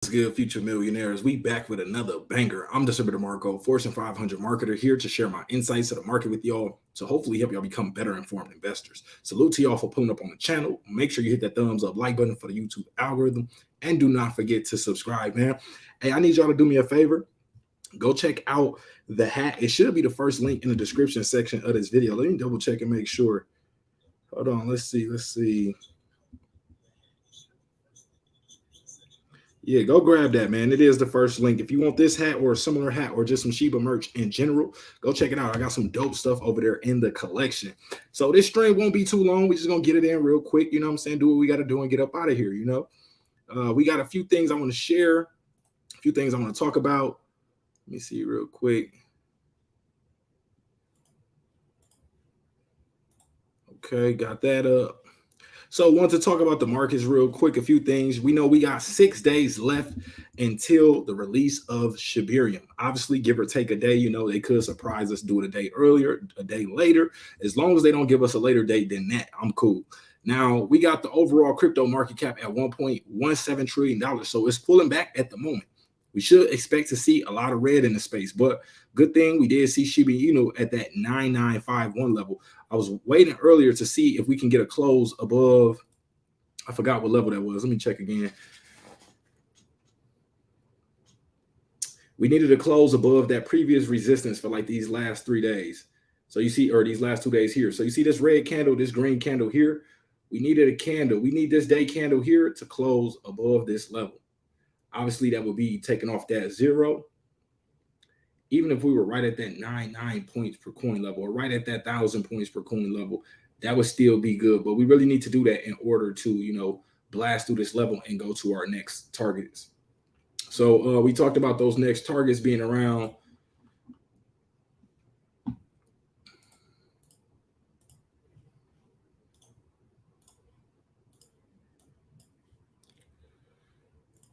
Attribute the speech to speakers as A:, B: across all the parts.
A: What's good, future millionaires? We back with another banger. I'm DecemberDeMarco, Fortune 500 marketer, here to share my insights to the market with y'all to hopefully help y'all become better informed investors. Salute to y'all for pulling up on the channel. Make sure you hit that thumbs up like button for the YouTube algorithm, and do not forget to subscribe, man. Hey, I need y'all to do me a favor. Go check out the hat. It should be the first link in the description section of this video. Let me double check and make sure. Hold on, let's see. Yeah, go grab that, man. It is the first link. If you want this hat or a similar hat or just some Shiba merch in general, go check it out. I got some dope stuff over there in the collection. So this stream won't be too long. We're just going to get it in real quick. You know what I'm saying? Do what we got to do and get up out of here, you know. We got a few things I want to share, a few things I want to talk about. Let me see real quick. Okay, got that up. So I want to talk about the markets real quick, a few things. We know we got 6 days left until the release of Shibarium. Obviously, give or take a day, you know, they could surprise us, do it a day earlier, a day later. As long as they don't give us a later date than that, I'm cool. Now, we got the overall crypto market cap at $1.17 trillion. So it's pulling back at the moment. We should expect to see a lot of red in the space, but good thing we did see shibainu at that 9951 level. I was waiting earlier to see if we can get a close above. I forgot what level that was. Let me check again. We needed a close above that previous resistance for like these last 3 days. So you see, or these last 2 days here. So you see this red candle, this green candle here. We needed a candle. We need this day candle here to close above this level. Obviously, that would be taking off that zero. Even if we were right at that 99 points per coin level or right at that 1,000 points per coin level, that would still be good. But we really need to do that in order to, you know, blast through this level and go to our next targets. So we talked about those next targets being around.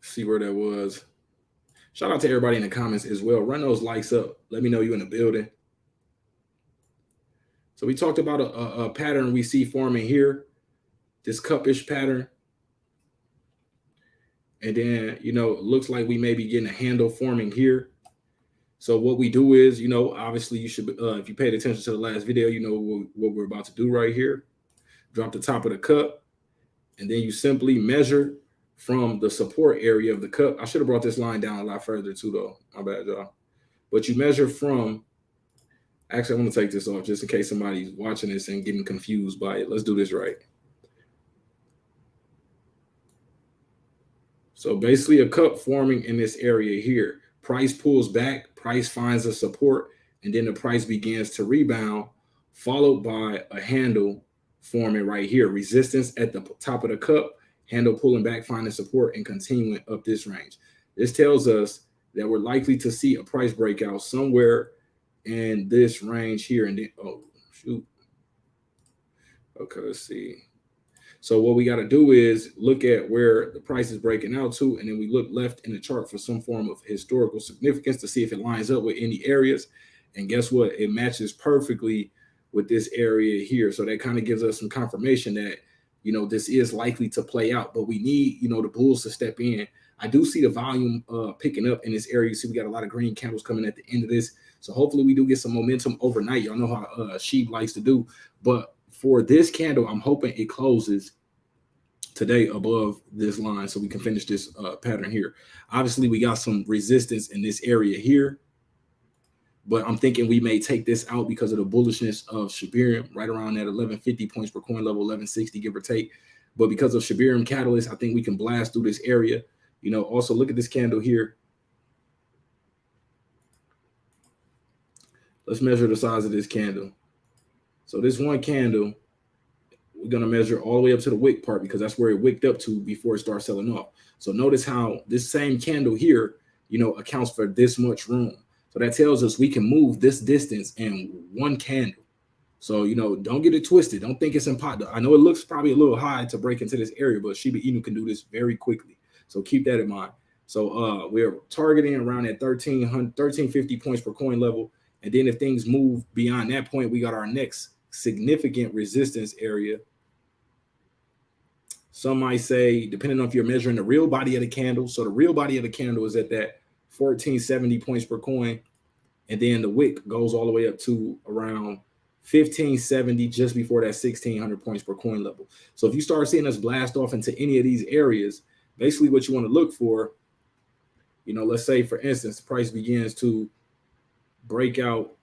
A: See where that was. Shout out to everybody in the comments as well. Run those likes up. Let me know you in the building. So we talked about a pattern we see forming here, this cupish pattern. And then, you know, it looks like we may be getting a handle forming here. So what we do is, you know, obviously you should, if you paid attention to the last video, you know what we're about to do right here. Drop the top of the cup, and then you simply measure from the support area of the cup. I should have brought this line down a lot further too, though. My bad, y'all. But you measure from, actually, I'm going to take this off just in case somebody's watching this and getting confused by it. Let's do this right. So basically a cup forming in this area here. Price pulls back, price finds a support, and then the price begins to rebound, followed by a handle forming right here. Resistance at the top of the cup, handle pulling back, finding support, and continuing up this range. This tells us that we're likely to see a price breakout somewhere in this range here. And then, oh, shoot. Okay, let's see. So what we got to do is look at where the price is breaking out to, and then we look left in the chart for some form of historical significance to see if it lines up with any areas. And guess what? It matches perfectly with this area here. So that kind of gives us some confirmation that, you know, this is likely to play out, but we need, you know, the bulls to step in. I do see the volume picking up in this area. You see, we got a lot of green candles coming at the end of this. So hopefully we do get some momentum overnight. Y'all know how Shib likes to do. But for this candle, I'm hoping it closes today above this line so we can finish this pattern here. Obviously, we got some resistance in this area here, but I'm thinking we may take this out because of the bullishness of Shibarium right around that 1150 points per coin level, 1160 give or take. But because of Shibarium catalyst, I think we can blast through this area. You know, also look at this candle here. Let's measure the size of this candle. So this one candle, we're going to measure all the way up to the wick part because that's where it wicked up to before it starts selling off. So notice how this same candle here, you know, accounts for this much room. So that tells us we can move this distance in one candle. So, you know, don't get it twisted. Don't think it's impossible. I know it looks probably a little high to break into this area, but shibainu can do this very quickly. So keep that in mind. So we're targeting around at 1350 points per coin level. And then if things move beyond that point, we got our next significant resistance area. Some might say, depending on if you're measuring the real body of the candle. So the real body of the candle is at that 1470 points per coin. And then the wick goes all the way up to around 1570, just before that 1600 points per coin level. So if you start seeing us blast off into any of these areas, basically what you want to look for, let's say, for instance, the price begins to break out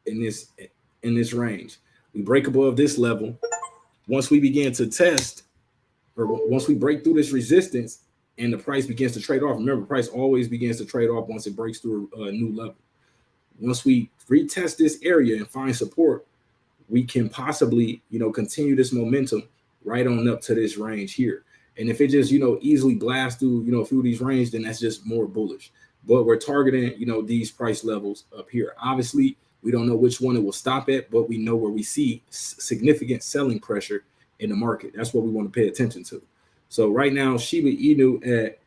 A: in this range. We break above this level. Once we begin to test, or once we break through this resistance and the price begins to trade off, remember, price always begins to trade off once it breaks through a new level. Once we retest this area and find support, we can possibly, continue this momentum right on up to this range here. And if it just, easily blasts through, a few of these ranges, then that's just more bullish. But we're targeting, these price levels up here. Obviously, we don't know which one it will stop at, but we know where we see significant selling pressure in the market. That's what we want to pay attention to. So right now, Shibarium at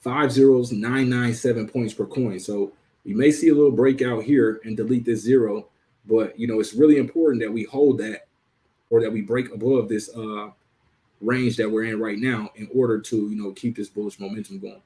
A: 50997 points per coin. So we may see a little breakout here and delete this zero, but it's really important that we hold that, or that we break above this range that we're in right now, in order to keep this bullish momentum going.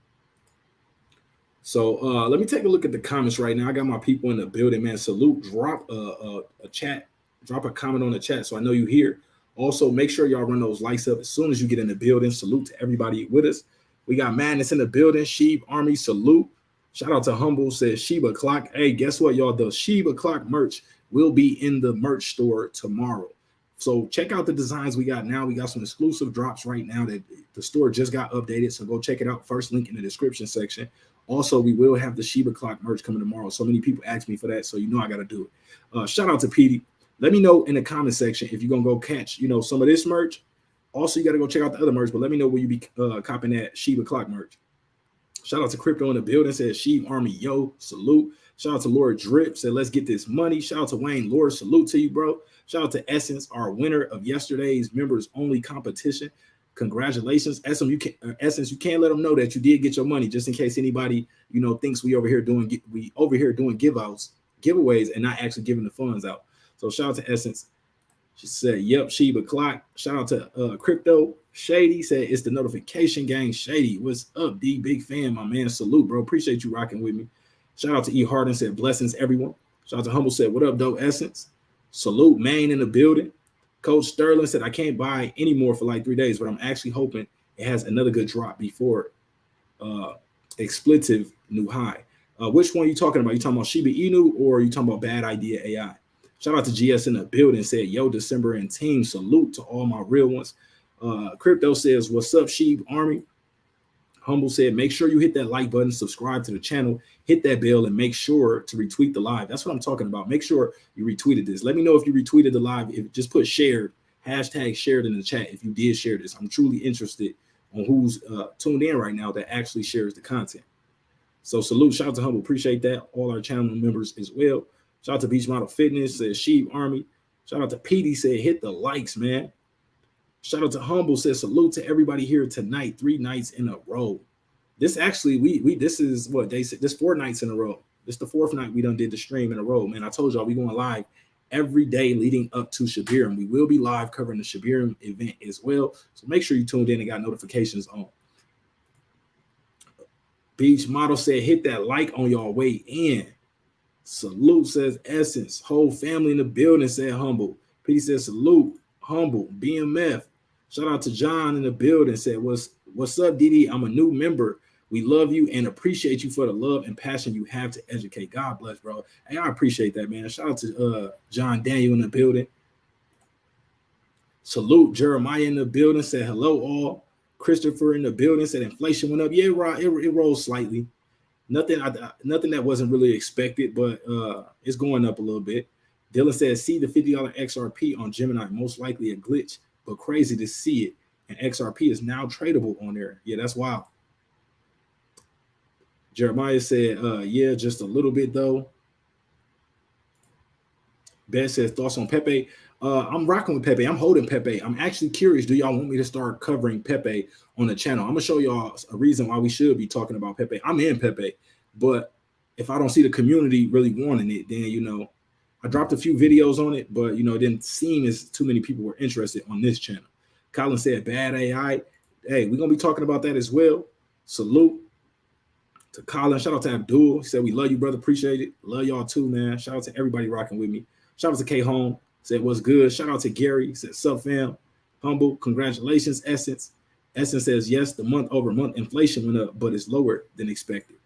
A: So let me take a look at the comments right now. I got my people in the building, man. Salute, drop a chat, drop a comment on the chat so I know you here. Also, make sure y'all run those likes up as soon as you get in the building. Salute to everybody with us. We got Madness in the building. Shib Army, salute. Shout out to Humble, says Shiba Clock. Hey, guess what, y'all? The Shiba Clock merch will be in the merch store tomorrow. So check out the designs we got now. We got some exclusive drops right now that the store just got updated. So go check it out. First link in the description section. Also, we will have the Shiba Clock merch coming tomorrow. So many people ask me for that, so I got to do it. Shout out to Petey. Let me know in the comment section if you're going to go catch, some of this merch. Also, you got to go check out the other merch, but let me know where you be copping that Shiba Clock merch. Shout out to Crypto in the building, says Shib Army, yo, salute. Shout out to Lord Drip, said let's get this money. Shout out to Wayne, Lord, salute to you, bro. Shout out to Essence, our winner of yesterday's members only competition. Congratulations, Essence. You can't let them know that you did get your money, just in case anybody thinks we over here doing giveaways and not actually giving the funds out. So shout out to Essence. She said, yep, Shiba Clock. Shout out to Crypto. Shady said, it's the notification gang. Shady, what's up, D? Big fan, my man. Salute, bro. Appreciate you rocking with me. Shout out to E. Harden, said, blessings, everyone. Shout out to Humble, said, what up, Dope Essence? Salute, Maine in the building. Coach Sterling said, I can't buy any more for like 3 days, but I'm actually hoping it has another good drop before expletive new high. Which one are you talking about? You talking about Shibainu, or are you talking about Bad Idea AI? Shout out to GS in the building, said, yo, December and team, salute to all my real ones. Crypto says, what's up, Shib Army? Humble said, make sure you hit that like button, subscribe to the channel, hit that bell, and make sure to retweet the live. That's what I'm talking about. Make sure you retweeted this. Let me know if you retweeted the live. Just put shared, hashtag shared in the chat if you did share this. I'm truly interested on who's tuned in right now that actually shares the content. So salute, shout out to Humble, appreciate that. All our channel members as well. Shout out to Beach Model Fitness, says Shib Army. Shout out to PD, said hit the likes, man. Shout out to Humble, says salute to everybody here tonight, 3 nights in a row. This actually, this is what they said, this 4 nights in a row. This is the 4th night we done did the stream in a row, man. I told y'all we going live every day leading up to Shibarium. We will be live covering the Shibarium event as well. So make sure you tuned in and got notifications on. Beach Model said hit that like on y'all way in. Salute, says Essence. Whole family in the building, said Humble. P says salute, Humble, BMF. Shout out to John in the building, said what's up, DD? I'm a new member. We love you and appreciate you for the love and passion you have to educate. God bless, bro. Hey, I appreciate that, man. Shout out to John Daniel in the building. Salute, Jeremiah in the building, said hello all. Christopher in the building said inflation went up. Yeah, it rose slightly. Nothing that wasn't really expected, but it's going up a little bit. Dylan says, see the $50 XRP on Gemini, most likely a glitch, but crazy to see it. And XRP is now tradable on there. Yeah, that's wild. Jeremiah said, yeah, just a little bit though. Ben says, thoughts on Pepe? I'm rocking with Pepe. I'm holding Pepe. I'm actually curious. Do y'all want me to start covering Pepe on the channel? I'm going to show y'all a reason why we should be talking about Pepe. I'm in Pepe, but if I don't see the community really wanting it, then, I dropped a few videos on it, but, it didn't seem as too many people were interested on this channel. Colin said bad AI. Hey, we're gonna be talking about that as well. Salute to Colin. Shout out to Abdul. He said we love you, brother. Appreciate it. Love y'all too, man. Shout out to everybody rocking with me. Shout out to K Home. Said what's good. Shout out to Gary. He said sup fam. Humble. Congratulations, Essence. Essence says yes, the month-over-month inflation went up, but it's lower than expected.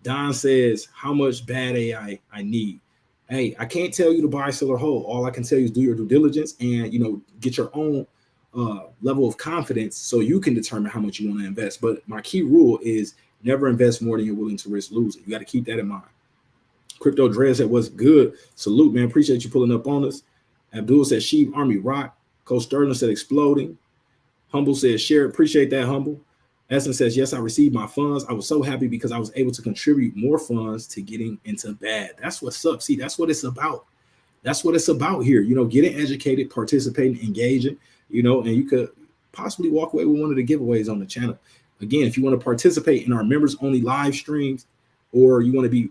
A: Don says how much bad AI I need. Hey, I can't tell you to buy, sell, or hold. All I can tell you is do your due diligence and get your own level of confidence so you can determine how much you want to invest. But my key rule is never invest more than you're willing to risk losing. You got to keep that in mind. Crypto Dread said, what's good? Salute, man. Appreciate you pulling up on us. Abdul said, Sheep Army Rock. Coach Sterling said, exploding. Humble says, share. Appreciate that, Humble. Essence says, yes, I received my funds. I was so happy because I was able to contribute more funds to getting into bad. That's what's up. See, that's what it's about. That's what it's about here. Getting educated, participating, engaging, and you could possibly walk away with one of the giveaways on the channel. Again, if you want to participate in our members only live streams, or you want to be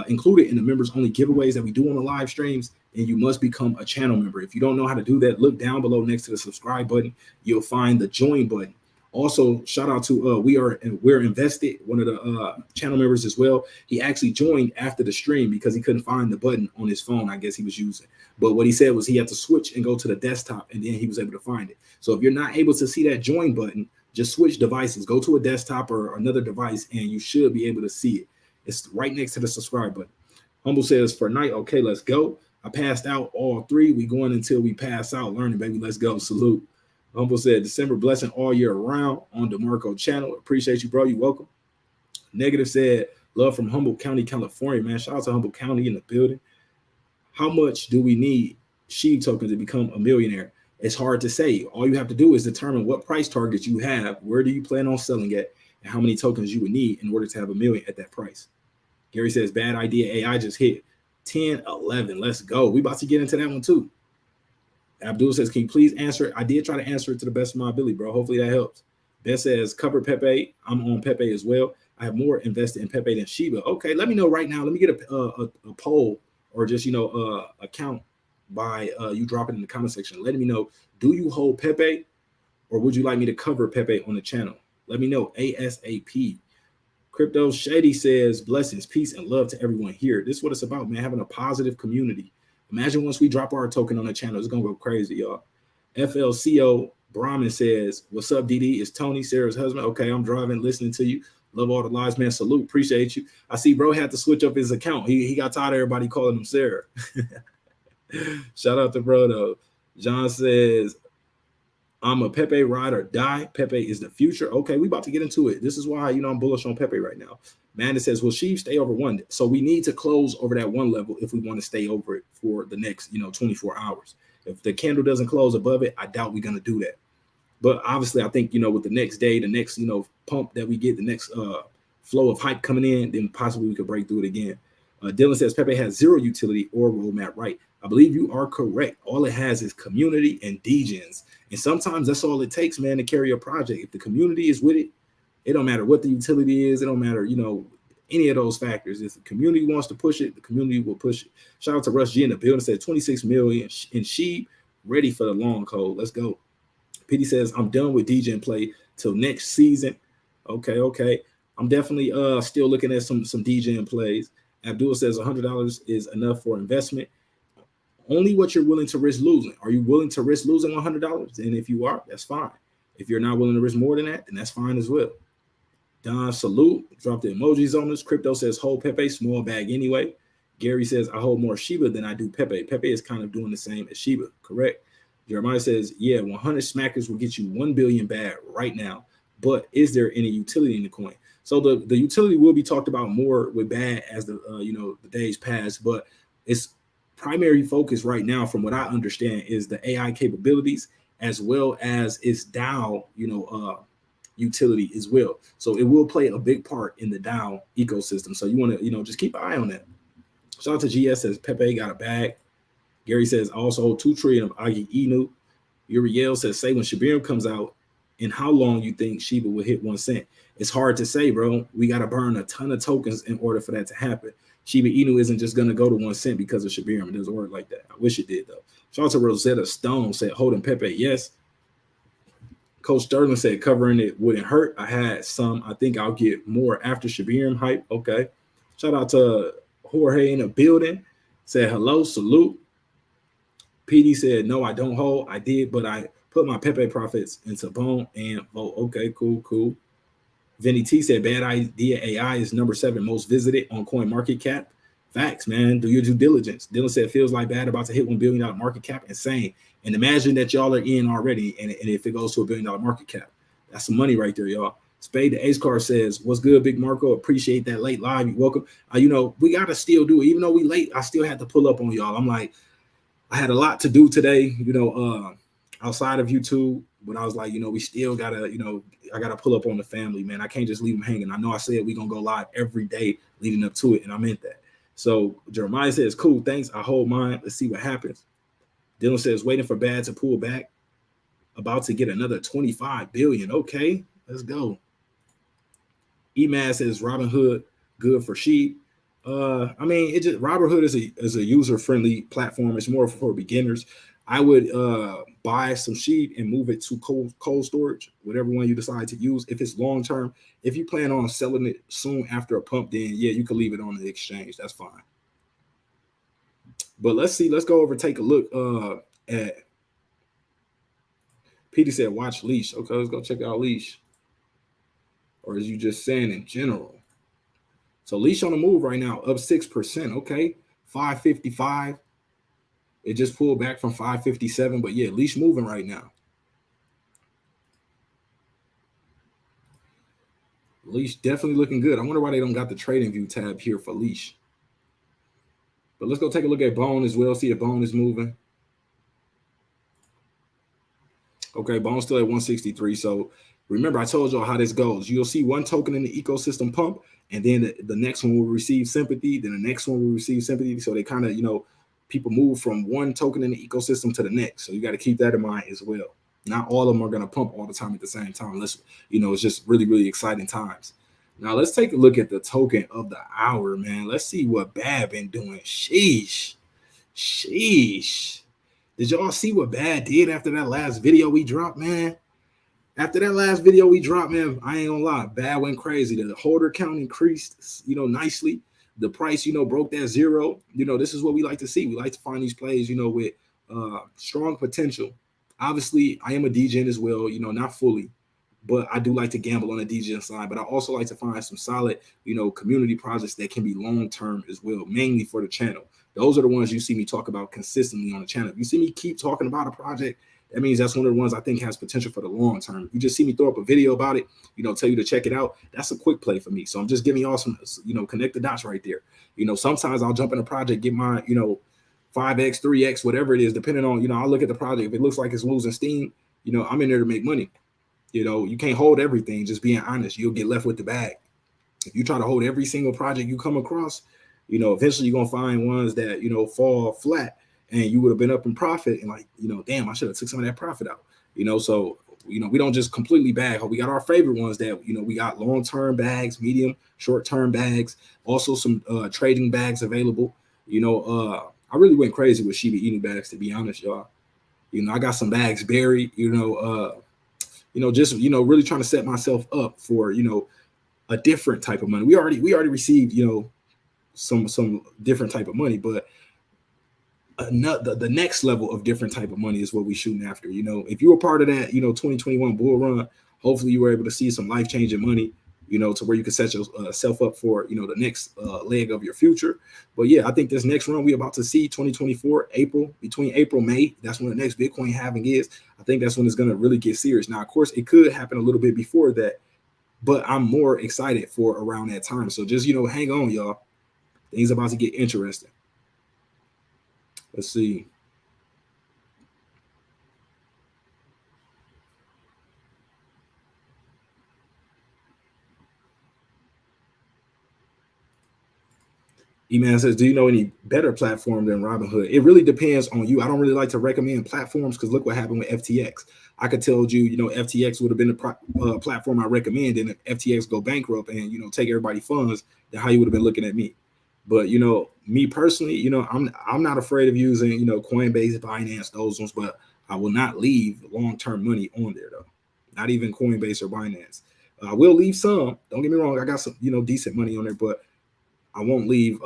A: included in the members only giveaways that we do on the live streams, then you must become a channel member. If you don't know how to do that, look down below next to the subscribe button. You'll find the join button. Also, shout out to we're invested, one of the channel members as well. He actually joined after the stream because he couldn't find the button on his phone. I guess he was using. But what he said was he had to switch and go to the desktop, and then he was able to find it. So if you're not able to see that join button, just switch devices. Go to a desktop or another device, and you should be able to see it. It's right next to the subscribe button. Humble says for night. Okay, let's go. I passed out all three. We going until we pass out learning, baby. Let's go. Salute. Humble said, December blessing all year round on DeMarco channel. Appreciate you, bro. You welcome. Negative said, love from Humboldt County, California, man. Shout out to Humboldt County in the building. How much do we need SHIB tokens to become a millionaire? It's hard to say. All you have to do is determine what price targets you have, where do you plan on selling at, and how many tokens you would need in order to have a million at that price. Gary says, bad idea. AI just hit 10, 11. Let's go. We about to get into that one too. Abdul says, can you please answer it? I did try to answer it to the best of my ability, bro. Hopefully that helps. Beth says, cover Pepe. I'm on Pepe as well. I have more invested in Pepe than Shiba. Okay, let me know right now. Let me get a poll or just, a count by you dropping in the comment section. Let me know, do you hold Pepe or would you like me to cover Pepe on the channel? Let me know ASAP. Crypto Shady says, blessings, peace, and love to everyone here. This is what it's about, man, having a positive community. Imagine once we drop our token on the channel, it's going to go crazy, y'all. FLCO Brahmin says, what's up, DD? It's Tony, Sarah's husband. Okay, I'm driving, listening to you. Love all the lives, man. Salute. Appreciate you. I see bro had to switch up his account. He got tired of everybody calling him Sarah. Shout out to bro, though. John says, I'm a Pepe ride or die. Pepe is the future. Okay, we about to get into it. This is why, I'm bullish on Pepe right now. Amanda says, will she stay over one? So we need to close over that one level if we want to stay over it for the next, 24 hours. If the candle doesn't close above it, I doubt we're going to do that. But obviously, I think, with the next day, the next, pump that we get, the next flow of hype coming in, then possibly we could break through it again. Dylan says, Pepe has zero utility or roadmap, right? I believe you are correct. All it has is community and degens. And sometimes that's all it takes, man, to carry a project. If the community is with it, it don't matter what the utility is. It don't matter, any of those factors. If the community wants to push it, the community will push it. Shout out to Russ G in the building. Said 26 million in SHIB, ready for the long code. Let's go. PD says, I'm done with DJ play till next season. Okay. I'm definitely still looking at some DJ plays. Abdul says $100 is enough for investment. Only what you're willing to risk losing. Are you willing to risk losing $100? And if you are, that's fine. If you're not willing to risk more than that, then that's fine as well. Don Salute, drop the emojis on us. Crypto says, hold Pepe, small bag anyway. Gary says, I hold more Shiba than I do Pepe. Pepe is kind of doing the same as Shiba, correct? Jeremiah says, yeah, 100 smackers will get you 1 billion bad right now. But is there any utility in the coin? So the utility will be talked about more with bad as the the days pass. But its primary focus right now, from what I understand, is the AI capabilities as well as its DAO, utility as well. So it will play a big part in the DAO ecosystem. So you want to just keep an eye on that. Shout out to GS says Pepe got a bag. Gary says also 2 trillion of Inu. Uriel says, say when Shibarium comes out, and how long you think Shiba will hit 1 cent? It's hard to say, bro. We got to burn a ton of tokens in order for that to happen. Shiba Inu isn't just going to go to 1 cent because of Shibarium. It doesn't work like that. I wish it did, though. Shout out to Rosetta Stone said, holding Pepe, yes. Coach Sterling said covering it wouldn't hurt. I had some. I think I'll get more after Shibarium hype. Okay. Shout out to Jorge in the building. Said hello, salute. PD said, no, I don't hold. I did, but I put my Pepe profits into Bone and vote. Okay, cool. Vinny T said, bad idea. AI is number 7 most visited on Coin Market Cap. Facts, man. Do your due diligence. Dylan said, feels like bad about to hit $1 billion market cap. Insane. And imagine that y'all are in already. And if it goes to $1 billion market cap, that's some money right there, y'all. Spade the Ace Car says, what's good, Big Marco? Appreciate that late live. You're welcome. We got to still do it. Even though we late, I still had to pull up on y'all. I'm like, I had a lot to do today, outside of YouTube, but I was like, we still gotta, I gotta pull up on the family, man. I can't just leave them hanging. I know I said we're gonna go live every day leading up to it, and I meant that. So Jeremiah says, cool, thanks. I hold mine. Let's see what happens. Dylan says, waiting for bad to pull back. About to get another 25 billion. Okay, let's go. Emad says Robinhood good for sheep. Robinhood is a user-friendly platform. It's more for beginners. I would buy some sheep and move it to cold storage, whatever one you decide to use. If it's long-term, if you plan on selling it soon after a pump, then yeah, you can leave it on the exchange. That's fine. But let's see. Let's go over, take a look at Peter said, watch leash. Okay, let's go check out leash. Or is you just saying in general? So leash on the move right now, up 6%. Okay, 555. It just pulled back from 557, but yeah, leash moving right now. Leash definitely looking good. I wonder why they don't got the trading view tab here for leash. But let's go take a look at bone as well. See if bone is moving. Okay, bone's still at 163. So remember, I told y'all how this goes. You'll see one token in the ecosystem pump, and then the next one will receive sympathy. Then the next one will receive sympathy. So they kind of, people move from one token in the ecosystem to the next. So you got to keep that in mind as well. Not all of them are going to pump all the time at the same time. Unless, it's just really, really exciting times. Now let's take a look at the token of the hour, man. Let's see what Bad been doing. Sheesh. Did y'all see what Bad did after that last video we dropped, man? After that last video we dropped, man, I ain't gonna lie, Bad went crazy. The holder count increased, nicely. The price, broke that zero. This is what we like to see. We like to find these plays, with strong potential. Obviously, I am a DGen as well, not fully, but I do like to gamble on the DGen side. But I also like to find some solid, community projects that can be long-term as well, mainly for the channel. Those are the ones you see me talk about consistently on the channel. If you see me keep talking about a project, that means that's one of the ones I think has potential for the long term. You just see me throw up a video about it, tell you to check it out. That's a quick play for me. So I'm just giving y'all some, connect the dots right there. Sometimes I'll jump in a project, get my, 5X, 3X, whatever it is, depending on, I'll look at the project. If it looks like it's losing steam, I'm in there to make money. You can't hold everything, just being honest. You'll get left with the bag. If you try to hold every single project you come across, eventually you're going to find ones that, fall flat. And you would have been up in profit and like, damn, I should have took some of that profit out, so, we don't just completely bag. We got our favorite ones that, we got long-term bags, medium, short-term bags, also some trading bags available. I really went crazy with shibainu bags, to be honest, y'all. I got some bags buried, just, really trying to set myself up for, a different type of money. We already received, some different type of money, but the next level of different type of money is what we're shooting after. If you were part of that 2021 bull run, hopefully you were able to see some life-changing money, to where you can set yourself up for the next leg of your future. But yeah, I think this next run we're about to see 2024 between April May, that's when the next Bitcoin halving is. I think that's when it's going to really get serious. Now of course it could happen a little bit before that, but I'm more excited for around that time. So just hang on, y'all. Things about to get interesting. Let's see. E-Man says, do you know any better platform than Robinhood? It really depends on you. I don't really like to recommend platforms because look what happened with FTX. I could tell you, FTX would have been the platform I recommend, and if FTX go bankrupt and, take everybody funds, then how you would have been looking at me. But, me personally, I'm not afraid of using, Coinbase, Binance, those ones, but I will not leave long-term money on there, though. not even Coinbase or Binance. I will leave some. Don't get me wrong. I got some, decent money on there, but I won't leave,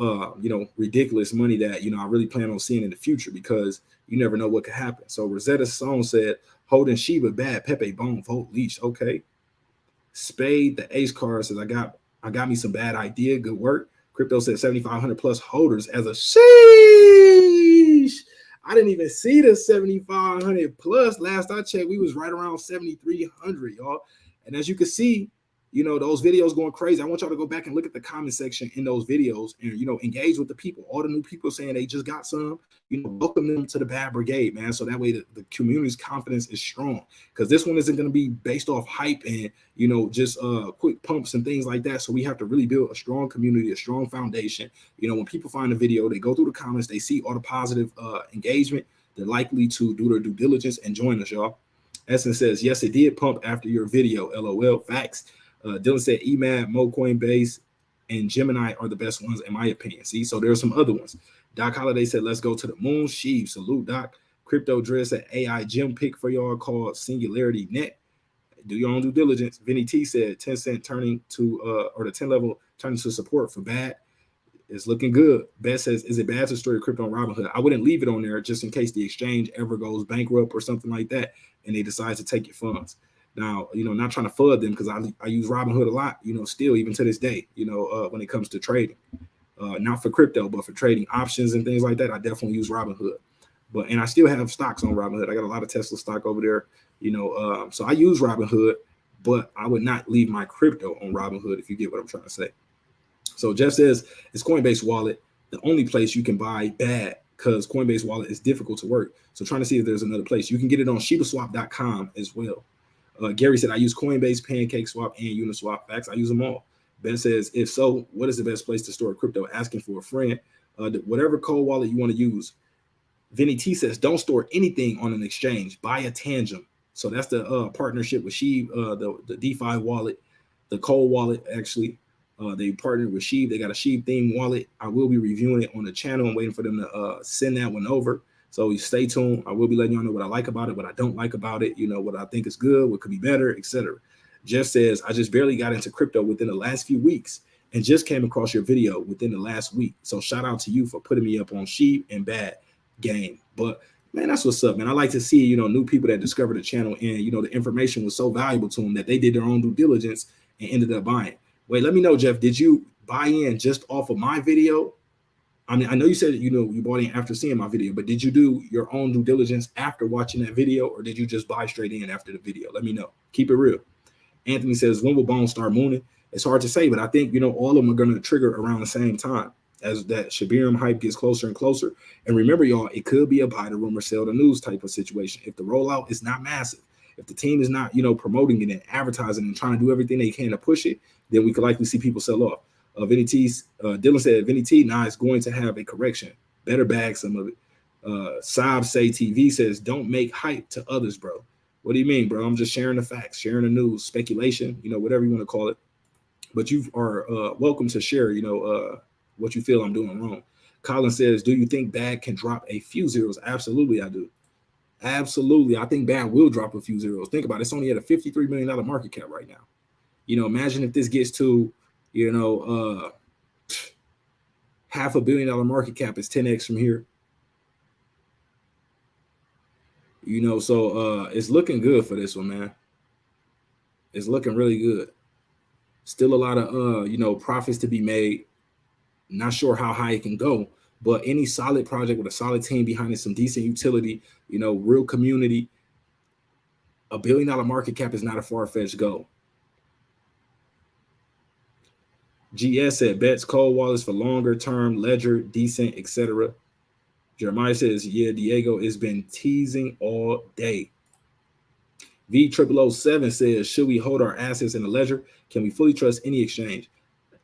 A: ridiculous money that, I really plan on seeing in the future, because you never know what could happen. So Rosetta Stone said, holding Shiba bad, Pepe bone, vote leash. Okay. Spade, the ace card, says, I got me some bad idea. Good work. Crypto said 7,500 plus holders as a sheesh. I didn't even see the 7,500 plus. Last I checked, we was right around 7,300, y'all. And as you can see, those videos going crazy. I want y'all to go back and look at the comment section in those videos and, engage with the people. All the new people saying they just got some, welcome them to the bad brigade, man. So that way the community's confidence is strong, because this one isn't going to be based off hype and, just quick pumps and things like that. So we have to really build a strong community, a strong foundation. When people find a video, they go through the comments, they see all the positive engagement, they're likely to do their due diligence and join us, y'all. Essence says, yes, it did pump after your video. LOL. Facts. Dylan said EMAD, Mo Coinbase, and Gemini are the best ones in my opinion. See, so there's some other ones. Doc Holiday said, let's go to the moon. Sheeb, salute, Doc. Crypto Dress said AI gem pick for y'all called Singularity Net. Do your own due diligence. Vinny T said 10 cent turning to or the 10 level turning to support for bad. It's looking good. Beth says, is it bad to store your crypto on Robinhood? I wouldn't leave it on there just in case the exchange ever goes bankrupt or something like that and they decide to take your funds. Now, not trying to FUD them, because I use Robinhood a lot, still even to this day, when it comes to trading. Not for crypto, but for trading options and things like that, I definitely use Robinhood. And I still have stocks on Robinhood. I got a lot of Tesla stock over there, so I use Robinhood, but I would not leave my crypto on Robinhood, if you get what I'm trying to say. So Jeff says, it's Coinbase wallet the only place you can buy bad, because Coinbase wallet is difficult to work. So trying to see if there's another place. You can get it on shibaswap.com as well. Gary said, I use Coinbase, pancakeswap, and uniswap. Facts, I use them all. Ben says, if so, what is the best place to store crypto? Asking for a friend. Whatever cold wallet you want to use. Vinny T says, don't store anything on an exchange. Buy a tangent. So that's the partnership with Shib, the DeFi wallet, the cold wallet, actually. They partnered with Shib. They got a Shib themed wallet. I will be reviewing it on the channel. I'm waiting for them to send that one over. So stay tuned. I will be letting y'all know what I like about it, what I don't like about it, what I think is good, what could be better, etc. Jeff says, I just barely got into crypto within the last few weeks and just came across your video within the last week. So shout out to you for putting me up on Sheep and bad game. But man, that's what's up, man. I like to see, new people that discover the channel and, the information was so valuable to them that they did their own due diligence and ended up buying. Wait, let me know, Jeff, did you buy in just off of my video? I mean, I know you said, you bought in after seeing my video, but did you do your own due diligence after watching that video, or did you just buy straight in after the video? Let me know. Keep it real. Anthony says, when will Bones start mooning? It's hard to say, but I think, all of them are going to trigger around the same time as that Shibarium hype gets closer and closer. And remember, y'all, it could be a buy the rumor, sell the news type of situation. If the rollout is not massive, if the team is not, promoting it and advertising and trying to do everything they can to push it, then we could likely see people sell off. Vinny T's, Dylan said, Vinny T now is going to have a correction. Better bag some of it. Saab Say TV says, don't make hype to others, bro. What do you mean, bro? I'm just sharing the facts, sharing the news, speculation, whatever you want to call it. But you are welcome to share, what you feel I'm doing wrong. Colin says, do you think bad can drop a few zeros? Absolutely, I do. Absolutely. I think bad will drop a few zeros. Think about it. It's only at a $53 million market cap right now. Imagine if this gets to, $500 million market cap is 10x from here. So it's looking good for this one, man. It's looking really good. Still a lot of profits to be made. Not sure how high it can go, but any solid project with a solid team behind it, some decent utility, real community, $1 billion market cap is not a far-fetched goal. GS said bets cold wallets for longer term, ledger, decent, etc. Jeremiah says, yeah, Diego has been teasing all day. V0007 says, should we hold our assets in the ledger? Can we fully trust any exchange?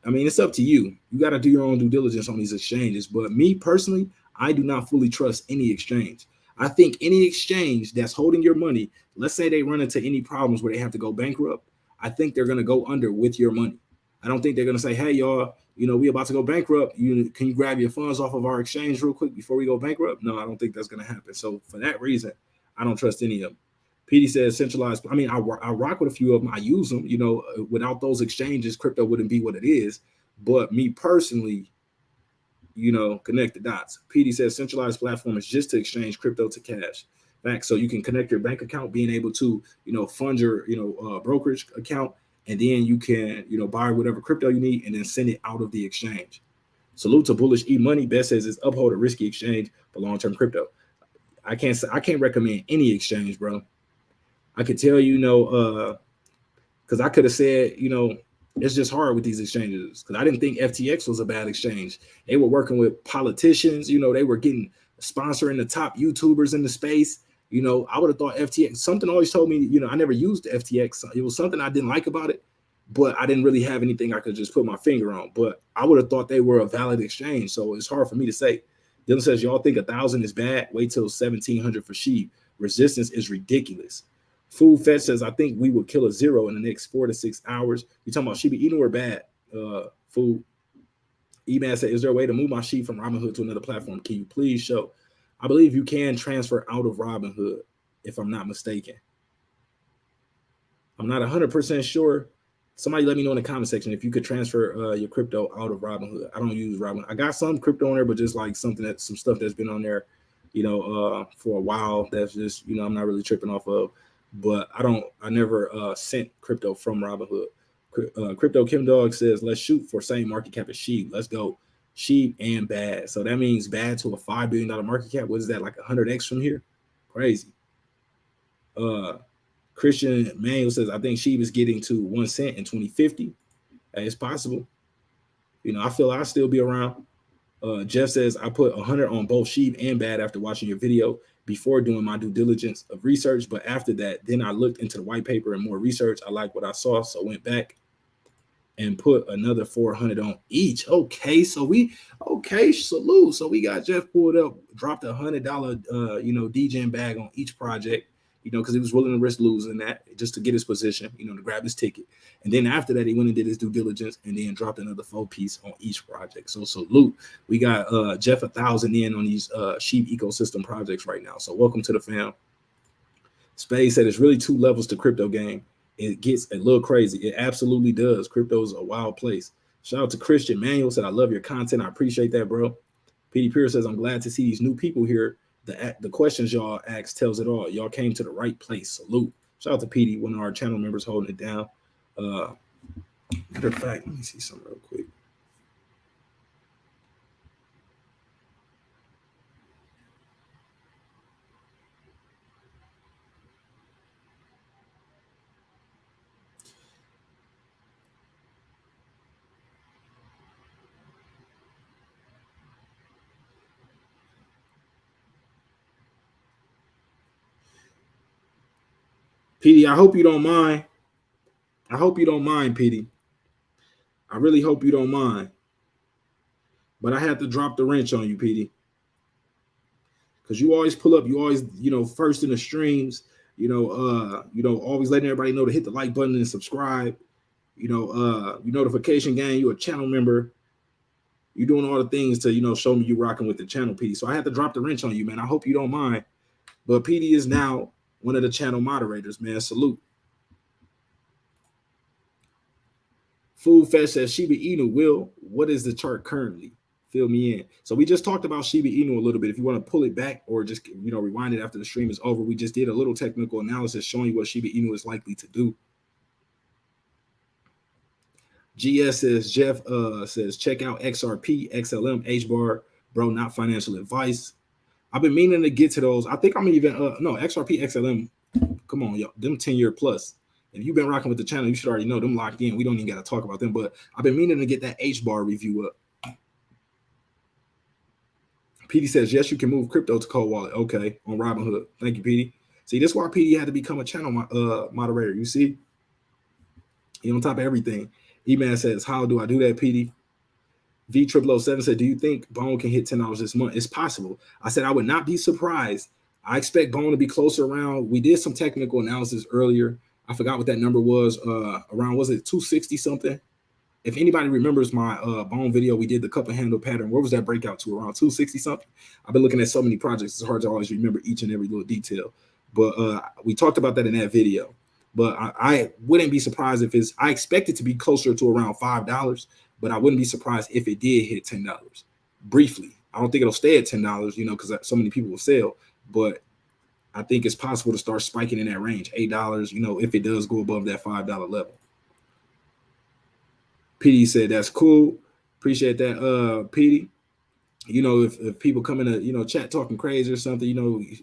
A: I mean, it's up to you. You got to do your own due diligence on these exchanges. But me personally, I do not fully trust any exchange. I think any exchange that's holding your money, let's say they run into any problems where they have to go bankrupt, I think they're going to go under with your money. I don't think they're going to say, hey, y'all, we about to go bankrupt. Can you grab your funds off of our exchange real quick before we go bankrupt? No, I don't think that's going to happen. So for that reason, I don't trust any of them. PD says centralized. I mean, I rock with a few of them. I use them. You know, without those exchanges, crypto wouldn't be what it is. But me personally, you know, connect the dots. PD says centralized platform is just to exchange crypto to cash. Back, so you can connect your bank account, being able to, you know, fund your, you know, brokerage account, and then you can, you know, buy whatever crypto you need and then send it out of the exchange. Salute to bullish e-money. Best says it's uphold a risky exchange for long-term crypto. I can't recommend any exchange, bro. I could tell you, because I could have said, you know, it's just hard with these exchanges. Because I didn't think FTX was a bad exchange. They were working with politicians, you know, they were getting sponsoring the top YouTubers in the space. You know, I would have thought FTX, something always told me, you know, I never used FTX. It was something I didn't like about it, but I didn't really have anything I could just put my finger on. But I would have thought they were a valid exchange. So it's hard for me to say. Dylan says, y'all think 1,000 is bad? Wait till 1,700 for SHIB. Resistance is ridiculous. Food Fetch says, I think we will kill a zero in the next 4 to 6 hours. You talking about shibainu or bad? Food. E-Man said, is there a way to move my SHIB from Robinhood to another platform? Can you please show? I believe you can transfer out of Robinhood, if I'm not mistaken. I'm not 100% sure. Somebody let me know in the comment section if you could transfer your crypto out of Robinhood. I don't use Robinhood. I got some crypto on there, but just like some stuff that's been on there, you know, for a while. That's just, you know, I'm not really tripping off of. But I never sent crypto from Robinhood. Crypto Kim Dog says, let's shoot for same market cap as SHIB. Let's go. SHIB and bad. So that means bad to a $5 billion market cap. What is that, like 100x from here? Crazy. Christian Manuel says, I think SHIB is getting to 1 cent in 2050. It's possible. You know, I feel I'll still be around. Jeff says, I put 100 on both SHIB and bad after watching your video before doing my due diligence of research. But after that, then I looked into the white paper and more research. I like what I saw, so went back and put another 400 on each. Okay, salute. So we got Jeff pulled up, dropped $100, you know, DGen bag on each project, you know, because he was willing to risk losing that just to get his position, you know, to grab his ticket. And then after that, he went and did his due diligence and then dropped another 4 piece on each project. So salute. We got Jeff 1,000 in on these SHIB ecosystem projects right now. So welcome to the fam. Spade said it's really 2 levels to crypto game. It gets a little crazy. It absolutely does. Crypto's a wild place. Shout out to Christian Manuel said, I love your content. I appreciate that, bro. PD Pierce says, I'm glad to see these new people here. The questions y'all asked tells it all. Y'all came to the right place. Salute. Shout out to PD, one of our channel members holding it down. Matter of fact, let me see something real quick. PD, I hope you don't mind. I hope you don't mind, PD. I really hope you don't mind. But I had to drop the wrench on you, PD. Because you always pull up, you always, you know, first in the streams, you know, always letting everybody know to hit the like button and subscribe. You know, you notification gang, you a channel member. You're doing all the things to, you know, show me you rocking with the channel, PD. So I had to drop the wrench on you, man. I hope you don't mind. But PD is now one of the channel moderators, man. Salute. Food Fest says shibainu will. What is the chart currently? Fill me in. So we just talked about shibainu a little bit. If you want to pull it back or just, you know, rewind it after the stream is over, we just did a little technical analysis showing you what shibainu is likely to do. GS says, Jeff says, check out XRP, XLM, HBAR, bro, not financial advice. I've been meaning to get to those. I think I'm even, no, XRP, XLM, come on, y'all, them 10-year plus. If you've been rocking with the channel, you should already know them locked in. We don't even got to talk about them, but I've been meaning to get that HBAR review up. PD says, yes, you can move crypto to cold wallet. Okay, on Robinhood. Thank you, PD. See, this is why PD had to become a channel moderator. You see? He on top of everything. E-Man says, how do I do that, PD? V0007 said, do you think Bone can hit $10 this month? It's possible. I said, I would not be surprised. I expect Bone to be closer around. We did some technical analysis earlier. I forgot what that number was. Around, was it 260 something? If anybody remembers my Bone video, we did the cup and handle pattern. Where was that breakout to? Around 260 something? I've been looking at so many projects. It's hard to always remember each and every little detail. But we talked about that in that video. But I wouldn't be surprised if I expect it to be closer to around $5, but I wouldn't be surprised if it did hit $10 briefly. I don't think it'll stay at $10, because so many people will sell, but I think it's possible to start spiking in that range, $8, if it does go above that $5 level. PD said, that's cool. Appreciate that, PD. If people come in chat talking crazy or something,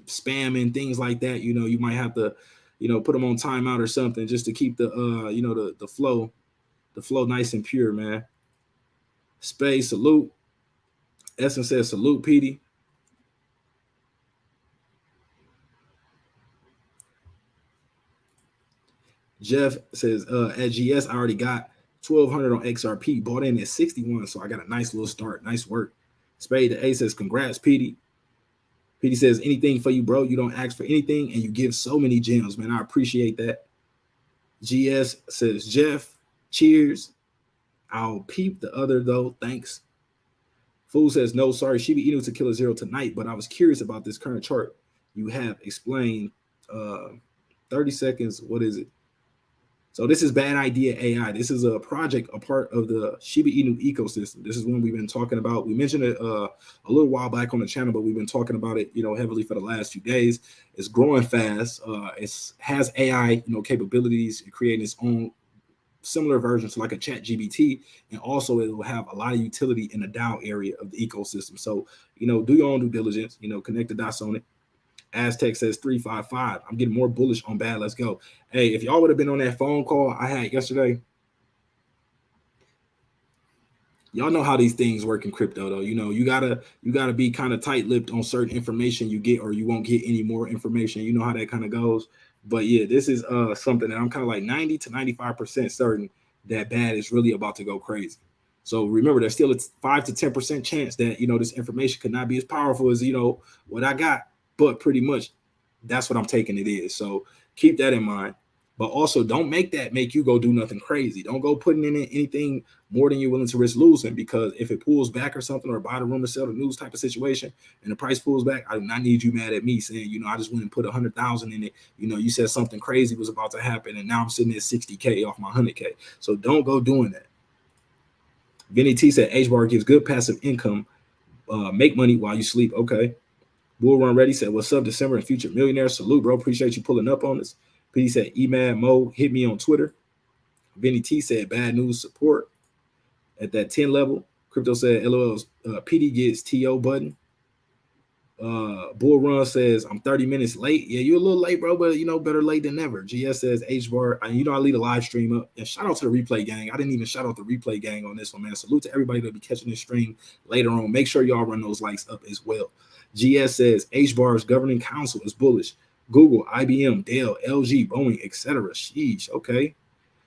A: spamming, things like that, you might have to, put them on timeout or something just to keep the, the flow nice and pure, man. Space, salute. Essence says, salute, PD. Jeff says, at GS, I already got 1,200 on XRP, bought in at 61, so I got a nice little start. Nice work. Spade the A says, congrats, PD. PD says, anything for you, bro. You don't ask for anything, and you give so many gems, man. I appreciate that. GS says, Jeff, cheers. I'll peep the other, though. Thanks. Fool says, no, sorry, Shibainu to kill a zero tonight, but I was curious about this current chart you have explained. 30 seconds. What is it? So this is Bad Idea AI. This is a project, a part of the Shibainu ecosystem. This is one we've been talking about. We mentioned it a little while back on the channel, but we've been talking about it, heavily for the last few days. It's growing fast. It has AI, capabilities, creating its own similar versions, so like a chat GBT, and also it will have a lot of utility in the DAO area of the ecosystem. So, do your own due diligence, connect the dots on it. Aztec says 355. I'm getting more bullish on bad. Let's go. Hey, if y'all would have been on that phone call I had yesterday, y'all know how these things work in crypto, though. You gotta be kind of tight-lipped on certain information you get, or you won't get any more information. You know how that kind of goes. But yeah, this is something that I'm kind of like 90 to 95% certain that bad is really about to go crazy. So remember, there's still a 5 to 10% chance that this information could not be as powerful as what I got. But pretty much that's what I'm taking it is. So keep that in mind. But also don't make you go do nothing crazy. Don't go putting in anything more than you're willing to risk losing, because if it pulls back or something, or buy the rumor, sell the news type of situation, and the price pulls back, I do not need you mad at me saying, I just went and put 100,000 in it. You said something crazy was about to happen, and now I'm sitting at 60K off my 100K. So don't go doing that. Vinny T said HBAR gives good passive income. Make money while you sleep. Okay. Bull Run Ready said, what's up, December and future millionaire? Salute, bro. Appreciate you pulling up on us. P said, Emad Mo, hit me on Twitter. Vinny T said, bad news support at that 10 level. Crypto said, LOL, PD gets TO button. Bull Run says, I'm 30 minutes late. Yeah, you're a little late, bro, but better late than never. GS says, HBAR, I lead a live stream up. And shout out to the replay gang. I didn't even shout out the replay gang on this one, man. Salute to everybody that'll be catching this stream later on. Make sure y'all run those likes up as well. GS says, HBAR's governing council is bullish. Google, IBM, Dell, LG, Boeing, etc. Sheesh, okay.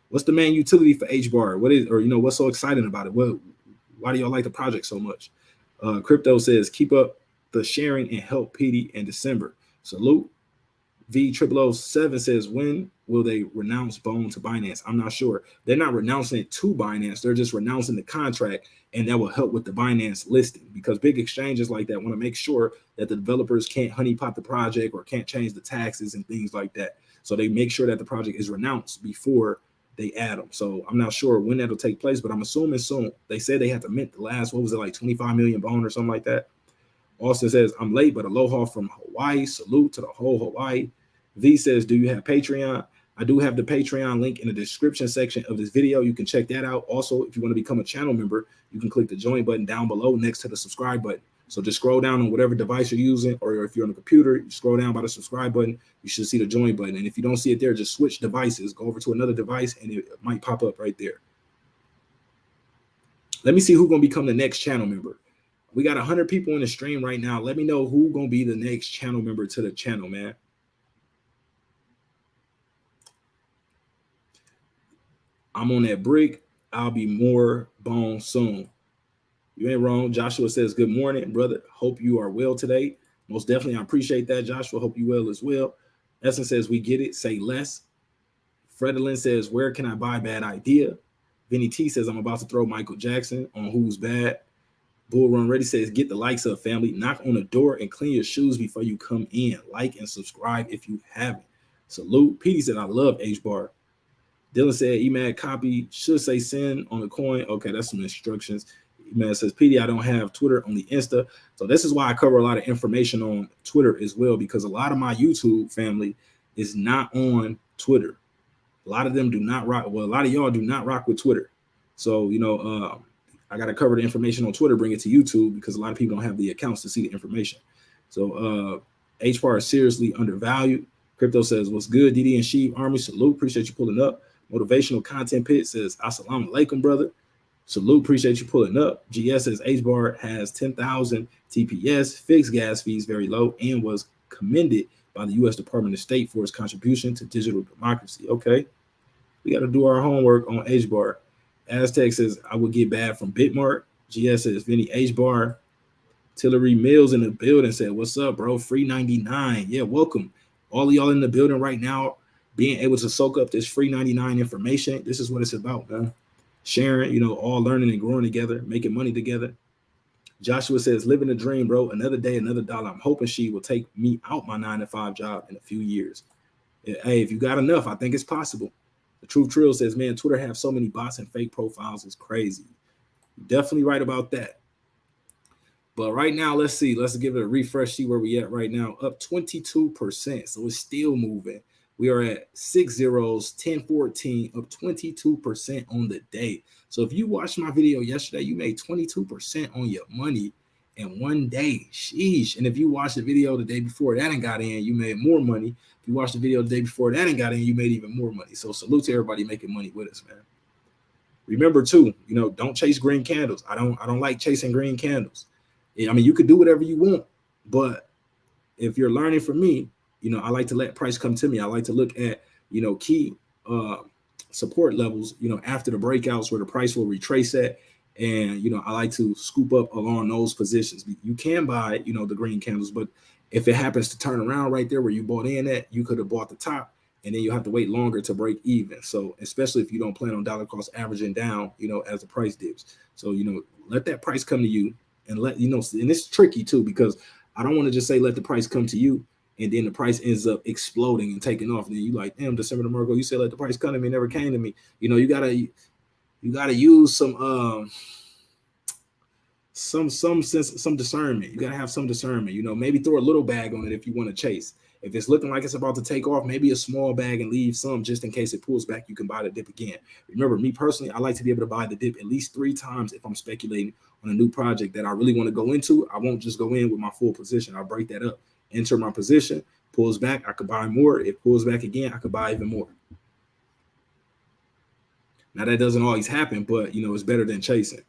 A: What's the main utility for HBAR? What's so exciting about it? Why do y'all like the project so much? Crypto says, keep up the sharing and help PD in December. Salute. V0007 says, when will they renounce Bone to Binance? I'm not sure. They're not renouncing it to Binance. They're just renouncing the contract, and that will help with the Binance listing, because big exchanges like that want to make sure that the developers can't honeypot the project or can't change the taxes and things like that. So they make sure that the project is renounced before they add them. So I'm not sure when that'll take place, but I'm assuming soon. They said they had to mint the last, 25 million Bone or something like that. Austin says, I'm late, but aloha from Hawaii. Salute to the whole Hawaii. V says, do you have Patreon? I do have the Patreon link in the description section of this video. You can check that out. Also, if you want to become a channel member, you can click the join button down below next to the subscribe button. So just scroll down on whatever device you're using, or if you're on a computer, you scroll down by the subscribe button, you should see the join button. And if you don't see it there, just switch devices, go over to another device, and it might pop up right there. Let me see who's going to become the next channel member. We got 100 people in the stream right now. Let me know who's going to be the next channel member to the channel, man. I'm on that brick. I'll be more Bone soon. You ain't wrong. Joshua says, good morning, brother. Hope you are well today. Most definitely. I appreciate that, Joshua. Hope you well as well. Essence says, we get it. Say less. Fredolin says, where can I buy Bad Idea? Vinny T says, I'm about to throw Michael Jackson on Who's Bad. Bull Run Ready says, get the likes up, family. Knock on the door and clean your shoes before you come in. Like and subscribe if you haven't. Salute. Petey said, I love H-Bar. Dylan said, EMAD copy should say send on the coin. Okay, that's some instructions. EMAD says, Petey, I don't have Twitter, only Insta. So this is why I cover a lot of information on Twitter as well, because a lot of my YouTube family is not on Twitter. A lot of them do not rock. Well, a lot of y'all do not rock with Twitter. So, I got to cover the information on Twitter, bring it to YouTube, because a lot of people don't have the accounts to see the information. So HBAR is seriously undervalued. Crypto says, what's good, DD and Sheeb Army? Salute. Appreciate you pulling up. Motivational Content Pit says, assalamu alaikum, brother. Salute. Appreciate you pulling up. GS says, HBAR has 10,000 TPS, fixed gas fees very low, and was commended by the U.S. Department of State for its contribution to digital democracy. Okay. We got to do our homework on HBAR. Aztec says, I would get bad from Bitmark. GS says, Vinny HBAR. Tillery Mills in the building said, what's up, bro? Free 99. Yeah, welcome. All of y'all in the building right now, being able to soak up this free 99 information. This is what it's about, man. Sharing, all learning and growing together, making money together. Joshua says, living the dream, bro. Another day, another dollar. I'm hoping she will take me out my 9-to-5 job in a few years. Hey, if you got enough, I think it's possible. The Truth Trill says, man, Twitter have so many bots and fake profiles. It's crazy. You're definitely right about that. But right now, let's see. Let's give it a refresh, see where we at right now. Up 22%. So it's still moving. We are at 6 zeros, 1014, up 22% on the day. So if you watched my video yesterday, you made 22% on your money in one day. Sheesh. And if you watched the video the day before that and got in, you made more money. If you watched the video the day before that and got in, you made even more money. So salute to everybody making money with us, man. Remember too, don't chase green candles. I don't like chasing green candles. I mean, you could do whatever you want, but if you're learning from me, I like to let price come to me. I like to look at, key support levels, after the breakouts where the price will retrace at. And, I like to scoop up along those positions. You can buy, the green candles, but if it happens to turn around right there where you bought in at, you could have bought the top and then you have to wait longer to break even. So especially if you don't plan on dollar cost averaging down, as the price dips. So, let that price come to you. And and it's tricky too, because I don't want to just say let the price come to you and then the price ends up exploding and taking off. And then you like, damn, DecemberDeMarco, you said let the price come to me, never came to me. You gotta use some sense, some discernment. You gotta have some discernment. Maybe throw a little bag on it if you want to chase. If it's looking like it's about to take off, maybe a small bag and leave some just in case it pulls back. You can buy the dip again. Remember, me personally, I like to be able to buy the dip at least 3 times if I'm speculating on a new project that I really want to go into. I won't just go in with my full position. I'll break that up, enter my position, pulls back, I could buy more. If pulls back again, I could buy even more. Now, that doesn't always happen, but, it's better than chasing.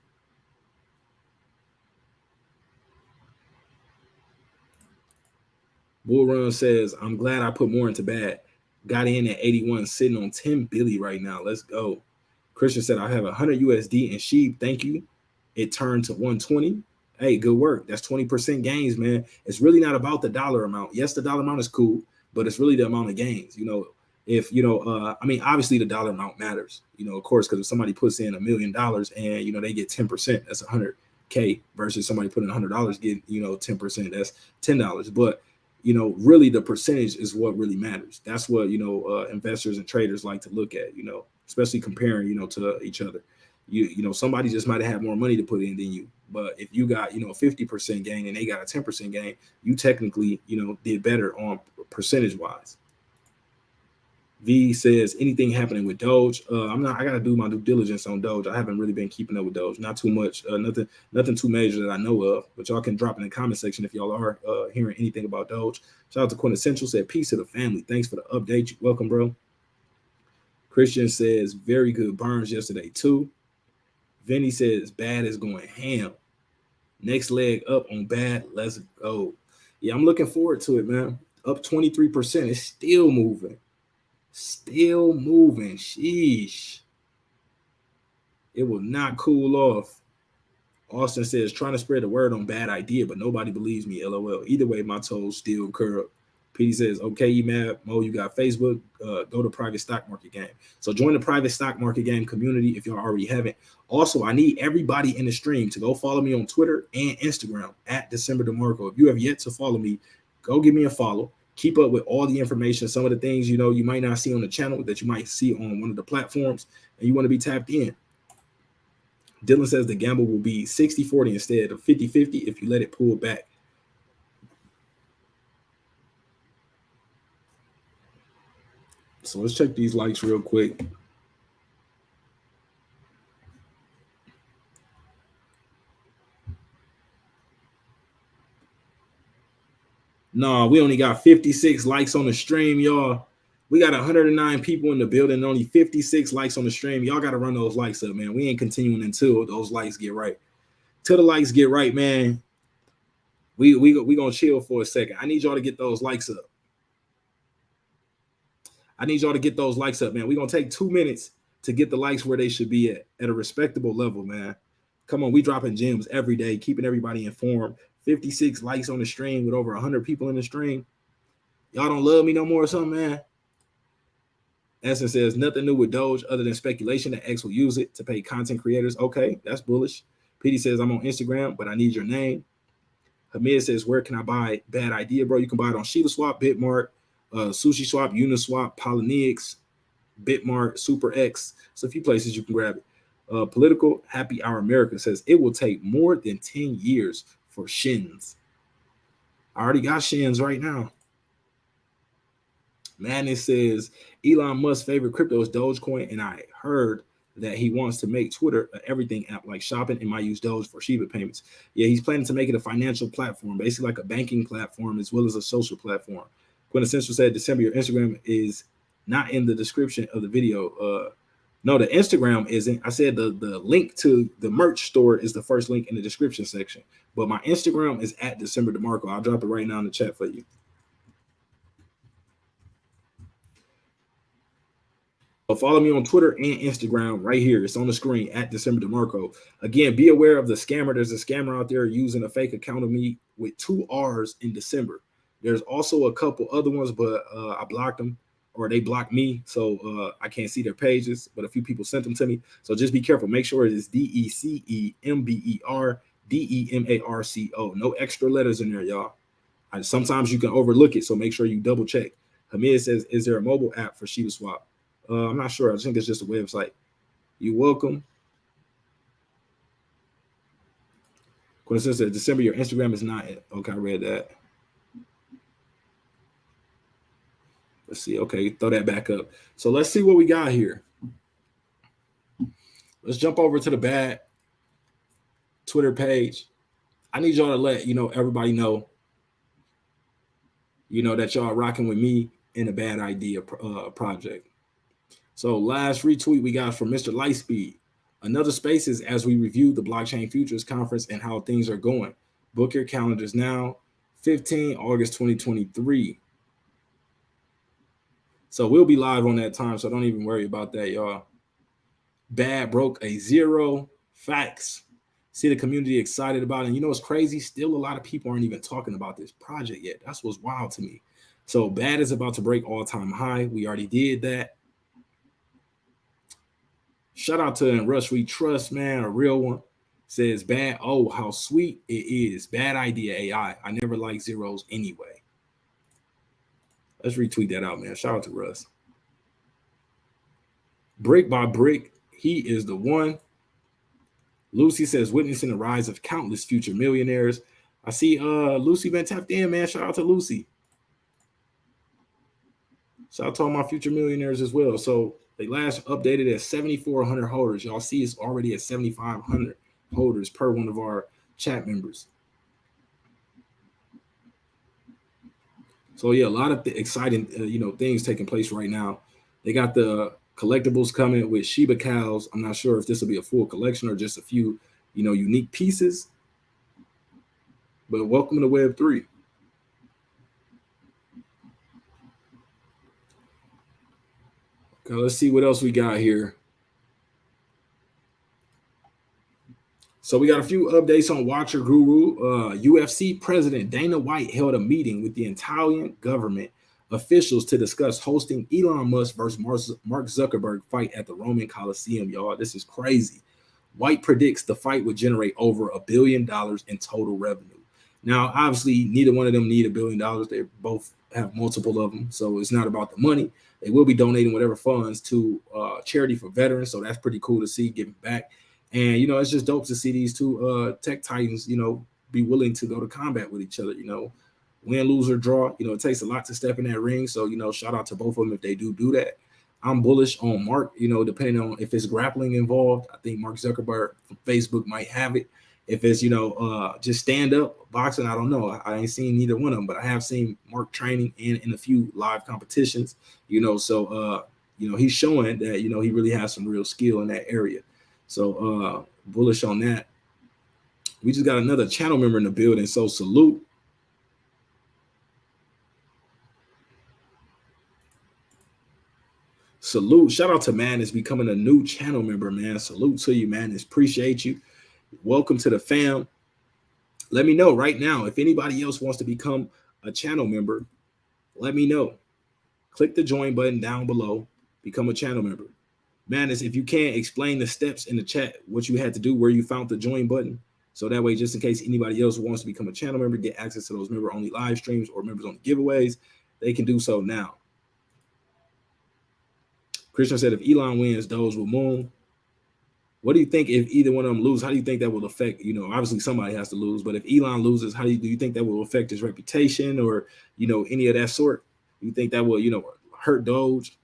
A: Bull Run says, I'm glad I put more into bad. Got in at 81, sitting on 10 billion right now. Let's go. Christian said, I have 100 USD in SHIB. Thank you. It turned to 120. Hey, good work. That's 20% gains, man. It's really not about the dollar amount. Yes, the dollar amount is cool, but it's really the amount of gains. If, obviously the dollar amount matters, of course, because if somebody puts in $1 million and, they get 10%, that's 100K versus somebody putting $100 getting, 10%, that's $10. But, really the percentage is what really matters. That's what, investors and traders like to look at, especially comparing, to each other. Somebody just might have had more money to put in than you. But if you got, a 50% gain and they got a 10% gain, you technically, did better on percentage wise. V says, anything happening with Doge? I got to do my due diligence on Doge. I haven't really been keeping up with Doge. Not too much, nothing too major that I know of, but y'all can drop in the comment section if y'all are hearing anything about Doge. Shout out to Quintessential, said, peace to the family. Thanks for the update. Welcome, bro. Christian says, very good burns yesterday too. Vinny says, bad is going ham. Next leg up on bad. Let's go. Yeah, I'm looking forward to it, man. Up 23%. It's still moving. Still moving. Sheesh. It will not cool off. Austin says, trying to spread the word on bad idea, but nobody believes me. LOL. Either way, my toes still curl. PD says, okay, Emab, Mo, you got Facebook, go to private stock market game. So join the private stock market game community if y'all already haven't. Also, I need everybody in the stream to go follow me on Twitter and Instagram at DecemberDeMarco. If you have yet to follow me, go give me a follow. Keep up with all the information, some of the things you might not see on the channel that you might see on one of the platforms, and you want to be tapped in. Dylan says the gamble will be 60-40 instead of 50-50 if you let it pull back. So let's check these likes real quick. No, we only got 56 likes on the stream, y'all. We got 109 people in the building, and only 56 likes on the stream. Y'all got to run those likes up, man. We ain't continuing until those likes get right. Till the likes get right, man. We gonna chill for a second. I need y'all to get those likes up. I need y'all to get those likes up, man. We're gonna take 2 minutes to get the likes where they should be at a respectable level, man. Come on, we dropping gems every day, keeping everybody informed. 56 likes on the stream with over 100 people in the stream. Y'all don't love me no more or something, man? Essence says nothing new with Doge other than speculation that X will use it to pay content creators. Okay, that's bullish. PD says I'm on Instagram, but I need your name. Hamid says, where can I buy Bad Idea, bro? You can buy it on shibaswap, Bitmart, SushiSwap, Uniswap, Polynex, Bitmart, Super X. So a few places you can grab it. Political Happy Hour America says it will take more than 10 years for shins. I already got shins right now. Madness says Elon Musk's favorite crypto is Dogecoin, and I heard that he wants to make Twitter an everything app like shopping and might use Doge for Shiba payments. Yeah, he's planning to make it a financial platform, basically like a banking platform as well as a social platform. Quintessential said, December, your Instagram is not in the description of the video. No, the Instagram isn't. I said the link to the merch store is the first link in the description section, but my Instagram is at DecemberDeMarco. I'll drop it right now in the chat for you. So follow me on Twitter and Instagram right here. It's on the screen at DecemberDeMarco. Again, be aware of the scammer. There's a scammer out there using a fake account of me with 2 R's in December. There's also a couple other ones, but I blocked them or they blocked me. So I can't see their pages, but a few people sent them to me. So just be careful. Make sure it is DecemberDeMarco. No extra letters in there, y'all. Sometimes you can overlook it. So make sure you double check. Hamid says, is there a mobile app for shibaswap? I'm not sure. I think it's just a website. You're welcome. Quintessence said, December, your Instagram is not it. Okay, I read that. Let's see. Okay, throw that back up. So let's see what we got here. Let's jump over to the bad Twitter page. I need y'all to let everybody know, that y'all rocking with me in a Bad Idea project. So last retweet we got from Mr. Lightspeed. Another Spaces as we review the Blockchain Futures Conference and how things are going. Book your calendars now, 15 August 2023. So we'll be live on that time, so don't even worry about that, y'all. Bad broke a 0. Facts. See the community excited about it. And what's crazy? Still a lot of people aren't even talking about this project yet. That's what's wild to me. So Bad is about to break all-time high. We already did that. Shout out to Rush We Trust, man, a real one. Says Bad, oh, how sweet it is. Bad Idea AI. I never liked zeros anyway. Let's retweet that out, man. Shout out to Russ. Brick by brick, he is the one. Lucy says, witnessing the rise of countless future millionaires. I see Lucy been tapped in, man. Shout out to Lucy. Shout out to all my future millionaires as well. So they last updated at 7,400 holders. Y'all see it's already at 7,500 holders per one of our chat members. So yeah, a lot of exciting things taking place right now. They got the collectibles coming with Shiba cows. I'm not sure if this will be a full collection or just a few unique pieces. But welcome to Web3. Okay, let's see what else we got here. So we got a few updates on Watcher Guru. UFC President Dana White held a meeting with the Italian government officials to discuss hosting Elon Musk versus Mark Zuckerberg fight at the Roman Coliseum. Y'all, this is crazy. White predicts the fight would generate over $1 billion in total revenue. Now, obviously, neither one of them need $1 billion. They both have multiple of them, so it's not about the money. They will be donating whatever funds to charity for veterans, so that's pretty cool to see, giving back. And, you know, it's just dope to see these two tech titans, you know, be willing to go to combat with each other, you know, win, lose, or draw. You know, it takes a lot to step in that ring. So, you know, shout out to both of them if they do that. I'm bullish on Mark, you know, depending on if it's grappling involved. I think Mark Zuckerberg from Facebook might have it. If it's, you know, just stand up boxing, I don't know. I ain't seen neither one of them, but I have seen Mark training in a few live competitions, you know, so, you know, he's showing that, you know, he really has some real skill in that area. So bullish on that. We just got another channel member in the building. So salute. Salute. Shout out to Madness becoming a new channel member, man. Salute to you, Madness. Appreciate you. Welcome to the fam. Let me know right now if anybody else wants to become a channel member. Let me know. Click the join button down below. Become a channel member. Madness, if you can, explain the steps in the chat, what you had to do, where you found the join button. So that way, just in case anybody else wants to become a channel member, get access to those member-only live streams or members-only giveaways, they can do so now. Christian said, if Elon wins, Doge will moon. What do you think if either one of them lose? How do you think that will affect, you know, obviously somebody has to lose, but if Elon loses, do you think that will affect his reputation or, you know, any of that sort? You think that will, you know, hurt Doge?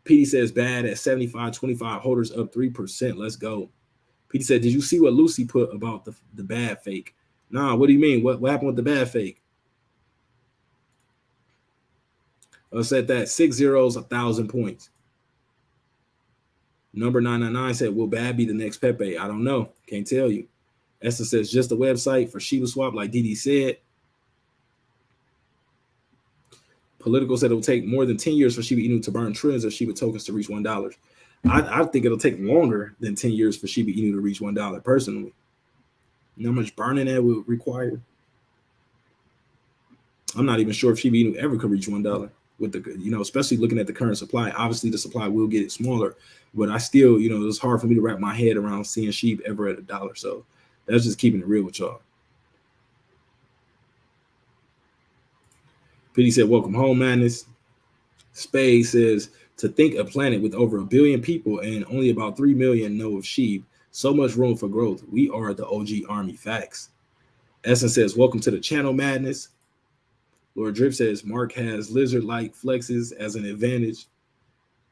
A: PD says bad at 75.25, holders up 3%. Let's go. PD said, did you see what Lucy put about the bad fake? Nah, what do you mean? What happened with the bad fake? I said that 6 zeros, 1,000 points. Number 999 said, will bad be the next Pepe? I don't know. Can't tell you. Esther says, just a website for shibaswap, like Didi said. Political said it will take more than 10 years for Shiba to burn trillions of Shiba tokens to reach $1. I think it'll take longer than 10 years for Shiba to reach $1 personally. You know how much burning that would require? I'm not even sure if Shiba ever could reach $1 with the, you know, especially looking at the current supply. Obviously, the supply will get it smaller, but I still, you know, it's hard for me to wrap my head around seeing Shib ever at $1. So that's just keeping it real with y'all. Pity said, welcome home, Madness. Spade says, to think a planet with over 1 billion people and only about 3 million know of Shib. So much room for growth. We are the OG army. Facts. Essence says, welcome to the channel, Madness. Lord Drip says, Mark has lizard-like flexes as an advantage.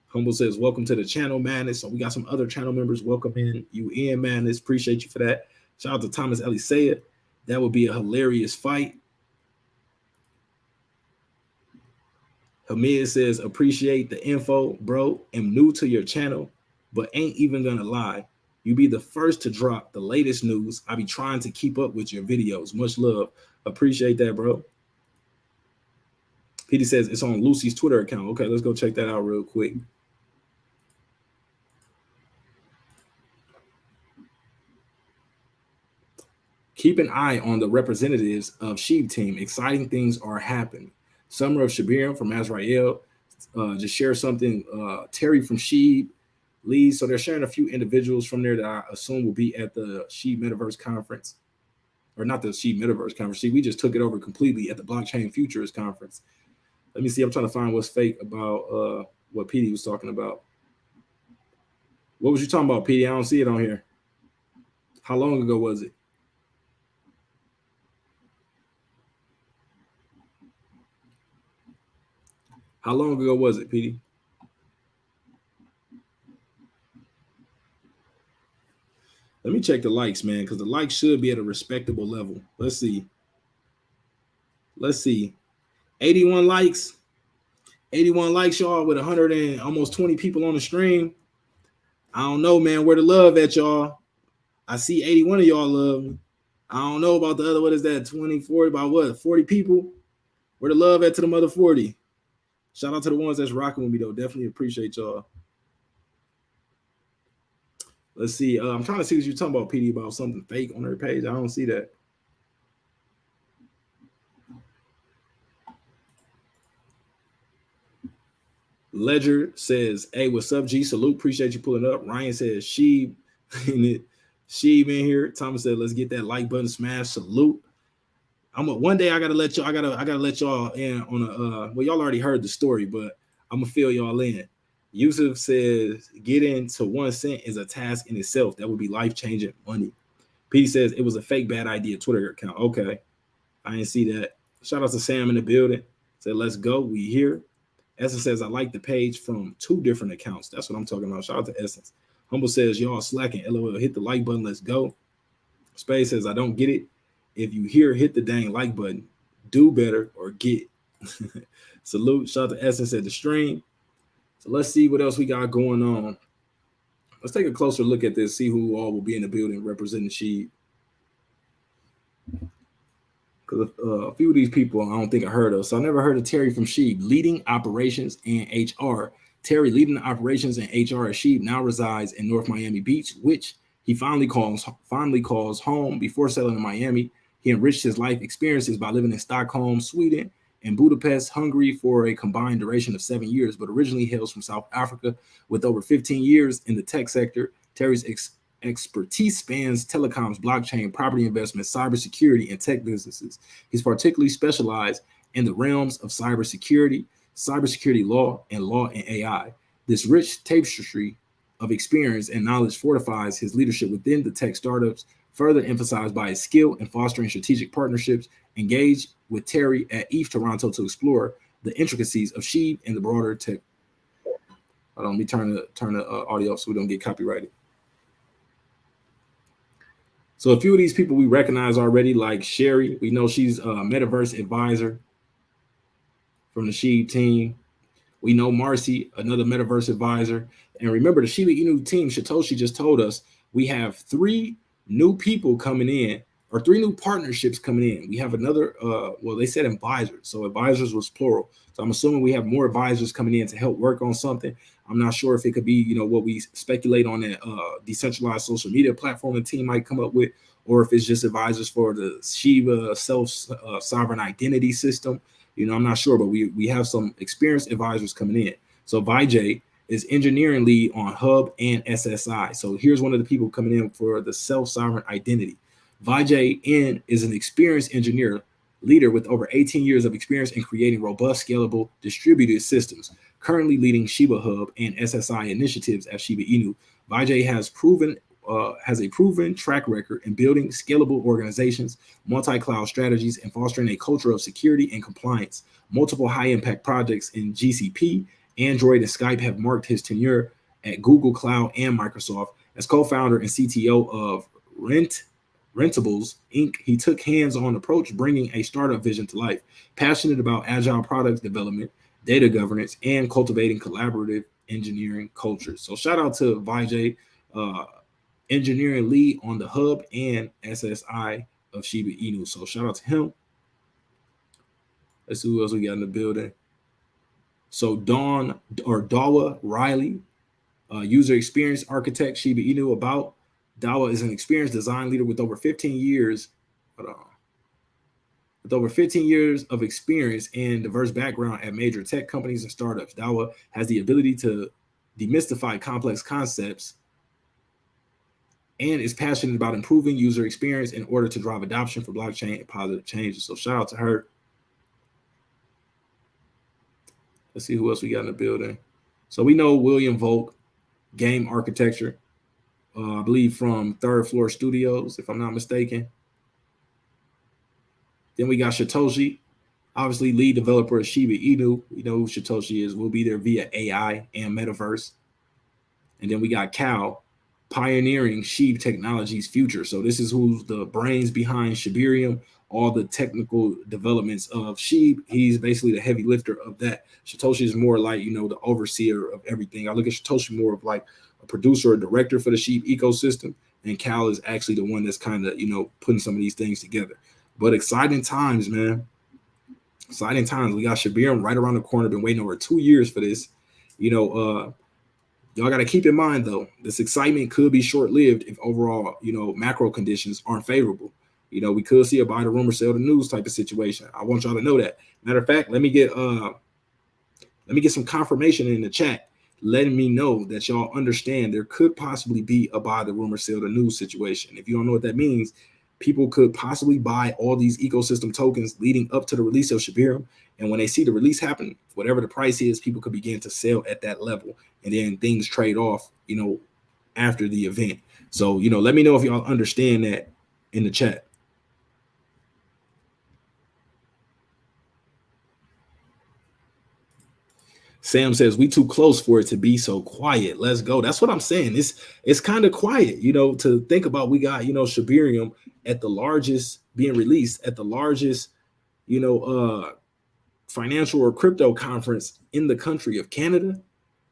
A: Humble says, welcome to the channel, Madness. So we got some other channel members. Welcome in, Madness. Appreciate you for that. Shout out to Thomas Elisea. That would be a hilarious fight. Hamid says, appreciate the info, bro. Am new to your channel, but ain't even gonna lie. You be the first to drop the latest news. I be trying to keep up with your videos. Much love. Appreciate that, bro. Petey says it's on Lucy's Twitter account. Okay, let's go check that out real quick. Keep an eye on the representatives of Shib team. Exciting things are happening. Summer of Shibarium from Azrael. Just share something. Terry from Shib. Lee. So they're sharing a few individuals from there that I assume will be at the Shib Metaverse Conference. Or not the Shib Metaverse Conference. See, we just took it over completely at the Blockchain Futures Conference. Let me see. I'm trying to find what's fake about what PD was talking about. What was you talking about, PD? I don't see it on here. How long ago was it? How long ago was it, PD? Let me check the likes, man, because the likes should be at a respectable level. Let's see. Let's see. 81 likes. 81 likes, y'all, with 100 and almost 20 people on the stream. I don't know, man, where the love at, y'all. I see 81 of y'all love me. I don't know about the other, what is that, 20, 40, about what, 40 people? Where the love at to the mother 40? Shout out to the ones that's rocking with me, though. Definitely appreciate y'all. Let's see. I'm trying to see what you're talking about, PD, about something fake on her page. I don't see that. Ledger says, "Hey, what's up, G? Salute. Appreciate you pulling up." Ryan says, "Shib Shib in here." Thomas said, "Let's get that like button smash." Salute. One day I gotta let y'all. I gotta let y'all in on a. Well, y'all already heard the story, but I'm gonna fill y'all in. Yusuf says, "Getting to 1 cent is a task in itself. That would be life changing money." P says, "It was a fake bad idea Twitter account." Okay, I didn't see that. Shout out to Sam in the building. Said, "Let's go. We here." Essence says, "I like the page from 2 different accounts." That's what I'm talking about. Shout out to Essence. Humble says, "Y'all slacking. LOL. Hit the like button. Let's go." Space says, "I don't get it. If you hear, hit the dang like button. Do better or get." Salute. Shout out to Essence at the stream. So let's see what else we got going on. Let's take a closer look at this. See who all will be in the building representing Sheep. Because a few of these people I don't think I heard of. So I never heard of Terry from Sheep, leading operations and HR. Terry, leading operations and HR at Sheep, now resides in North Miami Beach, which he finally calls home. Before settling in Miami, he enriched his life experiences by living in Stockholm, Sweden, and Budapest, Hungary for a combined duration of 7 years, but originally hails from South Africa. With over 15 years in the tech sector, Terry's expertise spans telecoms, blockchain, property investment, cybersecurity, and tech businesses. He's particularly specialized in the realms of cybersecurity law, and AI. This rich tapestry of experience and knowledge fortifies his leadership within the tech startups, further emphasized by his skill in fostering strategic partnerships. Engage with Terry at ETH Toronto to explore the intricacies of Shib and the broader tech. Hold on, let me turn the audio off so we don't get copyrighted. So a few of these people we recognize already, like Sherry. We know she's a metaverse advisor from the Shib team. We know Marcy, another metaverse advisor. And remember, the Shiba Inu team, Satoshi just told us we have 3 new people coming in, or 3 new partnerships coming in. We have another, well, they said advisors. So advisors was plural. So I'm assuming we have more advisors coming in to help work on something. I'm not sure if it could be, what we speculate on that decentralized social media platform the team might come up with, or if it's just advisors for the Shiba self-sovereign identity system. I'm not sure, but we have some experienced advisors coming in. So Vijay is engineering lead on Hub and SSI. So here's one of the people coming in for the self-sovereign identity. Vijay N is an experienced engineer leader with over 18 years of experience in creating robust, scalable, distributed systems, currently leading Shiba Hub and SSI initiatives at Shiba Inu. Vijay has a proven track record in building scalable organizations, multi-cloud strategies, and fostering a culture of security and compliance. Multiple high-impact projects in GCP, Android, and Skype have marked his tenure at Google Cloud and Microsoft. As co-founder and CTO of Rentables Inc., he took hands-on approach, bringing a startup vision to life. Passionate about agile product development, data governance, and cultivating collaborative engineering cultures. So shout out to Vijay, engineering lead on the Hub and SSI of Shiba Inu. So shout out to him. Let's see who else we got in the building. So Dawa Riley, user experience architect, Shiba Inu. About Dawa is an experienced design leader with over 15 years. With over 15 years of experience and diverse background at major tech companies and startups, Dawa has the ability to demystify complex concepts and is passionate about improving user experience in order to drive adoption for blockchain and positive changes. So shout out to her. Let's see who else we got in the building. So we know William Volk, game architecture, I believe from Third Floor Studios, if I'm not mistaken. Then we got Satoshi, obviously lead developer of Shiba Inu. We know who Satoshi is. We'll be there via AI and metaverse. And then we got Cal, pioneering Shib technology's future. So this is who's the brains behind Shibarium, all the technical developments of Shib. He's basically the heavy lifter of that. Satoshi is more like, the overseer of everything. I look at Satoshi more of like a producer or director for the Shib ecosystem. And Cal is actually the one that's kind of, putting some of these things together. But exciting times, man. Exciting times. We got Shibarium right around the corner. Been waiting over 2 years for this. Y'all got to keep in mind, though, this excitement could be short-lived if overall, macro conditions aren't favorable. We could see a buy the rumor, sell the news type of situation. I want y'all to know that. Matter of fact, let me get some confirmation in the chat, letting me know that y'all understand there could possibly be a buy the rumor, sell the news situation. If you don't know what that means, people could possibly buy all these ecosystem tokens leading up to the release of Shibarium. And when they see the release happen, whatever the price is, people could begin to sell at that level. And then things trade off, after the event. So, let me know if y'all understand that in the chat. Sam says, we too close for it to be so quiet. Let's go. That's what I'm saying. It's kind of quiet, to think about. We got, Shibarium at the largest, being released at the largest, financial or crypto conference in the country of Canada.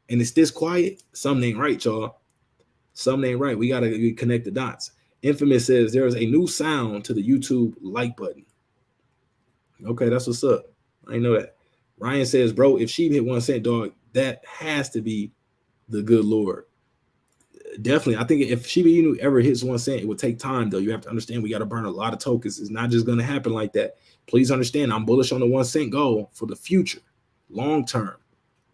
A: And it's this quiet. Something ain't right, y'all. Something ain't right. We got to connect the dots. Infamous says there is a new sound to the YouTube like button. Okay, that's what's up. I didn't know that. Ryan says, bro, if Shib hit 1 cent, dog, that has to be the good Lord. Definitely. I think if shibainu ever hits 1 cent, it would take time, though. You have to understand we got to burn a lot of tokens. It's not just going to happen like that. Please understand, I'm bullish on the 1 cent goal for the future, long term.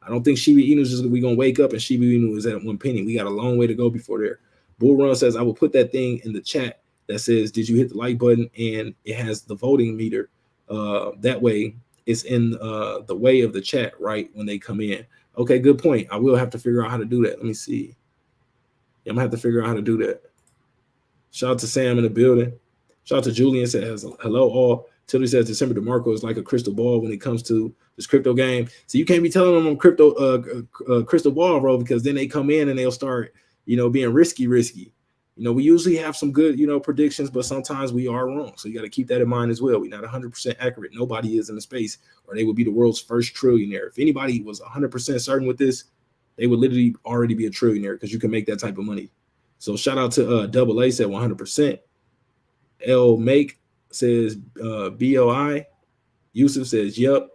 A: I don't think shibainu is just we're going to wake up and shibainu is at 1 penny. We got a long way to go before there. Bull Run says, I will put that thing in the chat that says, did you hit the like button? And it has the voting meter. That way, it's in the way of the chat, right, when they come in. Okay, good point. I will have to figure out how to do that. Let me see. I'm gonna have to figure out how to do that. Shout out to Sam in the building. Shout out to Julian, says hello all. Tilly says DecemberDeMarco is like a crystal ball when it comes to this crypto game. So you can't be telling them I'm crystal ball, bro, because then they come in and they'll start, being risky. We usually have some good, predictions, but sometimes we are wrong. So you got to keep that in mind as well. We're not 100% accurate. Nobody is in the space, or they would be the world's first trillionaire. If anybody was 100% certain with this, they would literally already be a trillionaire because you can make that type of money. So shout out to Double A said 100%. L Make says BOI. Yusuf says yep.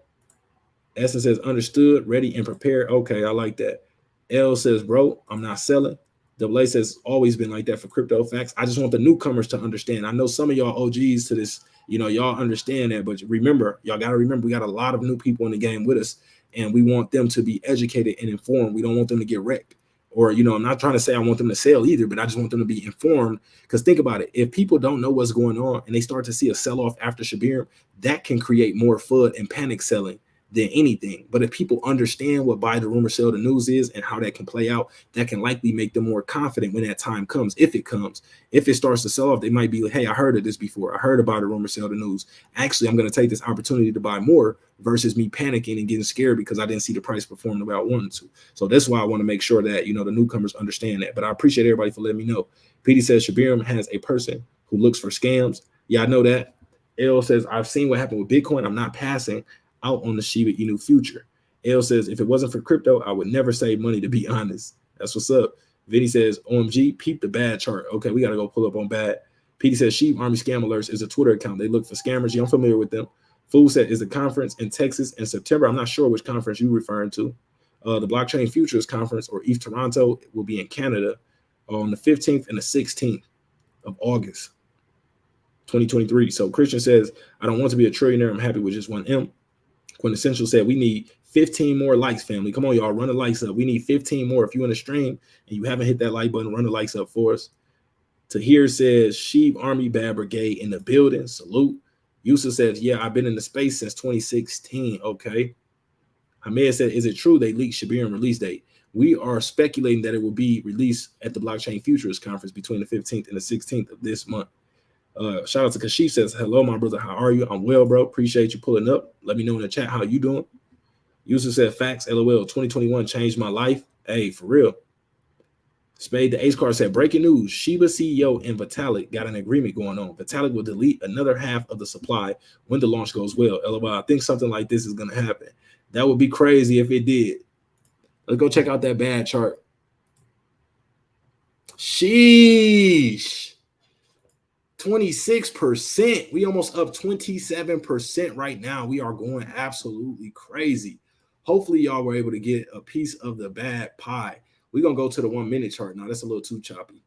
A: Essence says understood, ready, and prepared. Okay, I like that. L says, bro, I'm not selling. Double A says always been like that for crypto. Facts. I just want the newcomers to understand. I know some of y'all OGs to this, y'all understand that, but remember, y'all got to remember we got a lot of new people in the game with us, and we want them to be educated and informed. We don't want them to get wrecked. Or, I'm not trying to say I want them to sell either, but I just want them to be informed. Because think about it. If people don't know what's going on and they start to see a sell-off after Shibarium, that can create more FUD and panic selling than anything. But if people understand what buy the rumor, sell the news is and how that can play out, that can likely make them more confident when that time comes. If it comes, if it starts to sell off, they might be like, hey, I heard of this before. I heard about the rumor, sell the news. Actually, I'm going to take this opportunity to buy more versus me panicking and getting scared because I didn't see the price perform the way I wanted to. So that's why I want to make sure that, the newcomers understand that. But I appreciate everybody for letting me know. PD says Shibarium has a person who looks for scams. Yeah, I know that. L says, I've seen what happened with Bitcoin. I'm not passing out on the Shiba Inu future. L says, if it wasn't for crypto, I would never save money, to be honest. That's what's up. Vinny says, OMG, peep the bad chart. Okay, we got to go pull up on bad. PD says, Sheep Army Scam Alerts is a Twitter account. They look for scammers. Yeah, I'm familiar with them. Fool said is a conference in Texas in September. I'm not sure which conference you're referring to. The Blockchain Futures Conference, or ETH Toronto, will be in Canada on the 15th and the 16th of August, 2023. So Christian says, I don't want to be a trillionaire. I'm happy with just 1 M. Quintessential said, we need 15 more likes, family. Come on, y'all, run the likes up. We need 15 more. If you're in the stream and you haven't hit that like button, run the likes up for us. Tahir says, Sheep Army Bad Brigade in the building. Salute. Yusuf says, yeah, I've been in the space since 2016. Okay. Hamed said, is it true they leaked Shibarium release date? We are speculating that it will be released at the Blockchain Futures Conference between the 15th and the 16th of this month. Shout out to Kashif says, hello, my brother. How are you? I'm well, bro. Appreciate you pulling up. Let me know in the chat how you doing. Yusuf said, facts, LOL. 2021 changed my life. Hey, for real. Spade the Ace card said, breaking news. Shiba CEO and Vitalik got an agreement going on. Vitalik will delete another half of the supply when the launch goes well. LOL. I think something like this is going to happen. That would be crazy if it did. Let's go check out that bad chart. Sheesh. 26%. We almost up 27% right now. We are going absolutely crazy. Hopefully y'all were able to get a piece of the bad pie. We're going to go to the 1 minute chart now. That's a little too choppy.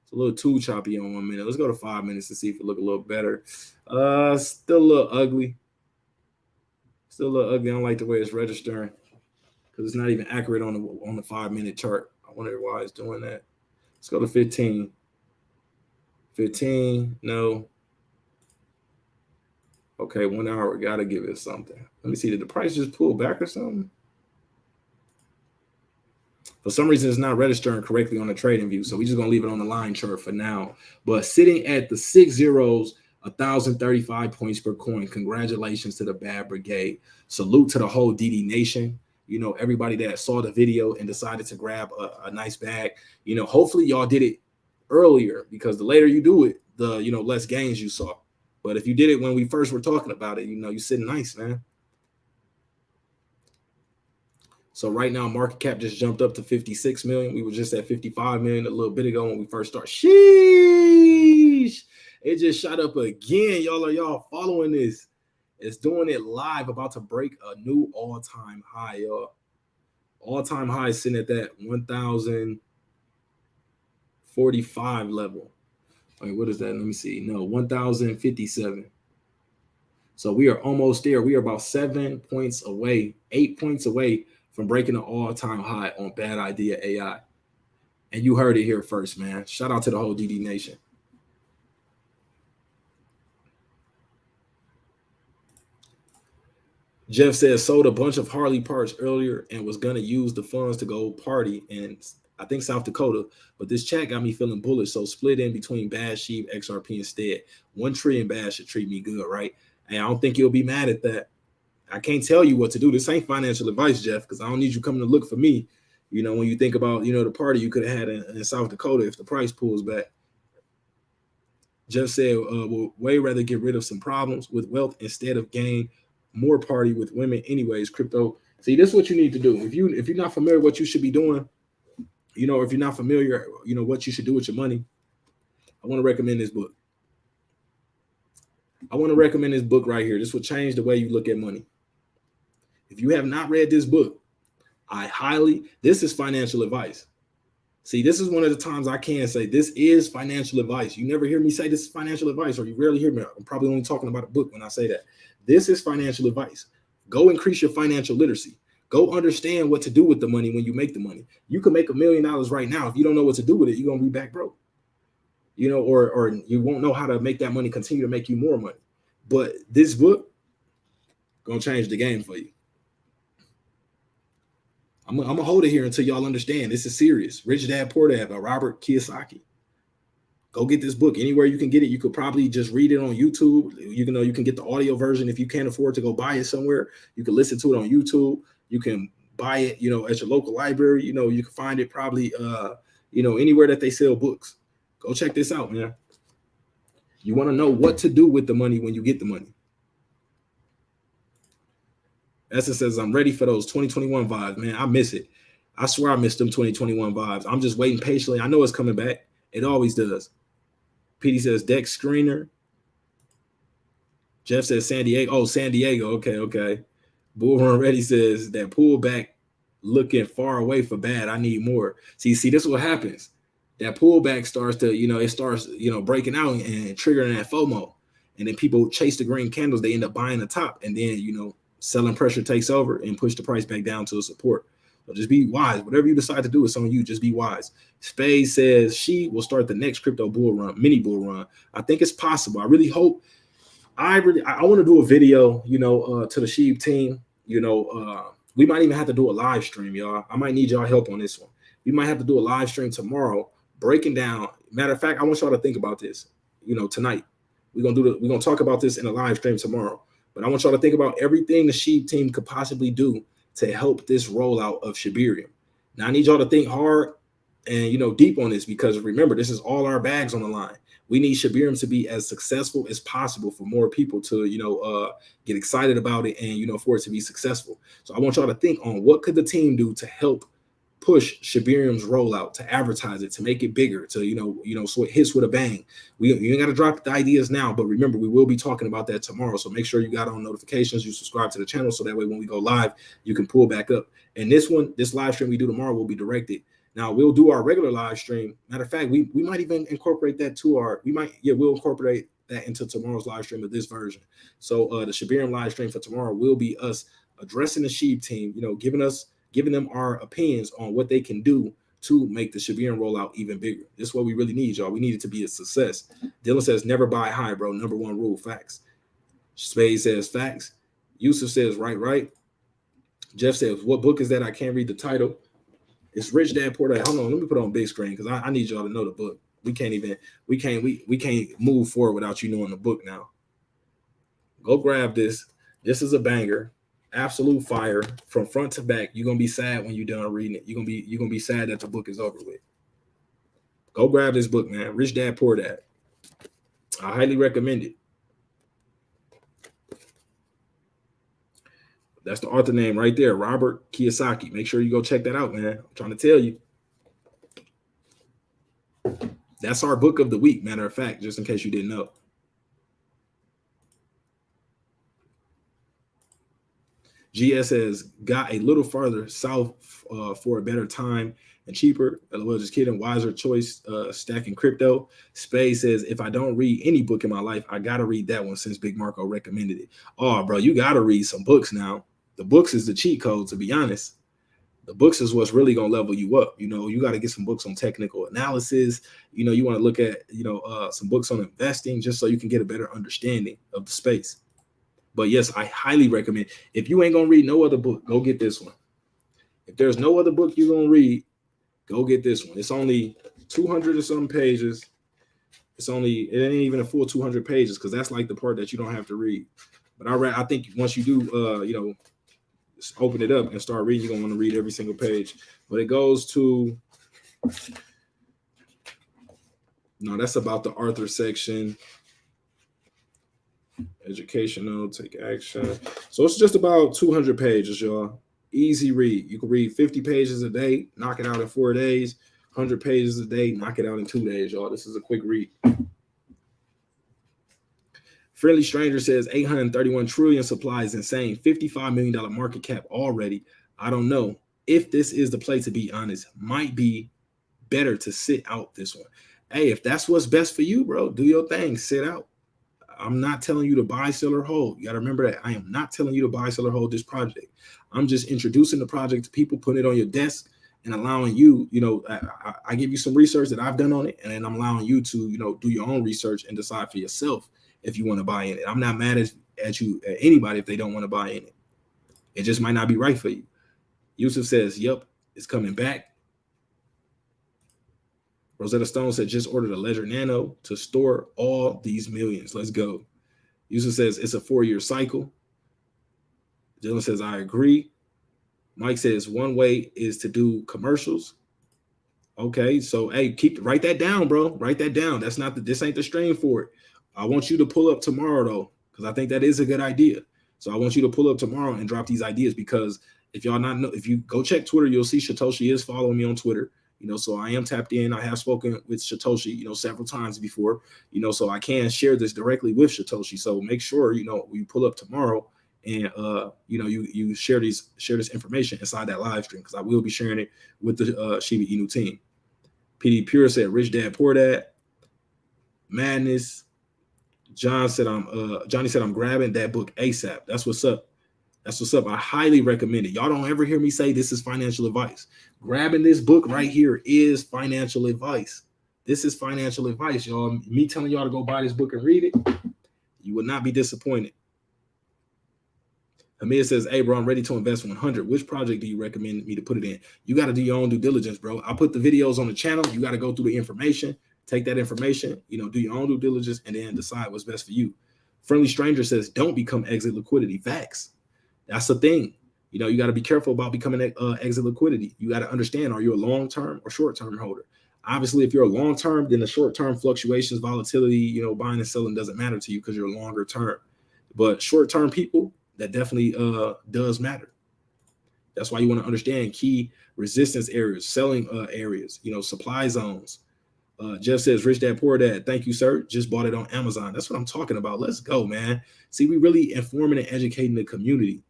A: It's a little too choppy on 1 minute. Let's go to 5 minutes to see if it look a little better. Still a little ugly. Still a little ugly. I don't like the way it's registering because it's not even accurate on the 5 minute chart. I wonder why it's doing that. Let's go to 15. 15, no. Okay, 1 hour, gotta give it something. Let me see, did the price just pull back or something? For some reason, it's not registering correctly on the trading view, so we're just gonna leave it on the line chart for now. But sitting at the 6 zeros, 1,035 points per coin. Congratulations to the Bad Brigade. Salute to the whole DD Nation. You know, everybody that saw the video and decided to grab a nice bag. You know, hopefully y'all did it earlier, because the later you do it, the less gains you saw. But if you did it when we first were talking about it, you're sitting nice, man. So right now, market cap just jumped up to 56 million. We were just at 55 million a little bit ago when we first started. Sheesh! It just shot up again. Y'all following this? It's doing it live, about to break a new all-time high, y'all. All-time high sitting at that 1,045 level. Wait, what is that? Let me see. No, 1,057. So we are almost there. We are about 7 points away, 8 points away from breaking an all-time high on Bad Idea AI. And you heard it here first, man. Shout out to the whole DD Nation. Jeff says sold a bunch of Harley parts earlier and was going to use the funds to go party in, I think, South Dakota. But this chat got me feeling bullish, so split in between Bad, Shib, XRP instead. 1 trillion Bad should treat me good, right? And I don't think you'll be mad at that. I can't tell you what to do. This ain't financial advice, Jeff, because I don't need you coming to look for me. When you think about, the party you could have had in South Dakota if the price pulls back. Jeff said, we'll way rather get rid of some problems with wealth instead of gain more party with women. Anyways, crypto. See, this is what you need to do. If you're not familiar what you should be doing, if you're not familiar, what you should do with your money, I want to recommend this book. I want to recommend this book right here. This will change the way you look at money. If you have not read this book, this is financial advice. See, this is one of the times I can say this is financial advice. You never hear me say this is financial advice, or you rarely hear me. I'm probably only talking about a book when I say that. This is financial advice. Go increase your financial literacy. Go understand what to do with the money when you make the money. You can make $1 million right now. If you don't know what to do with it, you're going to be back broke. Or you won't know how to make that money continue to make you more money. But this book going to change the game for you. I'm going to hold it here until y'all understand. This is serious. Rich Dad, Poor Dad by Robert Kiyosaki. Go get this book anywhere you can get it. You could probably just read it on YouTube. You can get the audio version if you can't afford to go buy it somewhere. You can listen to it on YouTube. You can buy it, at your local library. You can find it probably, anywhere that they sell books. Go check this out, man. You want to know what to do with the money when you get the money. Essence says, I'm ready for those 2021 vibes, man. I miss it. I swear I miss them 2021 vibes. I'm just waiting patiently. I know it's coming back. It always does. PD says, Dex Screener. Jeff says, San Diego. Oh, San Diego. Okay. Bullhorn Ready says, that pullback looking far away for Bad. I need more. See, this is what happens. That pullback starts to, breaking out and triggering that FOMO. And then people chase the green candles. They end up buying the top. And then, selling pressure takes over and push the price back down to a support. So just be wise. Whatever you decide to do is on you. Just be wise. Spade says she will start the next crypto bull run, mini bull run. I think it's possible. I really hope. I want to do a video, to the Shib team. We might even have to do a live stream, y'all. I might need y'all help on this one. We might have to do a live stream tomorrow, breaking down. Matter of fact, I want y'all to think about this. Tonight we're gonna talk about this in a live stream tomorrow. But I want y'all to think about everything the Shib team could possibly do to help this rollout of Shibarium. Now, I need y'all to think hard and, deep on this, because remember, this is all our bags on the line. We need Shibarium to be as successful as possible for more people to, get excited about it and, for it to be successful. So I want y'all to think on what could the team do to help push Shibarium's rollout, to advertise it, to make it bigger, to, so it hits with a bang. You ain't got to drop the ideas now, but remember, we will be talking about that tomorrow. So make sure you got on notifications, you subscribe to the channel, so that way when we go live, you can pull back up. And this live stream we do tomorrow will be directed Now we'll do our regular live stream. Matter of fact, we might even incorporate that to we'll incorporate that into tomorrow's live stream of this version. So the Shibarium live stream for tomorrow will be us addressing the Shib team, giving them our opinions on what they can do to make the Shibarium rollout even bigger. This is what we really need, y'all. We need it to be a success. Dylan says, never buy high, bro. Number one rule, facts. Spade says, facts. Yusuf says, right. Jeff says, what book is that? I can't read the title. It's Rich Dad Poor Dad. Hold on, let me put it on big screen because I need y'all to know the book. We can't move forward without you knowing the book now. Go grab this. This is a banger. Absolute fire from front to back. You're gonna be sad when you're done reading it. You're gonna be sad that the book is over with. Go grab this book, man. Rich Dad Poor Dad. I highly recommend it. That's the author name right there, Robert Kiyosaki. Make sure you go check that out, man. I'm trying to tell you. That's our book of the week, matter of fact, just in case you didn't know. GS has got a little farther south for a better time and cheaper. Well, just kidding. Wiser choice, stacking crypto. Spade says, if I don't read any book in my life, I got to read that one since Big Marco recommended it. Oh, bro, you got to read some books now. The books is the cheat code, to be honest. The books is what's really going to level you up. You got to get some books on technical analysis. You want to look at, some books on investing just so you can get a better understanding of the space. But yes, I highly recommend. If you ain't going to read no other book, go get this one. If there's no other book you're going to read, go get this one. It's only 200 or some pages. It ain't even a full 200 pages because that's like the part that you don't have to read. But I think once you do, just open it up and start reading, you're going to want to read every single page. But it goes to, no, that's about the Arthur section. Educational, take action. So it's just about 200 pages, y'all. Easy read. You can read 50 pages a day, knock it out in 4 days. 100 pages a day, knock it out in 2 days, y'all. This is a quick read. Friendly Stranger says 831 trillion supply is insane. $55 million market cap already. I don't know if this is the play, to be honest. Might be better to sit out this one. Hey, if that's what's best for you, bro, do your thing. Sit out. I'm not telling you to buy, sell, or hold. You got to remember that. I am not telling you to buy, sell, or hold this project. I'm just introducing the project to people, putting it on your desk, and allowing you, I give you some research that I've done on it, and then I'm allowing you to, do your own research and decide for yourself if you want to buy in it. I'm not mad at anybody if they don't want to buy in it. It just might not be right for you. Yusuf says, yep, it's coming back. Rosetta Stone said, just ordered a Ledger Nano to store all these millions. Let's go. Yusuf says, it's a 4-year cycle. Dylan says, I agree. Mike says, one way is to do commercials. Okay, so hey, write that down, bro. Write that down. This ain't the stream for it. I want you to pull up tomorrow, though, because I think that is a good idea. So I want you to pull up tomorrow and drop these ideas, because if you go check Twitter, you'll see Satoshi is following me on Twitter. So I am tapped in. I have spoken with Satoshi, several times before, so I can share this directly with Satoshi. So make sure, you pull up tomorrow and, you share this information inside that live stream, because I will be sharing it with the Shiba Inu team. PD Pure said, Rich Dad, Poor Dad. Madness. Johnny said, I'm grabbing that book ASAP. That's what's up. That's what's up. I highly recommend it. Y'all don't ever hear me say this is financial advice. Grabbing this book right here is financial advice. This is financial advice, y'all. Me telling y'all to go buy this book and read it, you will not be disappointed. Amir says, hey, bro, I'm ready to invest 100. Which project do you recommend me to put it in? You got to do your own due diligence, bro. I put the videos on the channel. You got to go through the information, take that information, do your own due diligence, and then decide what's best for you. Friendly Stranger says, don't become exit liquidity. Facts. That's the thing. You got to be careful about becoming exit liquidity. You got to understand, are you a long-term or short-term holder? Obviously, if you're a long-term, then the short-term fluctuations, volatility, buying and selling doesn't matter to you because you're longer term. But short-term people, that definitely does matter. That's why you want to understand key resistance areas, selling areas, supply zones. Jeff says, Rich Dad, Poor Dad. Thank you, sir. Just bought it on Amazon. That's what I'm talking about. Let's go, man. See, we really informing and educating the community.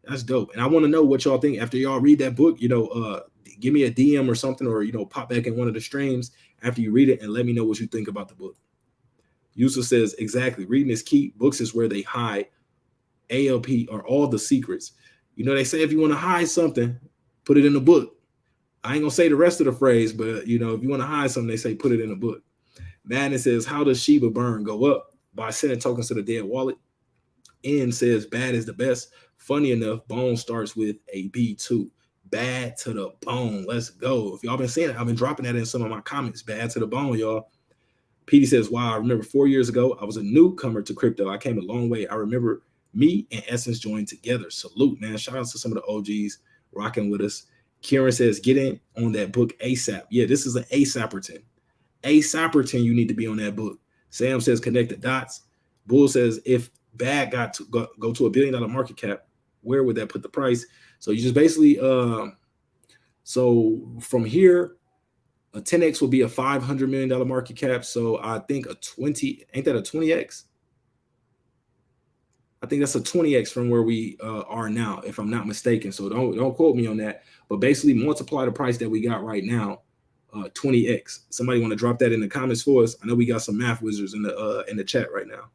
A: That's dope. And I want to know what y'all think after y'all read that book. give me a DM or something, or, pop back in one of the streams after you read it and let me know what you think about the book. Yusuf says, exactly. Reading is key. Books is where they hide ALP or all the secrets. They say if you want to hide something, put it in the book. I ain't going to say the rest of the phrase, but, if you want to hide something, they say put it in a book. Madden says, how does Shiba burn go up? By sending tokens to the dead wallet. N says, bad is the best. Funny enough, bone starts with a B2. Bad to the bone. Let's go. If y'all been saying it, I've been dropping that in some of my comments. Bad to the bone, y'all. PD says, wow, I remember 4 years ago, I was a newcomer to crypto. I came a long way. I remember me and Essence joined together. Salute, man. Shout out to some of the OGs rocking with us. Kieran says, get in on that book ASAP. Yeah, this is an ASAPperton. ASAPperton, you need to be on that book. Sam says, connect the dots. Bull says, if bad got to go to $1 billion market cap, where would that put the price? So you just basically, so from here, a 10x would be a $500 million market cap. So I think a 20, ain't that a 20x? I think that's a 20x from where we are now, if I'm not mistaken. So don't quote me on that. But basically multiply the price that we got right now, 20x. Somebody want to drop that in the comments for us? I know we got some math wizards in the chat right now.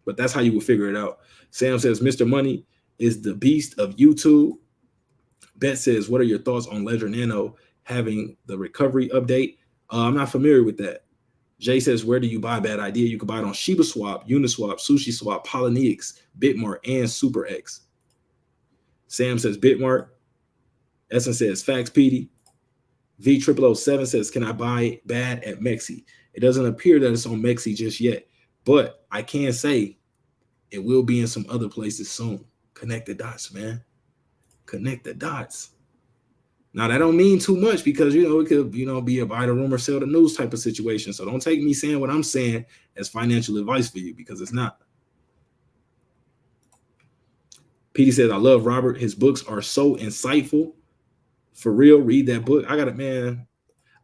A: But that's how you will figure it out. Sam says, Mr. Money is the beast of YouTube. Bet says, what are your thoughts on Ledger Nano having the recovery update? I'm not familiar with that. Jay says, where do you buy? Bad idea. You can buy it on shibaswap, uniswap, SushiSwap, Poloniex, Bitmart, and SuperX. Sam says, Bitmart. Essence says, facts, PD. V0007 says, can I buy bad at Mexi? It doesn't appear that it's on Mexi just yet, but I can say it will be in some other places soon. Connect the dots, man. Connect the dots. Now, that don't mean too much because, it could, be a buy the rumor, sell the news type of situation. So don't take me saying what I'm saying as financial advice for you because it's not. PD says, I love Robert. His books are so insightful. For real, read that book. I got it, man.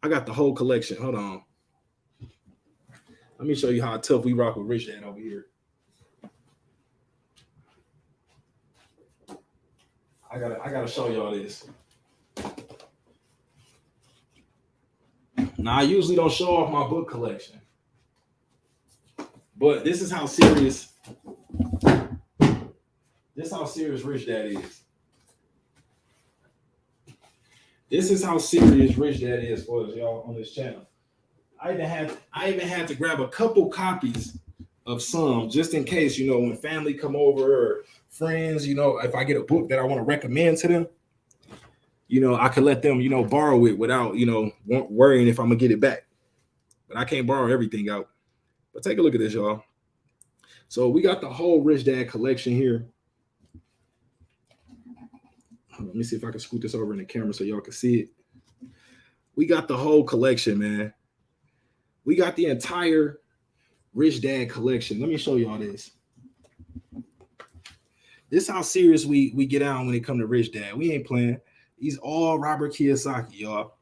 A: I got the whole collection. Hold on. Let me show you how tough we rock with Rich Dad over here. I gotta show y'all this. Now, I usually don't show off my book collection, but this is how serious Rich Dad is. This is how serious Rich Dad is for us, y'all, on this channel. I even had to grab a couple copies of some just in case, when family come over or friends, if I get a book that I want to recommend to them, I could let them, borrow it without, worrying if I'm gonna get it back. But I can't borrow everything out. But take a look at this, y'all. So we got the whole Rich Dad collection here. Let me see if I can scoot this over in the camera so y'all can see it. We got the whole collection, man. We got the entire Rich Dad collection. Let me show y'all this. This is how serious we get down when it comes to Rich Dad. We ain't playing. He's all Robert Kiyosaki, y'all.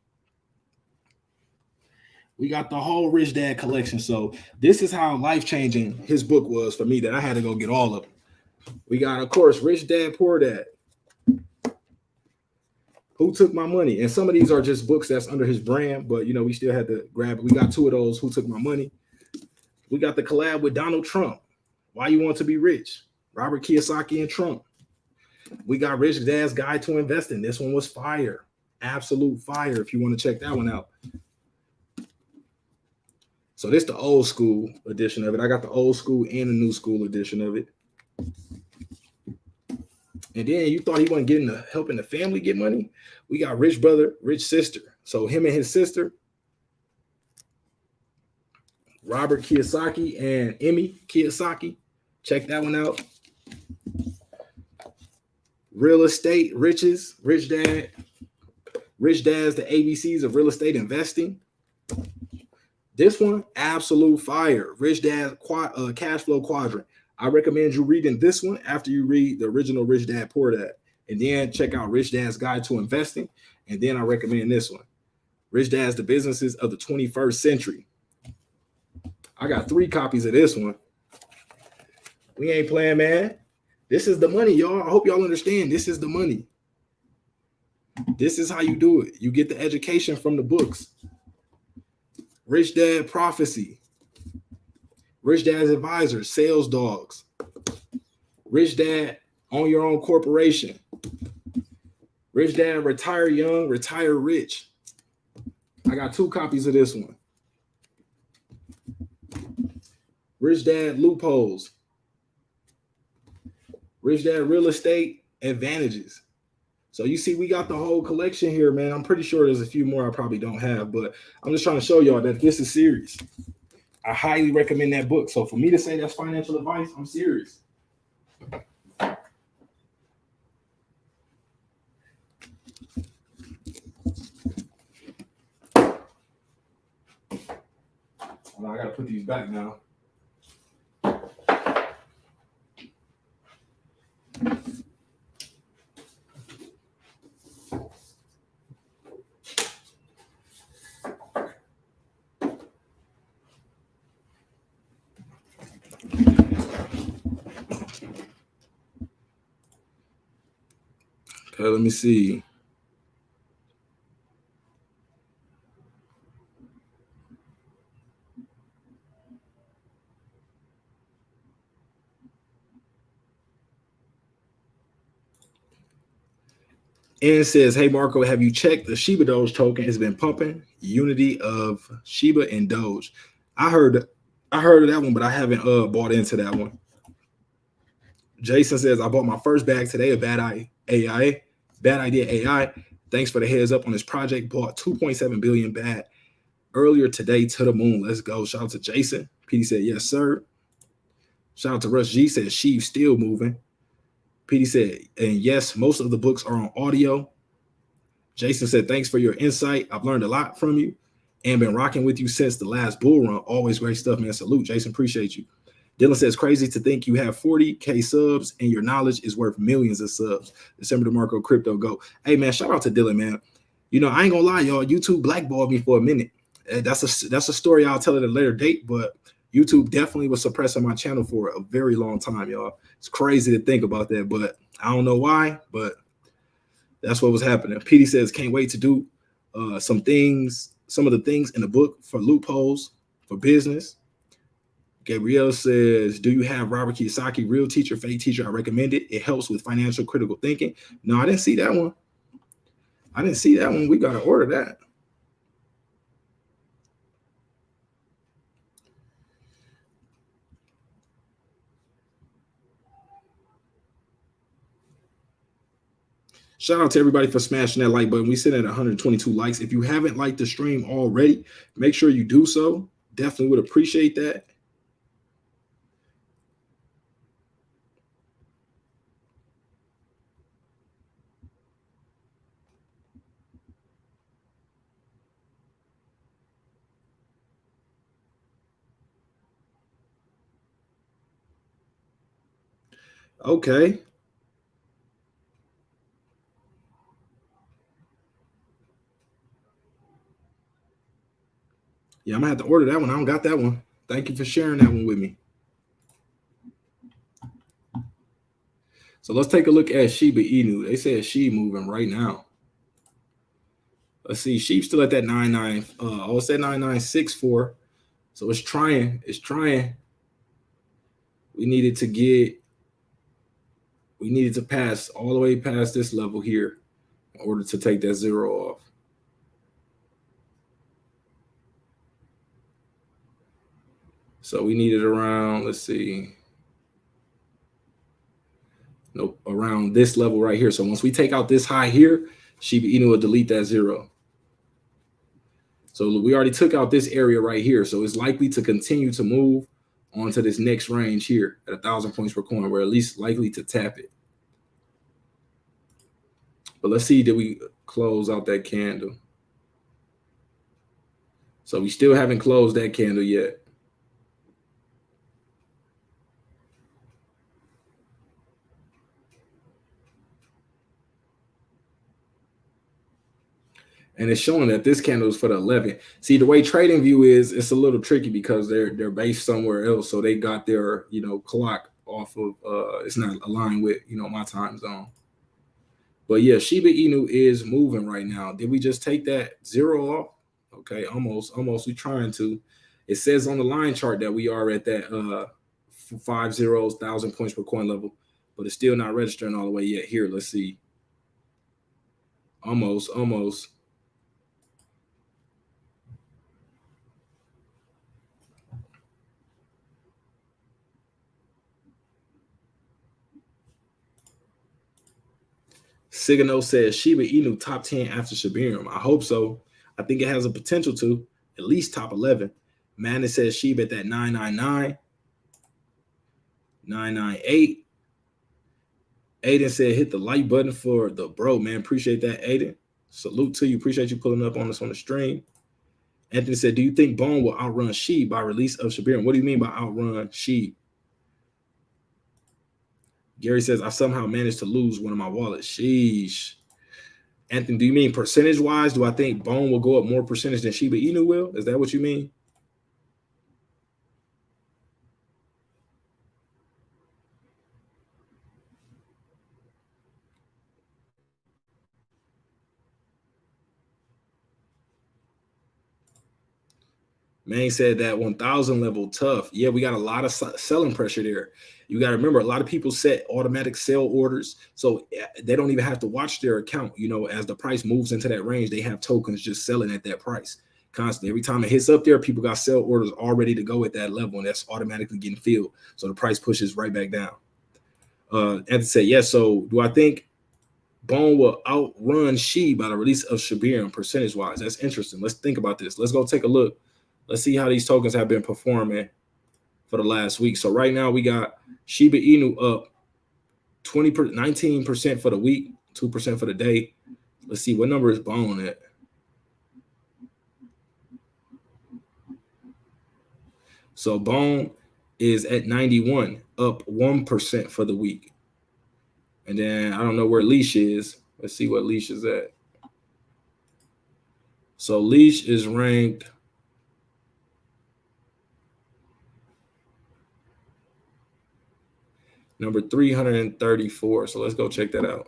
A: We got the whole Rich Dad collection. So this is how life-changing his book was for me that I had to go get all of them. We got, of course, Rich Dad, Poor Dad. Who Took My Money? And some of these are just books that's under his brand, but, we still had to grab it. We got two of those, Who Took My Money. We got the collab with Donald Trump, Why You Want to Be Rich, Robert Kiyosaki and Trump. We got Rich Dad's Guide to Investing. This one was fire. Absolute fire if you want to check that one out. So this is the old school edition of it. I got the old school and the new school edition of it. And then you thought he wasn't getting the helping the family get money? We got Rich Brother, Rich Sister. So him and his sister, Robert Kiyosaki and Emmy Kiyosaki. Check that one out. Real Estate Riches, Rich Dad. Rich Dad's The ABCs of Real Estate Investing. This one, absolute fire. Rich Dad Cash Flow Quadrant. I recommend you reading this one after you read the original Rich Dad, Poor Dad. And then check out Rich Dad's Guide to Investing. And then I recommend this one. Rich Dad's The Businesses of the 21st Century. I got 3 copies of this one. We ain't playing, man. This is the money, y'all. I hope y'all understand. This is the money. This is how you do it. You get the education from the books. Rich Dad Prophecy, Rich Dad's Advisor, Sales Dogs, Rich Dad Own Your Own Corporation, Rich Dad Retire Young, Retire Rich. I got 2 copies of this one. Rich Dad Loopholes, Rich Dad Real Estate Advantages. So you see, we got the whole collection here, man. I'm pretty sure there's a few more I probably don't have, but I'm just trying to show y'all that this is serious. I highly recommend that book. So for me to say that's financial advice, I'm serious. I gotta put these back now. Okay, let me see. And says, hey, Marco, have you checked the Shiba Doge token? Has been pumping. Unity of Shiba and Doge. I heard of that one, but I haven't bought into that one. Jason says, I bought my first bag today of Bad Idea AI. Thanks for the heads up on this project. Bought 2.7 billion BAT earlier today to the moon. Let's go. Shout out to Jason. PD said, yes, sir. Shout out to Rush G said, she's still moving. PD said, and yes, most of the books are on audio. Jason said, thanks for your insight. I've learned a lot from you and been rocking with you since the last bull run. Always great stuff, man. Salute, Jason. Appreciate you. Dylan says, crazy to think you have 40K subs and your knowledge is worth millions of subs. DecemberDeMarco Crypto Go. Hey, man, shout out to Dylan, man. You know, I ain't gonna lie, y'all. YouTube blackballed me for a minute. That's a story I'll tell at a later date, but YouTube definitely was suppressing my channel for a very long time, y'all. It's crazy to think about that, but I don't know why, but that's what was happening. PD says, can't wait to do some of the things in the book for loopholes, for business. Gabrielle says, do you have Robert Kiyosaki, Real Teacher, Fake Teacher? I recommend it. It helps with financial critical thinking. No, I didn't see that one. We got to order that. Shout out to everybody for smashing that like button. We sit at 122 likes. If you haven't liked the stream already, make sure you do so. Definitely would appreciate that. Okay. Yeah, I'm gonna have to order that one. I don't got that one. Thank you for sharing that one with me. So let's take a look at Shibainu. They said she moving right now. Let's see. She's still at that 99. It's at 9964. So it's trying. We needed to pass all the way past this level here in order to take that zero off. So we needed around, let's see. Nope, around this level right here. So once we take out this high here, Shibainu will delete that zero. So we already took out this area right here. So it's likely to continue to move onto this next range here at 1,000 points per coin. We're at least likely to tap it. But let's see, did we close out that candle? So we still haven't closed that candle yet. And it's showing that this candle is for the 11. See, the way trading view is, it's a little tricky because they're based somewhere else. So they got their, clock off of, it's not aligned with, my time zone. But yeah, Shiba Inu is moving right now. Did we just take that zero off? Okay, almost. We trying to. It says on the line chart that we are at that 50,000 points per coin level, but it's still not registering all the way yet. Here, let's see. Almost. Sigano says Shiba Inu top 10 after Shibarium. I hope so. I think it has a potential to at least top 11. Manny says Shiba at that 999, 998. Aiden said hit the like button for the bro, man. Appreciate that, Aiden. Salute to you. Appreciate you pulling up on us on the stream. Anthony said, do you think Bone will outrun Shib by release of Shibarium? What do you mean by outrun Shib? Gary says, I somehow managed to lose one of my wallets. Sheesh. Anthony, do you mean percentage-wise? Do I think Bone will go up more percentage than Shiba Inu will? Is that what you mean? Man said that 1,000 level tough. Yeah, we got a lot of selling pressure there. You got to remember, a lot of people set automatic sell orders, so they don't even have to watch their account. You know, as the price moves into that range, they have tokens just selling at that price constantly. Every time it hits up there, people got sell orders all ready to go at that level, and that's automatically getting filled. So the price pushes right back down. And say, yes. So do I think Bone will outrun Shib by the release of Shibarium percentage-wise? That's interesting. Let's think about this. Let's go take a look. Let's see how these tokens have been performing for the last week. So right now we got Shiba Inu up 19% for the week, 2% for the day. Let's see, what number is Bone at? So Bone is at 91, up 1% for the week. And then I don't know where Leash is. Let's see what Leash is at. So Leash is ranked number 334. So let's go check that out.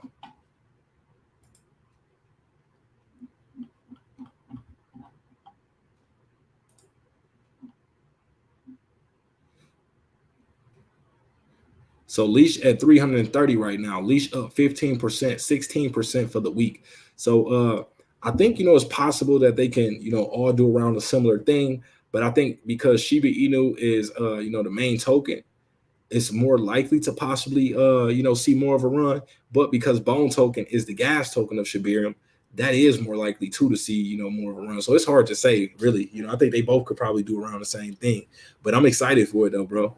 A: So Leash at 330 right now. Leash up 15%, 16% for the week. So I think, you know, it's possible that they can, you know, all do around a similar thing. But I think because Shiba Inu is, you know, the main token, it's more likely to possibly, you know, see more of a run. But because Bone token is the gas token of Shibarium, that is more likely to see, you know, more of a run. So it's hard to say, really. You know, I think they both could probably do around the same thing. But I'm excited for it, though, bro.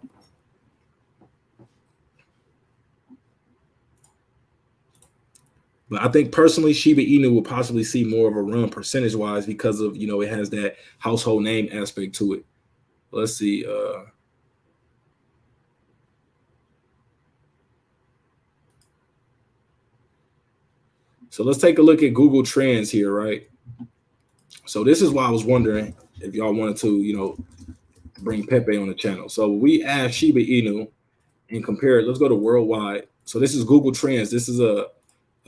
A: But I think personally, Shiba Inu will possibly see more of a run percentage-wise because of, you know, it has that household name aspect to it. Let's see. So let's take a look at Google Trends here, right? So this is why I was wondering if y'all wanted to, you know, bring Pepe on the channel. So we add Shiba Inu and compare it. Let's go to worldwide. So this is Google Trends. This is a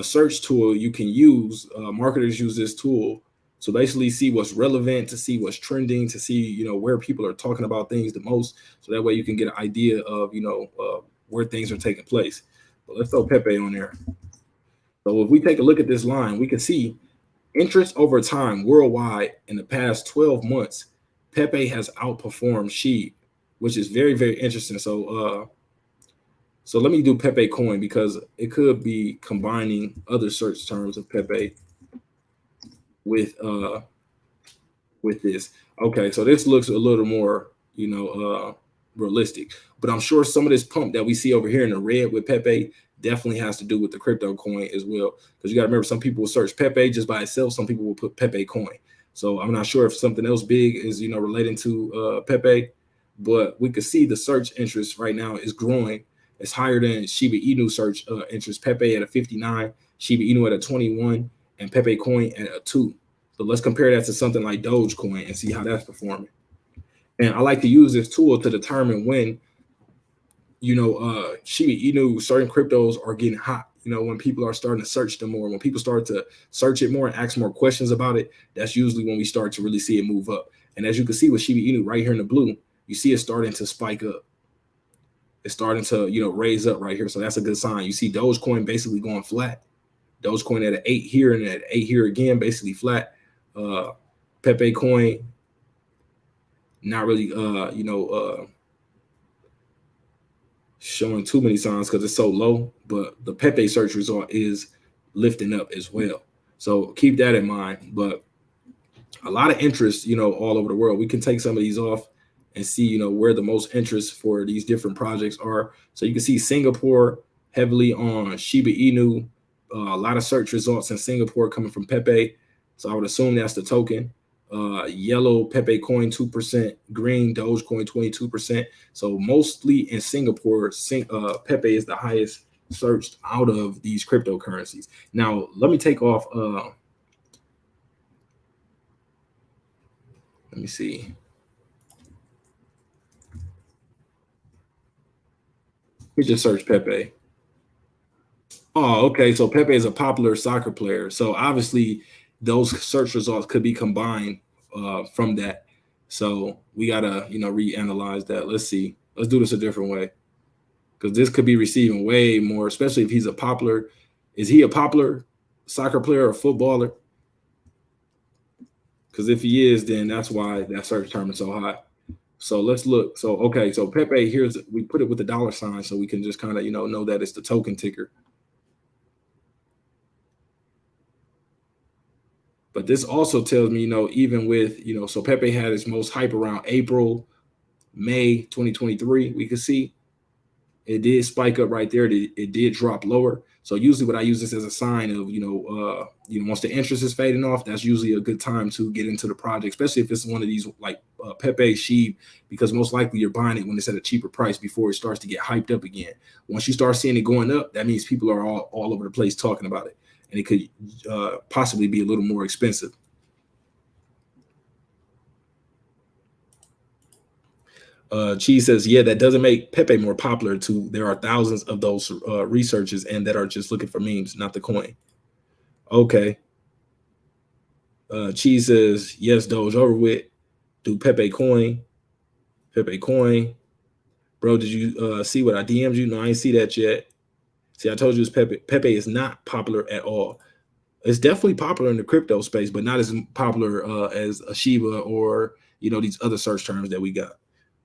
A: search tool you can use. Marketers use this tool to basically see what's relevant, to see what's trending, to see, you know, where people are talking about things the most. So that way you can get an idea of, you know, where things are taking place. But let's throw Pepe on there. So if we take a look at this line, we can see interest over time worldwide in the past 12 months. Pepe has outperformed Shib, which is very, very interesting. So so let me do Pepe coin because it could be combining other search terms of Pepe with this. Okay, so this looks a little more, you know, realistic. But I'm sure some of this pump that we see over here in the red with Pepe definitely has to do with the crypto coin as well. Because you got to remember, some people will search Pepe just by itself. Some people will put Pepe coin. So I'm not sure if something else big is, you know, relating to Pepe. But we could see the search interest right now is growing. It's higher than Shiba Inu search interest. Pepe at a 59, Shiba Inu at a 21, and Pepe coin at a 2. So let's compare that to something like Dogecoin and see how that's performing. And I like to use this tool to determine when, you know, Shiba Inu, certain cryptos are getting hot. you know, when people are starting to search them more, when people start to search it more and ask more questions about it, that's usually when we start to really see it move up. And as you can see with shibainu right here in the blue, you see it starting to spike up. It's starting to, you know, raise up right here. So that's a good sign. You see dogecoin basically going flat. Dogecoin at an 8 here and at 8 here again, basically flat. Pepe coin, not really, you know, showing too many signs because it's so low, but the Pepe search result is lifting up as well. So keep that in mind. But a lot of interest, you know, all over the world. We can take some of these off and see, you know, where the most interest for these different projects are. So you can see Singapore heavily on Shiba Inu, a lot of search results in Singapore coming from Pepe. So I would assume that's the token. Yellow Pepe coin 2%, green Dogecoin 22%. So mostly in Singapore, Pepe is the highest searched out of these cryptocurrencies. Now let me take off. Let me see. We just search Pepe. Oh, okay. So Pepe is a popular soccer player. So obviously those search results could be combined from that. So we gotta, you know, reanalyze that. Let's see. Let's do this a different way, because this could be receiving way more, especially if he's a popular. Is he a popular soccer player or footballer? Because if he is, then that's why that search term is so high. So let's look. So okay, so Pepe, we put it with the dollar sign so we can just kind of, you know that it's the token ticker. But this also tells me, you know, even with, you know, so Pepe had its most hype around April, May 2023. We could see it did spike up right there. It did drop lower. So usually what I use this as a sign of, you know, once the interest is fading off, that's usually a good time to get into the project, especially if it's one of these like Pepe, Shib, because most likely you're buying it when it's at a cheaper price before it starts to get hyped up again. Once you start seeing it going up, that means people are all over the place talking about it, and it could possibly be a little more expensive. Cheese says, yeah, that doesn't make Pepe more popular too. There are thousands of those researchers and that are just looking for memes, not the coin. Okay. Cheese says, yes, Doge over with. Do Pepe coin. Pepe coin. Bro, did you see what I DM'd you? No, I ain't see that yet. See, I told you it's Pepe. Pepe is not popular at all. It's definitely popular in the crypto space, but not as popular as a Shiba or, you know, these other search terms that we got.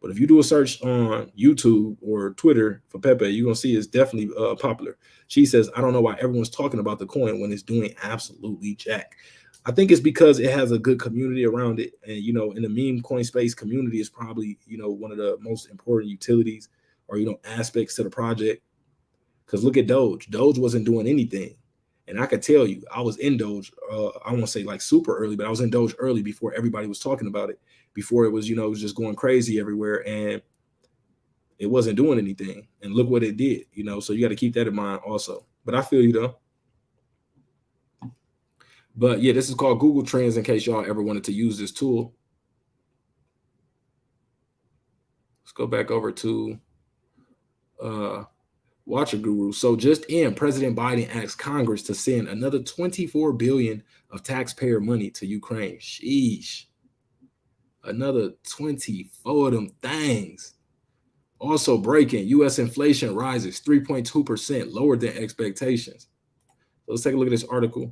A: But if you do a search on YouTube or Twitter for Pepe, you're going to see it's definitely popular. She says, I don't know why everyone's talking about the coin when it's doing absolutely jack. I think it's because it has a good community around it. And, you know, in the meme coin space, community is probably, you know, one of the most important utilities or, you know, aspects to the project. Because look at Doge. Doge wasn't doing anything. And I could tell you, I was in Doge, I won't say like super early, but I was in Doge early before everybody was talking about it, before it was, you know, it was just going crazy everywhere and it wasn't doing anything. And look what it did, you know, so you got to keep that in mind also. But I feel you though. But yeah, this is called Google Trends in case y'all ever wanted to use this tool. Let's go back over to Watcher Guru. So just in, President Biden asked Congress to send another $24 billion of taxpayer money to Ukraine. Sheesh. Another 24 of them things. Also breaking, U.S. inflation rises 3.2%, lower than expectations. So let's take a look at this article.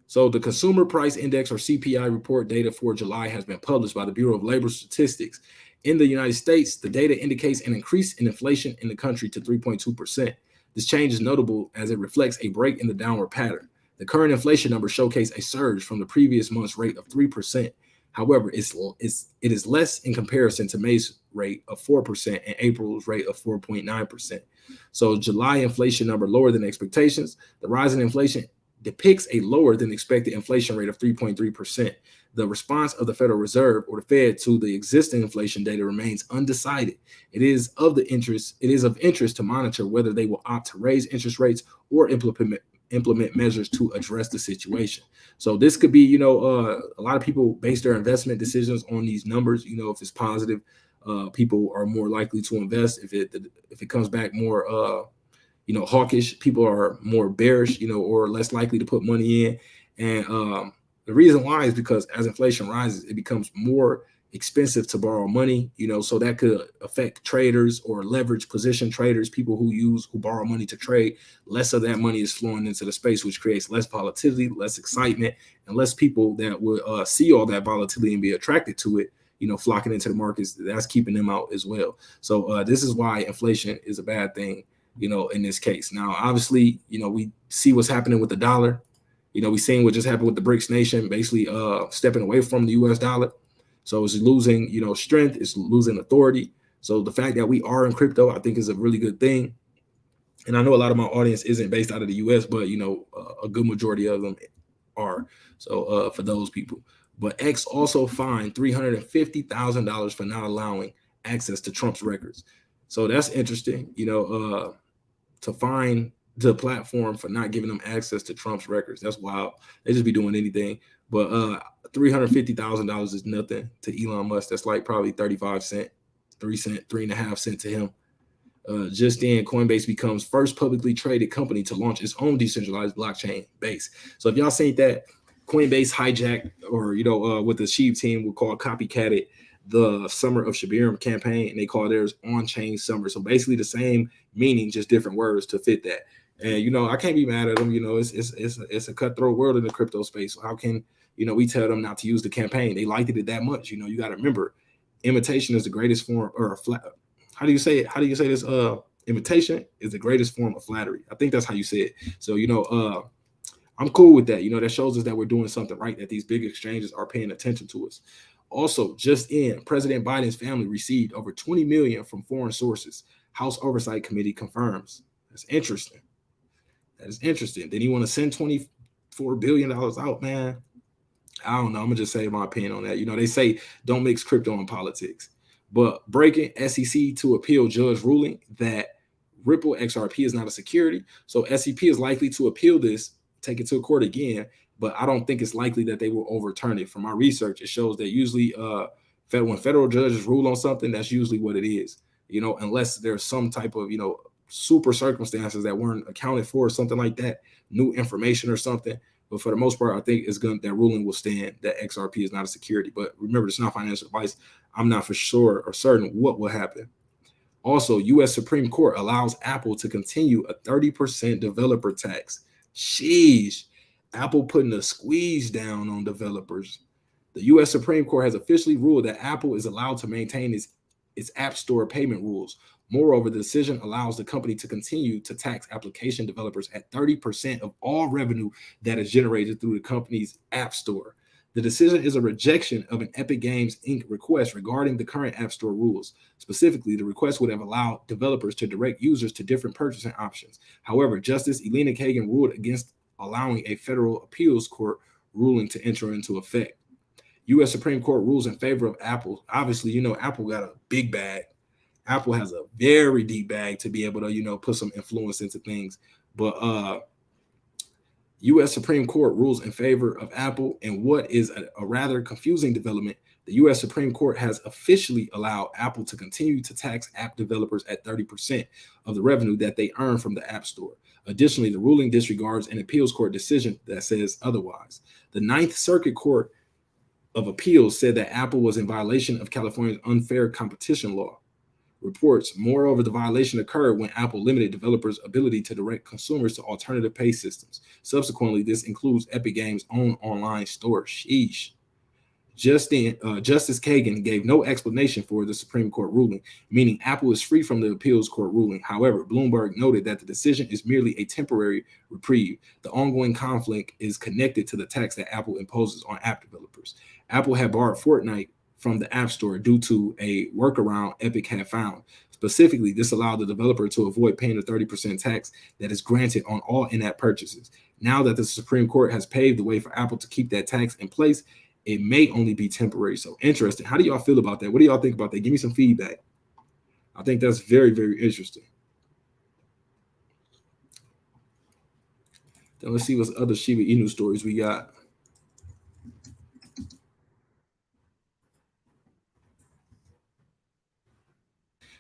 A: So the Consumer Price Index, or CPI report data for July has been published by the Bureau of Labor Statistics. In the United States, the data indicates an increase in inflation in the country to 3.2%. This change is notable as it reflects a break in the downward pattern. The current inflation numbers showcase a surge from the previous month's rate of 3%. However, it is less in comparison to May's rate of 4% and April's rate of 4.9%. So July inflation number lower than expectations. The rise in inflation depicts a lower than expected inflation rate of 3.3%. The response of the Federal Reserve or the Fed to the existing inflation data remains undecided. It is of interest to monitor whether they will opt to raise interest rates or implement measures to address the situation. So this could be, you know, a lot of people base their investment decisions on these numbers. You know, if it's positive, people are more likely to invest. If it comes back more, hawkish. People are more bearish, or less likely to put money in. And the reason why is because as inflation rises, it becomes more expensive to borrow money, so that could affect traders or leverage position traders, people who borrow money to trade. Less of that money is flowing into the space, which creates less volatility, less excitement, and less people that would see all that volatility and be attracted to it, flocking into the markets. That's keeping them out as well. So this is why inflation is a bad thing, in this case. Now, obviously, we see what's happening with the dollar. We seen what just happened with the BRICS nation, basically stepping away from the US dollar. So it's losing, strength, it's losing authority. So the fact that we are in crypto, I think, is a really good thing. And I know a lot of my audience isn't based out of the US, but a good majority of them are. So for those people. But X also fined $350,000 for not allowing access to Trump's records. So that's interesting, to fine the platform for not giving them access to Trump's records. That's wild. They just be doing anything. But $350,000 is nothing to Elon Musk. That's like probably 35 cents, 3 cents, 3.5 cents to him. Just then, Coinbase becomes first publicly traded company to launch its own decentralized blockchain base. So if y'all seen that, Coinbase hijacked, or with the SHIB team, we'll call copycatted the Summer of Shibarium campaign, and they call theirs on-chain summer. So basically the same meaning, just different words to fit that. And I can't be mad at them. It's a cutthroat world in the crypto space. So how can we tell them not to use the campaign? They liked it that much. You got to remember, imitation is the greatest form, or how do you say it? How do you say this? Imitation is the greatest form of flattery. I think that's how you say it. So I'm cool with that. That shows us that we're doing something right, that these big exchanges are paying attention to us. Also, just in, President Biden's family received over $20 million from foreign sources. House Oversight Committee confirms. That's interesting. That is interesting. Then he want to send $24 billion out, man. I don't know. I'm going to just say my opinion on that. They say don't mix crypto and politics. But breaking, SEC to appeal judge ruling that Ripple XRP is not a security. So SEC is likely to appeal this, take it to court again, but I don't think it's likely that they will overturn it. From my research, it shows that usually when federal judges rule on something, that's usually what it is, unless there's some type of, super circumstances that weren't accounted for or something like that, new information or something. But for the most part, I think that ruling will stand, that XRP is not a security. But remember, it's not financial advice. I'm not for sure or certain what will happen. Also, U.S. Supreme Court allows Apple to continue a 30% developer tax. Sheesh. Apple putting a squeeze down on developers. The U.S. Supreme Court has officially ruled that Apple is allowed to maintain its App Store payment rules. Moreover, the decision allows the company to continue to tax application developers at 30% of all revenue that is generated through the company's App Store. The decision is a rejection of an Epic Games Inc. request regarding the current App Store rules. Specifically, the request would have allowed developers to direct users to different purchasing options. However, Justice Elena Kagan ruled against allowing a federal appeals court ruling to enter into effect. U.S. Supreme Court rules in favor of Apple. Obviously, Apple got a big bag. Apple has a very deep bag to be able to, put some influence into things. But U.S. Supreme Court rules in favor of Apple. And what is a rather confusing development, the U.S. Supreme Court has officially allowed Apple to continue to tax app developers at 30% of the revenue that they earn from the App Store. Additionally, the ruling disregards an appeals court decision that says otherwise. The Ninth Circuit Court of Appeals said that Apple was in violation of California's unfair competition law. Reports, moreover, the violation occurred when Apple limited developers' ability to direct consumers to alternative pay systems. Subsequently, this includes Epic Games' own online store. Sheesh. Justice Kagan gave no explanation for the Supreme Court ruling, meaning Apple is free from the appeals court ruling. However, Bloomberg noted that the decision is merely a temporary reprieve. The ongoing conflict is connected to the tax that Apple imposes on app developers. Apple had barred Fortnite from the App Store due to a workaround Epic had found. Specifically, this allowed the developer to avoid paying the 30% tax that is granted on all in-app purchases. Now that the Supreme Court has paved the way for Apple to keep that tax in place, it may only be temporary. So interesting. How do y'all feel about that? What do y'all think about that? Give me some feedback. I think that's very, very interesting. Then let's see what other Shibainu stories we got.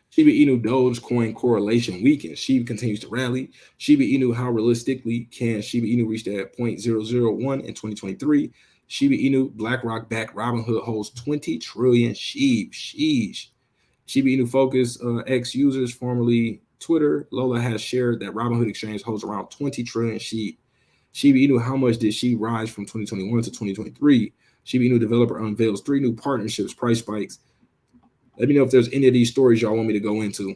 A: Shiba Inu dogecoin correlation weakens. Shiba continues to rally. Shiba Inu, how realistically can Shiba Inu reach that 0.001 in 2023? Shiba Inu, BlackRock backed Robinhood holds 20 trillion shib. Sheesh. Shiba Inu Focus X users, formerly Twitter, Lola has shared that Robinhood Exchange holds around 20 trillion shib. Shiba Inu, how much did she rise from 2021 to 2023? Shiba Inu developer unveils 3 new partnerships, price spikes. Let me know if there's any of these stories y'all want me to go into.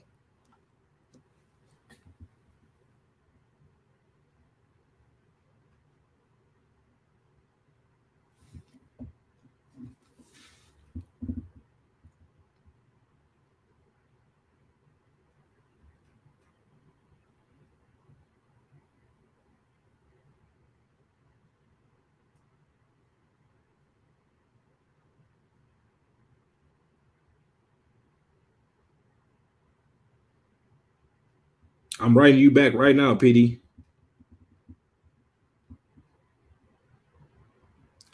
A: I'm writing you back right now, PD.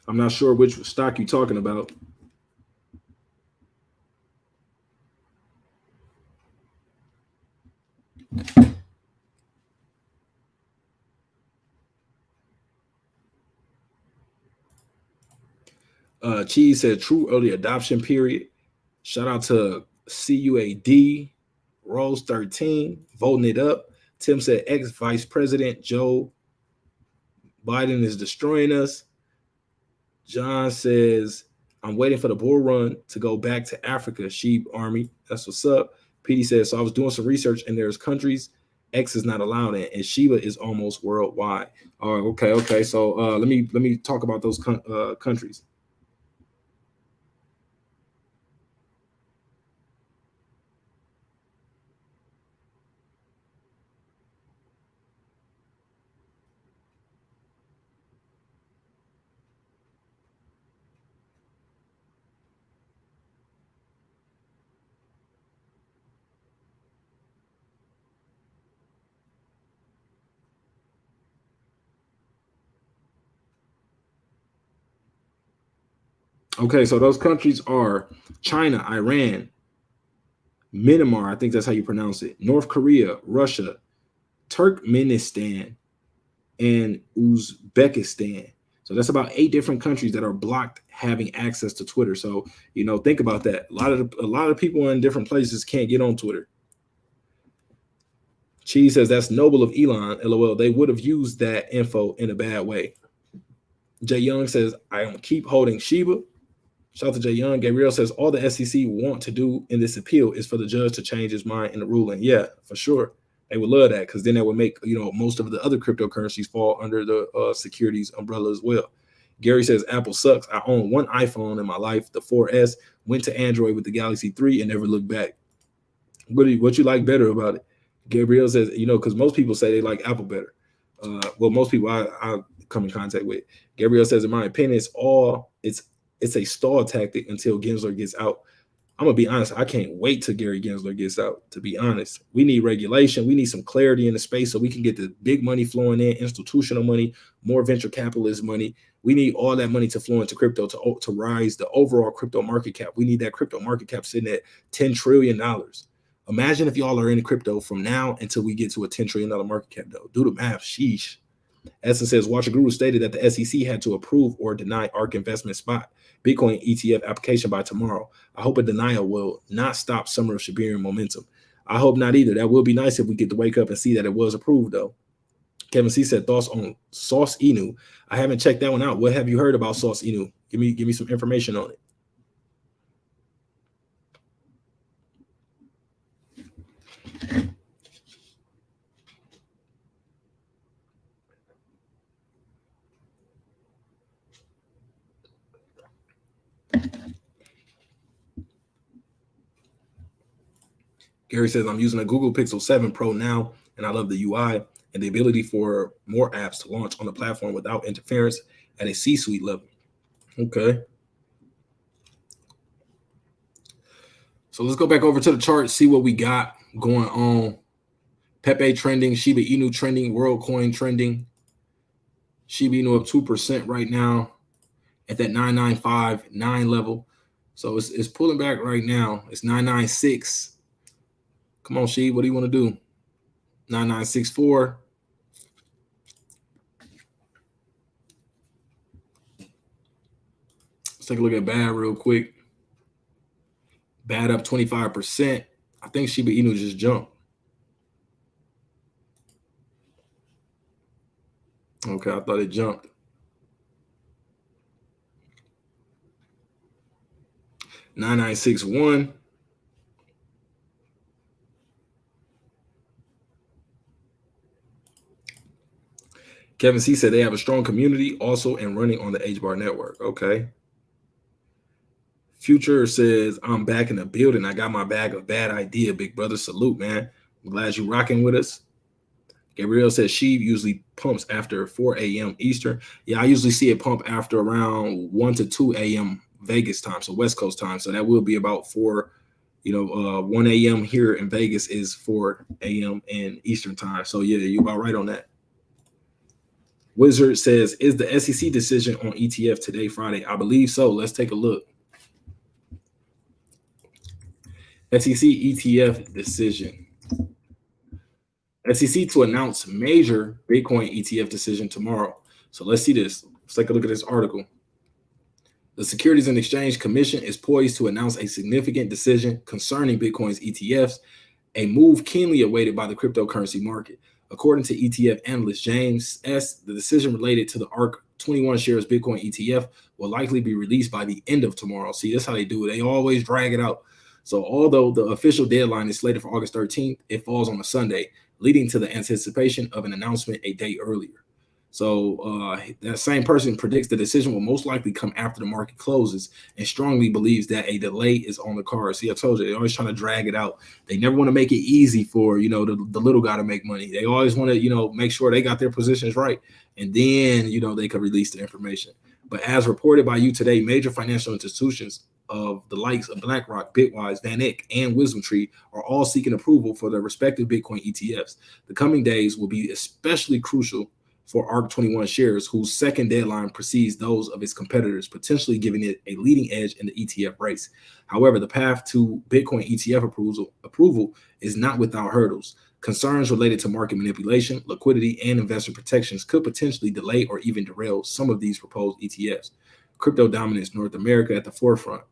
A: I'm not sure which stock you're talking about. Cheese said true early adoption period. Shout out to CUAD, Rose 13, voting it up. Tim said ex-Vice President Joe Biden is destroying us. John says, I'm waiting for the bull run to go back to Africa, Sheep Army. That's what's up. PD says, so I was doing some research and there's countries X is not allowed in, and Shiba is almost worldwide. Oh, okay. So let me talk about those countries. Okay, so those countries are China, Iran, Myanmar, I think that's how you pronounce it, North Korea, Russia, Turkmenistan, and Uzbekistan. So that's about 8 different countries that are blocked having access to Twitter. So, think about that. A lot of people in different places can't get on Twitter. Cheese says that's noble of Elon. LOL. They would have used that info in a bad way. Jay Young says I am keep holding Shiba. Shout out to Jay Young. Gabriel says all the SEC want to do in this appeal is for the judge to change his mind in the ruling. Yeah, for sure. They would love that because then that would make most of the other cryptocurrencies fall under the securities umbrella as well. Gary says Apple sucks. I own one iPhone in my life, the 4S. Went to Android with the Galaxy 3 and never looked back. What you like better about it? Gabriel says, because most people say they like Apple better. Well, most people I come in contact with. Gabriel says, in my opinion, it's a stall tactic until Gensler gets out. I'm gonna be honest. I can't wait till Gary Gensler gets out. To be honest, we need regulation. We need some clarity in the space so we can get the big money flowing in, institutional money, more venture capitalist money. We need all that money to flow into crypto to rise the overall crypto market cap. We need that crypto market cap sitting at $10 trillion. Imagine if y'all are in crypto from now until we get to a $10 trillion market cap, though. Do the math. Sheesh. Essence says, Watcher Guru stated that the SEC had to approve or deny ARK investment spot Bitcoin ETF application by tomorrow. I hope a denial will not stop summer of Shibarium momentum. I hope not either. That will be nice if we get to wake up and see that it was approved, though. Kevin C said, thoughts on Sauce Inu. I haven't checked that one out. What have you heard about Sauce Inu? Give me some information on it. Gary says, I'm using a Google Pixel 7 Pro now, and I love the UI and the ability for more apps to launch on the platform without interference at a C-suite level. Okay. So let's go back over to the chart, see what we got going on. Pepe trending, Shiba Inu trending, WorldCoin trending. Shiba Inu up 2% right now at that 995.9 level. So it's pulling back right now. It's 996. Come on, Shib. What do you want to do? 9964. Let's take a look at bad real quick. Bad up 25%. I think shibainu just jumped. Okay, I thought it jumped. 9961. Kevin C said they have a strong community also and running on the H-Bar network. Okay. Future says, I'm back in the building. I got my bag of bad idea. Big brother, salute, man. I'm glad you rocking with us. Gabriel says Shib usually pumps after 4 a.m. Eastern. Yeah, I usually see it pump after around 1 to 2 a.m. Vegas time, so West Coast time. So that will be about 1 a.m. here in Vegas is 4 a.m. in Eastern time. So yeah, you're about right on that. Wizard says, is the SEC decision on ETF today, Friday? I believe so. Let's take a look. SEC ETF decision. SEC to announce major Bitcoin ETF decision tomorrow. So let's see this. Let's take a look at this article. The Securities and Exchange Commission is poised to announce a significant decision concerning Bitcoin's ETFs, a move keenly awaited by the cryptocurrency market. According to ETF analyst James S., the decision related to the ARK 21 shares Bitcoin ETF will likely be released by the end of tomorrow. See, that's how they do it. They always drag it out. So although the official deadline is slated for August 13th, it falls on a Sunday, leading to the anticipation of an announcement a day earlier. So that same person predicts the decision will most likely come after the market closes and strongly believes that a delay is on the cards. See, I told you, they're always trying to drag it out. They never want to make it easy for, the little guy to make money. They always want to, make sure they got their positions right. And then, they could release the information. But as reported by you today, major financial institutions of the likes of BlackRock, Bitwise, VanEck, and WisdomTree are all seeking approval for their respective Bitcoin ETFs. The coming days will be especially crucial for ARK 21 shares, whose second deadline precedes those of its competitors, potentially giving it a leading edge in the ETF race. However, the path to Bitcoin ETF approval is not without hurdles. Concerns related to market manipulation, liquidity, and investor protections could potentially delay or even derail some of these proposed ETFs. Crypto dominance North America at the forefront.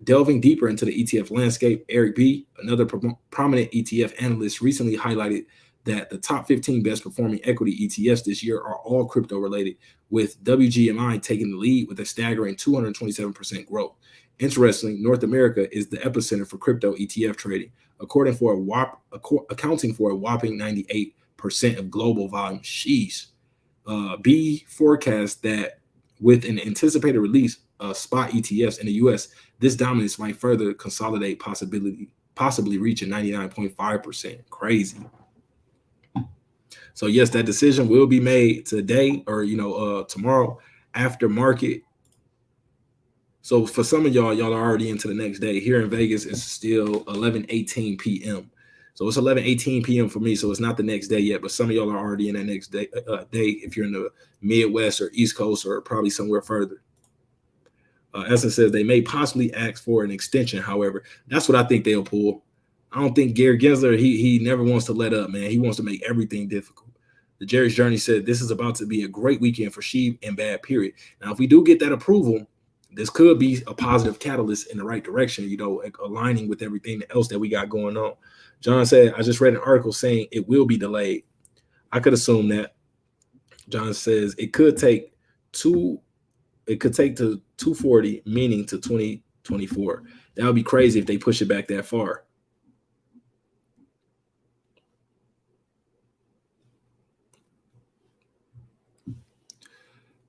A: Delving deeper into the ETF landscape, Eric B., another prominent ETF analyst, recently highlighted that the top 15 best performing equity ETFs this year are all crypto related, with WGMI taking the lead with a staggering 227% growth. Interestingly, North America is the epicenter for crypto ETF trading, accounting for a whopping 98% of global volume. Sheesh. B forecasts that with an anticipated release of spot ETFs in the US, this dominance might further consolidate, possibly reaching 99.5%. Crazy. So yes, that decision will be made today or tomorrow after market. So for some of y'all are already into the next day. Here in Vegas, it's still 11:18 p.m. So it's 11:18 p.m. for me. So it's not the next day yet, but some of y'all are already in that next day if you're in the Midwest or East Coast or probably somewhere further. Essence says they may possibly ask for an extension. However, that's what I think they'll pull. I don't think Gary Gensler, he never wants to let up, man. He wants to make everything difficult. The Jerry's Journey said this is about to be a great weekend for Shib and bad period. Now, if we do get that approval, this could be a positive catalyst in the right direction, aligning with everything else that we got going on. John said, I just read an article saying it will be delayed. I could assume that. John says it could take to 240, meaning to 2024. That would be crazy if they push it back that far.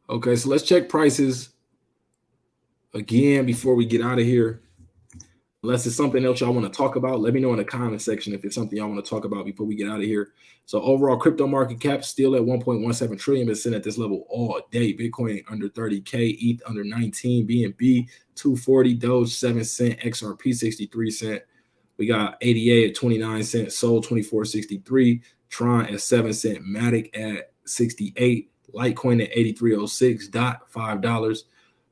A: Okay, so let's check prices again before we get out of here. Unless it's something else y'all want to talk about, let me know in the comment section if it's something y'all want to talk about before we get out of here. So overall crypto market cap still at 1.17 trillion. It's sitting at this level all day. Bitcoin under 30K, ETH under 19, BNB 240, Doge 7 cent, XRP 63 cent. We got ADA at 29 cents, Sol 24.63, Tron at 7 cent, Matic at 68, Litecoin at 83.06, DOT $5.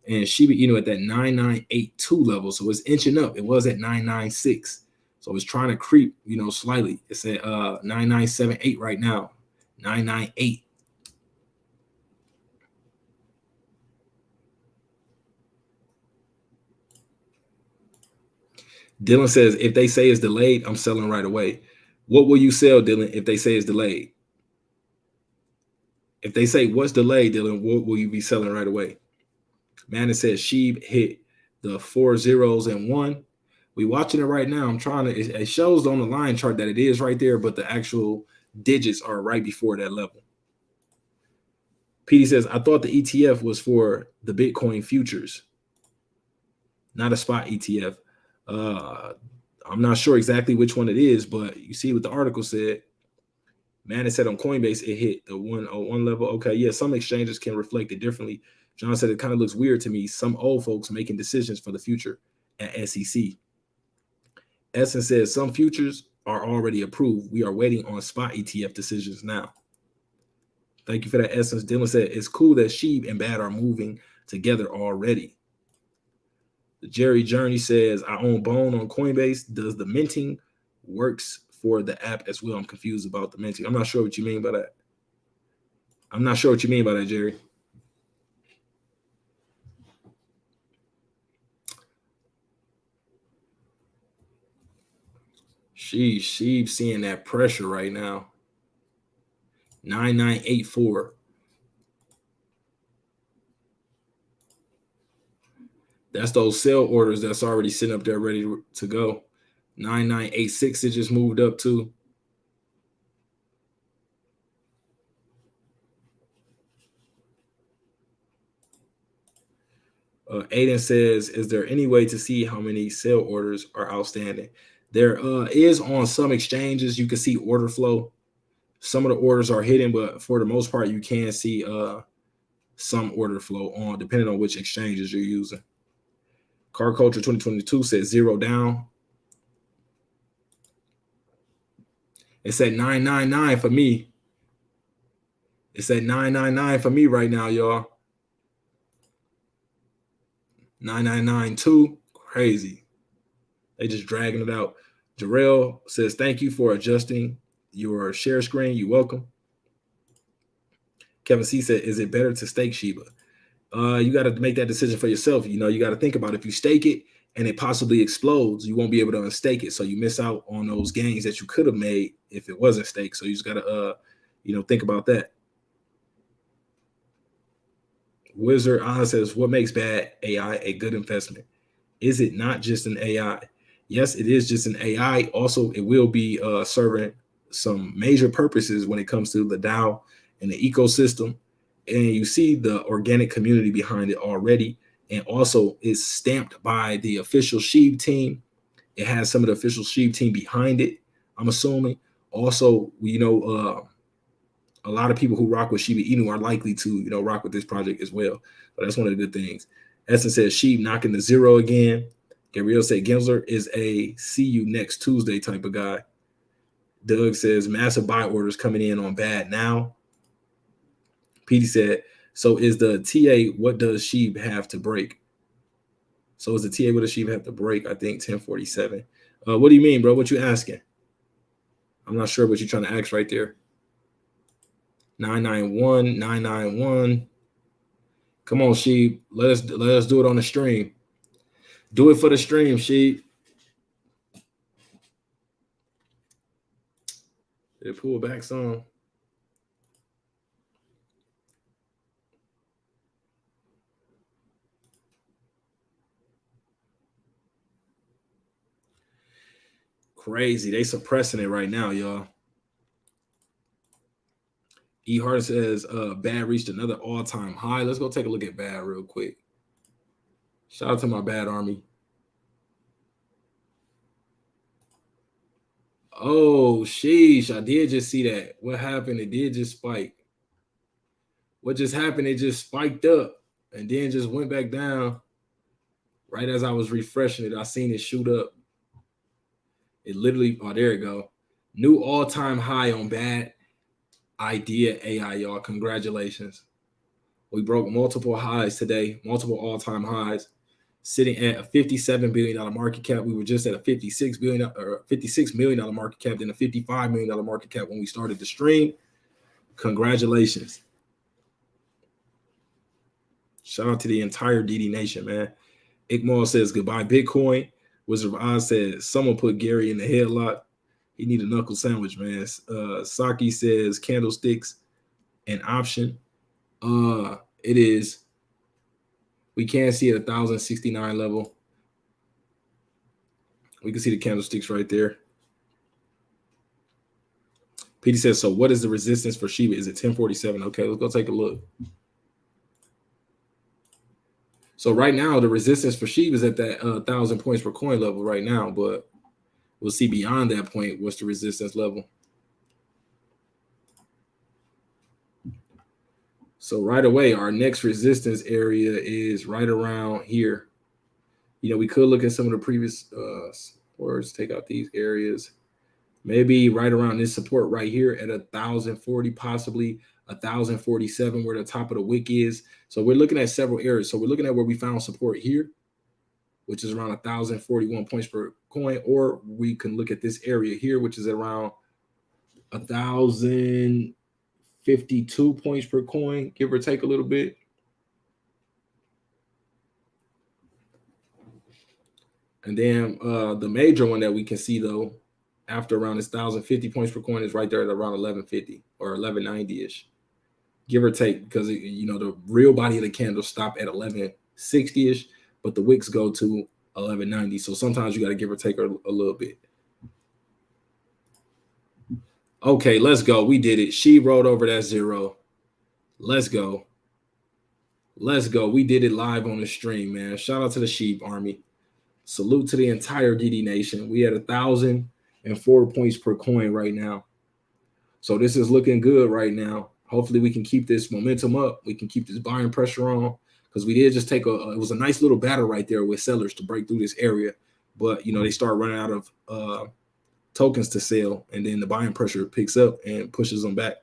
A: And shibainu at that 9982 level. So it's inching up. It was at 996. So it's trying to creep, you know, slightly. It's at 9978 right now. 998. Dylan says, if they say it's delayed, I'm selling right away. What will you sell, Dylan, if they say it's delayed? If they say what's delayed, Dylan, what will you be selling right away? Man, it says Shib hit the 4 zeros and 1. We watching it right now. I'm trying to, it shows on the line chart that it is right there, but the actual digits are right before that level. PD says, I thought the ETF was for the Bitcoin futures, not a spot ETF. I'm not sure exactly which one it is, but you see what the article said. Man, it said on Coinbase, it hit the 101 level. Okay, yeah, some exchanges can reflect it differently. John said it kind of looks weird to me. Some old folks making decisions for the future at SEC. Essence says some futures are already approved. We are waiting on spot ETF decisions now. Thank you for that, Essence. Dylan said it's cool that Shib and BAD are moving together already. Jerry Journey says I own Bone on Coinbase. Does the minting works for the app as well? I'm confused about the minting. I'm not sure what you mean by that. I'm not sure what you mean by that, Jerry. She's seeing that pressure right now. 9984. That's those sell orders that's already sitting up there ready to go. 9986 it just moved up to. Aiden says, is there any way to see how many sell orders are outstanding? There is on some exchanges. You can see order flow. Some of the orders are hidden, but for the most part, you can see some order flow on, depending on which exchanges you're using. Car Culture 2022 says 0 down. It said 999 for me. It said 999 for me right now, y'all. 9992. Crazy. They just dragging it out. Jarrell says, thank you for adjusting your share screen. You're welcome. Kevin C said, is it better to stake Shiba? You got to make that decision for yourself. You know, you got to think about it. If you stake it and it possibly explodes, you won't be able to unstake it. So you miss out on those gains that you could have made if it wasn't staked. So you just got to, think about that. Wizard Oz says, what makes bad AI a good investment? Is it not just an AI? Yes, it is just an AI. Also, it will be serving some major purposes when it comes to the DAO and the ecosystem. And you see the organic community behind it already. And also it's stamped by the official Shib team. It has some of the official Shib team behind it, I'm assuming. Also, a lot of people who rock with shibainu are likely to, rock with this project as well. But that's one of the good things. Essence says Shib knocking the 0 again. Gabriel said Gensler is a see you next Tuesday type of guy. Doug says massive buy orders coming in on BAD now. Petey said, so is the TA, what does Shib have to break? So is the TA, what does Shib have to break? I think 1047. What do you mean, bro? What you asking? I'm not sure what you're trying to ask right there. 991, 991. Come on, Shib. Let us do it on the stream. Do it for the stream, Shib. Did it pull back some? Crazy. They suppressing it right now, y'all. E Hart says BAD reached another all-time high. Let's go take a look at BAD real quick. Shout out to my BAD army. Oh, sheesh. I did just see that. What happened? It did just spike. What just happened? It just spiked up and then just went back down. Right as I was refreshing it, I seen it shoot up. It literally, oh, there it go. New all-time high on BAD idea AI, y'all. Congratulations. We broke multiple highs today, multiple all-time highs. sitting at a $57 billion market cap. We were just at a $56 million market cap, then a $55 million market cap when we started the stream. Congratulations. Shout out to the entire DD Nation, man. Iqmal says goodbye, Bitcoin. Wizard of Oz says someone put Gary in the headlock. He need a knuckle sandwich, man. Saki says candlesticks an option. It is. We can see at 1,069 level. We can see the candlesticks right there. Petey says, so what is the resistance for Shiba? Is it 1047? Okay, let's go take a look. So right now, the resistance for Shiba is at that 1,000 points per coin level right now, but we'll see beyond that point what's the resistance level. So right away, our next resistance area is right around here. You know, we could look at some of the previous supports, take out these areas. Maybe right around this support right here at 1,040, possibly 1,047, where the top of the wick is. So we're looking at several areas. So we're looking at where we found support here, which is around 1,041 points per coin, or we can look at this area here, which is around 1,052 points per coin, give or take a little bit. And then the major one that we can see, though, after around this 1,050 points per coin is right there at around 1,150 or 1,190-ish, give or take, because, you know, the real body of the candle stop at 1,160-ish, but the wicks go to 1,190. So sometimes you got to give or take a little bit. Okay, let's go. We did it. She rolled over that zero. Let's go. Let's go. We did it live on the stream, man. Shout out to the Sheep Army. Salute to the entire DD Nation. We had 1,004 points per coin right now. So this is looking good right now. Hopefully we can keep this momentum up. We can keep this buying pressure on, because we did just take it was a nice little battle right there with sellers to break through this area. But, you know, they start running out of tokens to sell, and then the buying pressure picks up and pushes them back.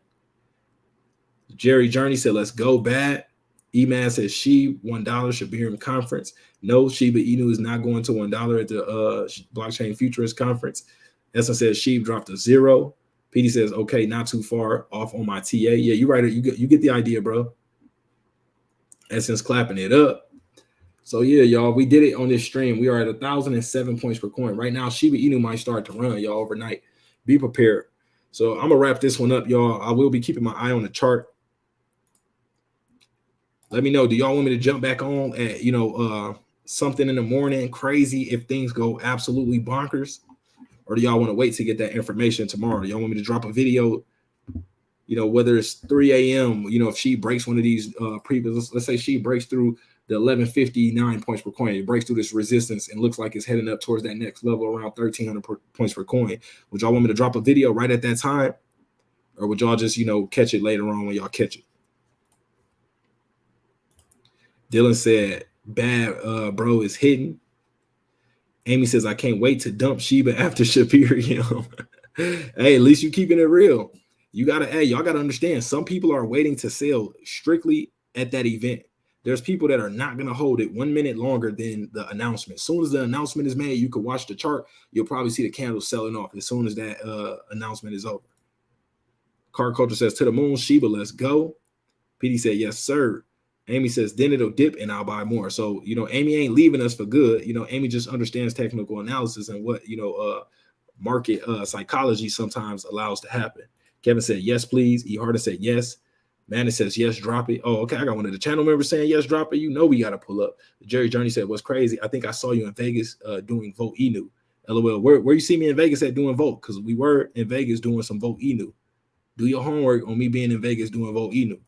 A: Jerry Journey said, let's go bad. E-Man says SHIB $1 Shibarium conference. No, Shiba Inu is not going to $1 at the blockchain futurist conference. Essence says SHIB dropped to 0. PD says, okay, not too far off on my TA. Yeah, you're right. You get the idea, bro. Essence clapping it up. So yeah, y'all, we did it on this stream. We are at 1,007 points per coin. Right now, Shiba Inu might start to run, y'all, overnight. Be prepared. So I'm going to wrap this one up, y'all. I will be keeping my eye on the chart. Let me know, do y'all want me to jump back on at, you know, something in the morning, crazy, if things go absolutely bonkers? Or do y'all want to wait to get that information tomorrow? Do y'all want me to drop a video, you know, whether it's 3 a.m., you know, if she breaks one of these previous, let's say she breaks through the 1,159 points per coin, it breaks through this resistance and looks like it's heading up towards that next level around 1,300 points per coin. Would y'all want me to drop a video right at that time? Or would y'all just, you know, catch it later on when y'all catch it? Dylan said, bad bro is hidden. Amy says, I can't wait to dump Shiba after Shibarium. Hey, at least you keeping it real. You gotta, hey, y'all gotta understand, some people are waiting to sell strictly at that event. There's people that are not gonna hold it 1 minute longer than the announcement. As soon as the announcement is made, you can watch the chart. You'll probably see the candles selling off as soon as that announcement is over. Car Culture says, to the moon, Shiba, let's go. PD said, yes, sir. Amy says, then it'll dip and I'll buy more. So, you know, Amy ain't leaving us for good. You know, Amy just understands technical analysis and what, you know, market psychology sometimes allows to happen. Kevin said, yes, please. E. Harder said, yes. Manny says, yes, drop it. Oh, okay. I got one of the channel members saying, yes, drop it. You know, we got to pull up. Jerry Journey said, what's crazy? I think I saw you in Vegas doing Vote Inu. LOL. Where you see me in Vegas at doing Vote? Because we were in Vegas doing some Vote Inu. Do your homework on me being in Vegas doing Vote Inu.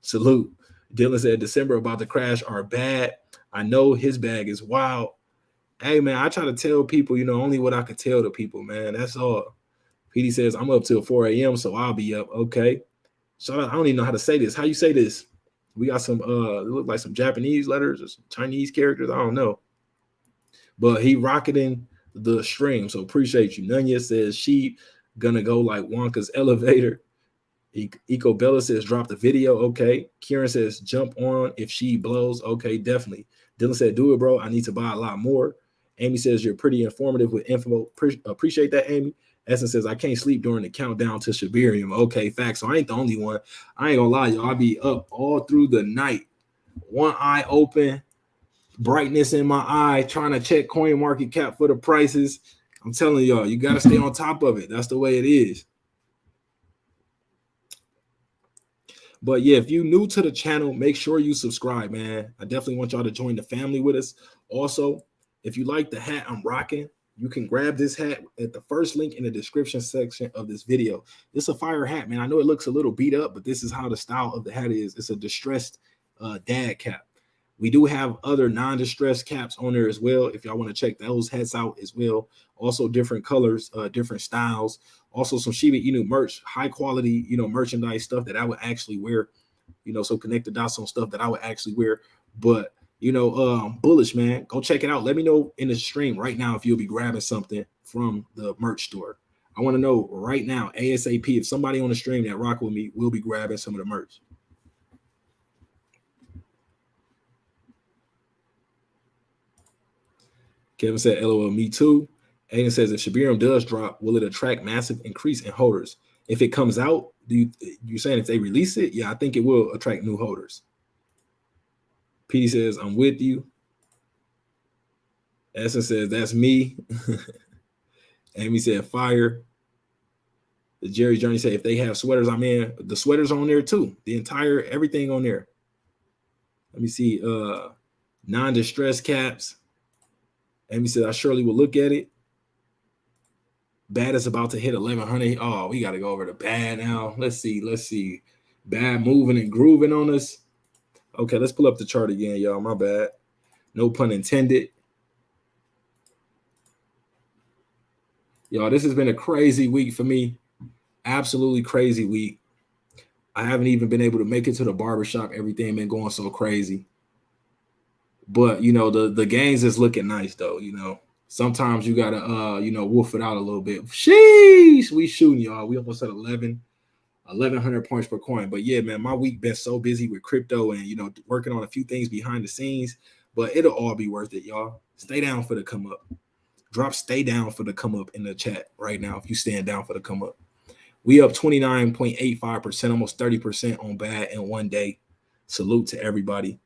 A: Salute. Dylan said, December about to crash are bad. I know his bag is wild. Hey, man, I try to tell people, you know, only what I could tell the people, man. That's all. PD says, I'm up till 4 a.m., so I'll be up. Okay. Shout out. I don't even know how to say this. How you say this? We got some, it look like some Japanese letters or some Chinese characters. I don't know. But he rocketing the stream, so appreciate you. Nunya says, she gonna go like Wonka's elevator. Eco Bella says, drop the video. Okay. Kieran says, jump on if she blows. Okay, definitely. Dylan said, do it, bro. I need to buy a lot more. Amy says, you're pretty informative with info. Appreciate that, Amy. Essence says, I can't sleep during the countdown to Shibarium. Okay, facts. So I ain't the only one. I ain't gonna lie, y'all. I'll be up all through the night. One eye open, brightness in my eye, trying to check coin market cap for the prices. I'm telling y'all, you got to stay on top of it. That's the way it is. But yeah, if you're new to the channel, make sure you subscribe, man. I definitely want y'all to join the family with us. Also, if you like the hat I'm rocking, you can grab this hat at the first link in the description section of this video. It's a fire hat, man. I know it looks a little beat up, but this is how the style of the hat is. It's a distressed dad cap. We do have other non-distressed caps on there as well, if y'all want to check those hats out as well. Also different colors, different styles. Also some Shiba Inu merch, high quality, merchandise stuff that I would actually wear. So connect the dots on stuff that I would actually wear. But bullish, man. Go check it out. Let me know in the stream right now if you'll be grabbing something from the merch store. I want to know right now, ASAP, if somebody on the stream that rock with me will be grabbing some of the merch. Kevin said, LOL, me too. Aiden says, if Shibarium does drop, will it attract massive increase in holders? If it comes out, you're saying if they release it? Yeah, I think it will attract new holders. PD says, I'm with you. Essence says, that's me. Amy said, fire. The Jerry Journey said, if they have sweaters, I'm in. The sweaters on there too. The entire, everything on there. Let me see. Non-distress caps. Amy said, I surely will look at it. Bad is about to hit 1100. Oh, we got to go over to bad now. Let's see. Bad moving and grooving on us. Okay, let's pull up the chart again, y'all. My bad. No pun intended. Y'all, this has been a crazy week for me. Absolutely crazy week. I haven't even been able to make it to the barbershop. Everything been going so crazy. But, the gains is looking nice, though, Sometimes you got to, wolf it out a little bit. Sheesh, we shooting, y'all. We almost at 1,100 points per coin. But, yeah, man, my week been so busy with crypto and, working on a few things behind the scenes. But it'll all be worth it, y'all. Stay down for the come up. Drop stay down for the come up in the chat right now if you stand down for the come up. We up 29.85%, almost 30% on bad in one day. Salute to everybody.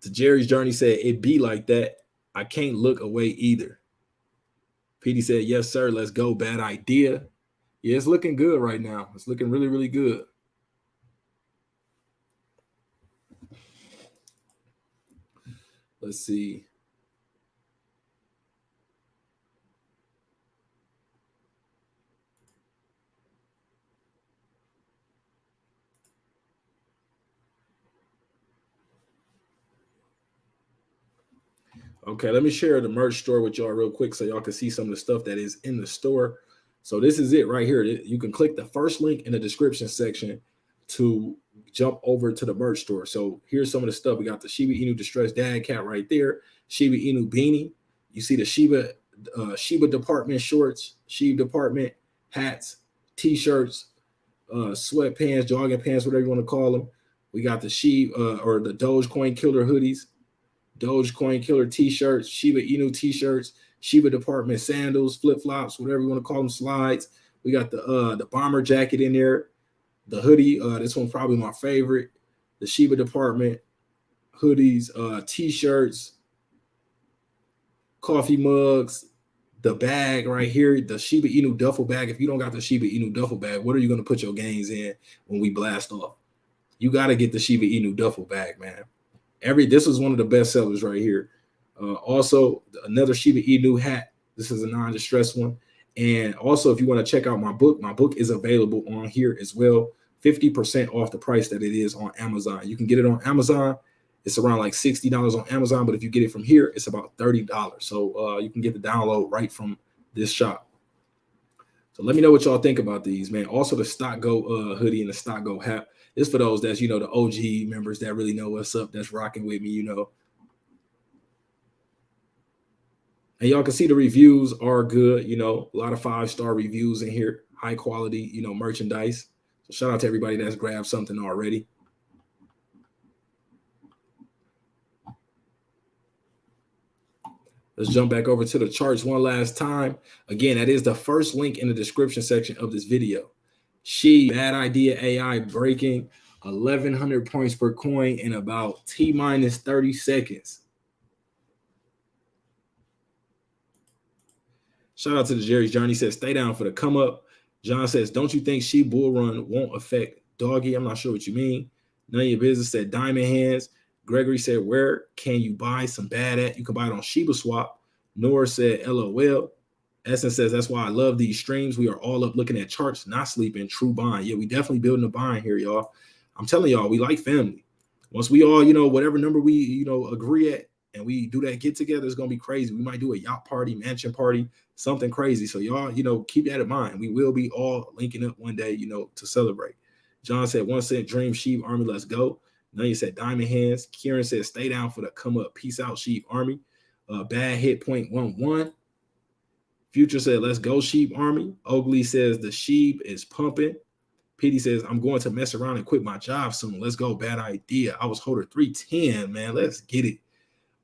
A: The Jerry's Journey said, it be like that. I can't look away either. PD said, yes, sir. Let's go. Bad idea. Yeah, it's looking good right now. It's looking really, really good. Let's see. Okay, let me share the merch store with y'all real quick so y'all can see some of the stuff that is in the store. So this is it right here. You can click the first link in the description section to jump over to the merch store. So here's some of the stuff. We got the Shiba Inu Distressed Dad Cat right there. Shiba Inu Beanie. You see the Shiba department shorts, Shiba department hats, t-shirts, sweatpants, jogging pants, whatever you want to call them. We got the Shiba or the Dogecoin Killer hoodies. Dogecoin Killer t-shirts, Shiba Inu t-shirts, Shiba department sandals, flip-flops, whatever you want to call them, slides. We got the bomber jacket in there, the hoodie. This one's probably my favorite. The Shiba department hoodies, t-shirts, coffee mugs, the bag right here, the Shiba Inu duffel bag. If you don't got the Shiba Inu duffel bag, what are you going to put your gains in when we blast off? You got to get the Shiba Inu duffel bag, man. This is one of the best sellers right here. Also, another Shiba Inu hat. This is a non-distressed one. And also, if you want to check out my book is available on here as well. 50% off the price that it is on Amazon. You can get it on Amazon. It's around like $60 on Amazon, but if you get it from here, it's about $30. So you can get the download right from this shop. So let me know what y'all think about these, man. Also, the StockGoat hoodie and the StockGoat hat. It's for those that's, the OG members that really know what's up, that's rocking with me, And y'all can see the reviews are good, a lot of 5-star reviews in here, high quality, merchandise. So shout out to everybody that's grabbed something already. Let's jump back over to the charts one last time. Again, that is the first link in the description section of this video. Bad idea AI breaking 1,100 points per coin in about T-minus 30 seconds. Shout out to the Jerry's Journey. Says, stay down for the come up. John says, don't you think Shib bull run won't affect Doggy? I'm not sure what you mean. None of your business. Said Diamond Hands. Gregory said, where can you buy some bad at? You can buy it on shibaswap. Nora said, LOL. Essence says, that's why I love these streams. We are all up looking at charts, not sleeping. True bond. Yeah, we definitely building a bond here, y'all. I'm telling y'all, we like family. Once we all, whatever number we, agree at, and we do that get together, it's going to be crazy. We might do a yacht party, mansion party, something crazy. So y'all, keep that in mind. We will be all linking up one day, to celebrate. John said, 1 cent dream, Sheep Army, let's go. Nanya said, Diamond Hands. Kieran said, stay down for the come up. Peace out, Sheep Army. Bad hit 0.11. Future said, let's go, Sheep Army. Oakley says, the sheep is pumping. PD says, I'm going to mess around and quit my job soon. Let's go. Bad idea. I was holder 310, man. Let's get it.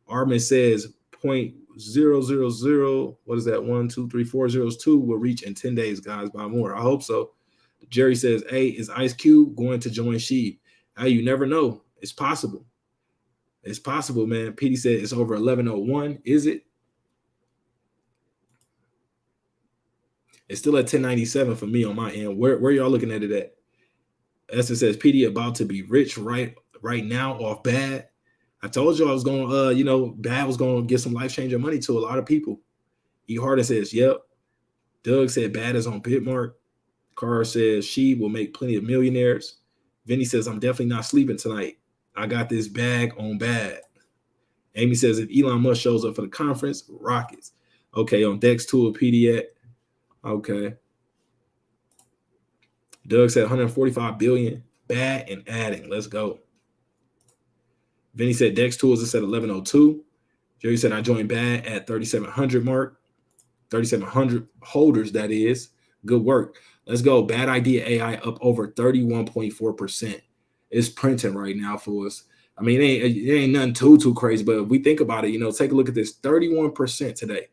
A: Armin says 0.000. What is that? 1, 2, 3, 4 zeros. 2 will reach in 10 days, guys. Buy more. I hope so. Jerry says, hey, is Ice Cube going to join Sheep? Hey, you never know. It's possible. It's possible, man. PD said it's over 1101. Is it? It's still at 1097 for me on my end. Where y'all looking at it at? Esther says, PD about to be rich right now off bad. I told you I was going to, bad was going to get some life-changing money to a lot of people. E. Harden says, yep. Doug said bad is on Bitmark. Carr says she will make plenty of millionaires. Vinny says, I'm definitely not sleeping tonight. I got this bag on bad. Amy says, if Elon Musk shows up for the conference, rockets. Okay, on Dex Tool, PD at. Okay. Doug said 145 billion. Bad and adding. Let's go. Vinny said Dex Tools is at 1102. Jerry said I joined bad at 3,700 mark. 3,700 holders, that is. Good work. Let's go. Bad idea AI up over 31.4%. It's printing right now for us. I mean, it ain't nothing too crazy, but if we think about it, take a look at this 31% today.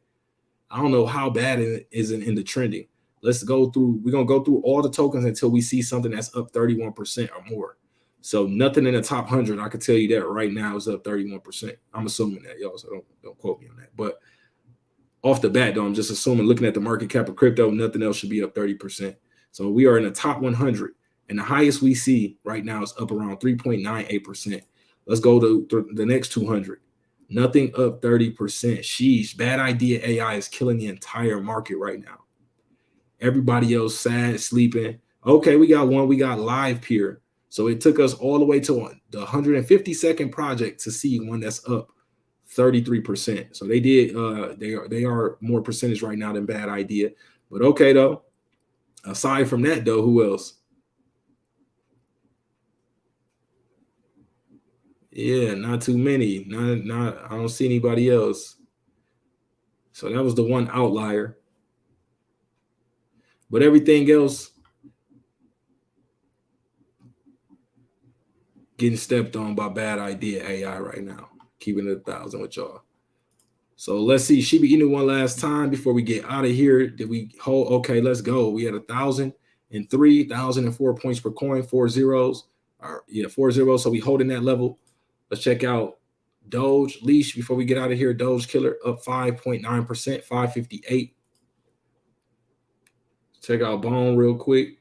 A: I don't know how bad it is in the trending. Let's go through. We're going to go through all the tokens until we see something that's up 31% or more. So nothing in the top 100, I can tell you that right now is up 31%. I'm assuming that, y'all, so don't quote me on that. But off the bat, though, I'm just assuming, looking at the market cap of crypto, nothing else should be up 30%. So we are in the top 100, and the highest we see right now is up around 3.98%. Let's go to the next 200. Nothing up 30%. Sheesh. Bad idea AI is killing the entire market right now. Everybody else sad, sleeping. Okay, we got one. We got live peer. So it took us all the way to the 152nd project to see one that's up 33%. So they did. They are more percentage right now than bad idea. But okay though. Aside from that though, who else? Yeah, not too many. Not. I don't see anybody else. So that was the one outlier. But everything else getting stepped on by bad idea AI right now. Keeping it 1,000 with y'all. So let's see. Shibainu one last time before we get out of here. Did we hold? Okay, let's go. We had 1,003, 1,004 points per coin, 4 zeros. 4 zeros. So we holding that level. Let's check out Doge leash before we get out of here. Doge killer up 5.9%, 558. Check out Bone real quick.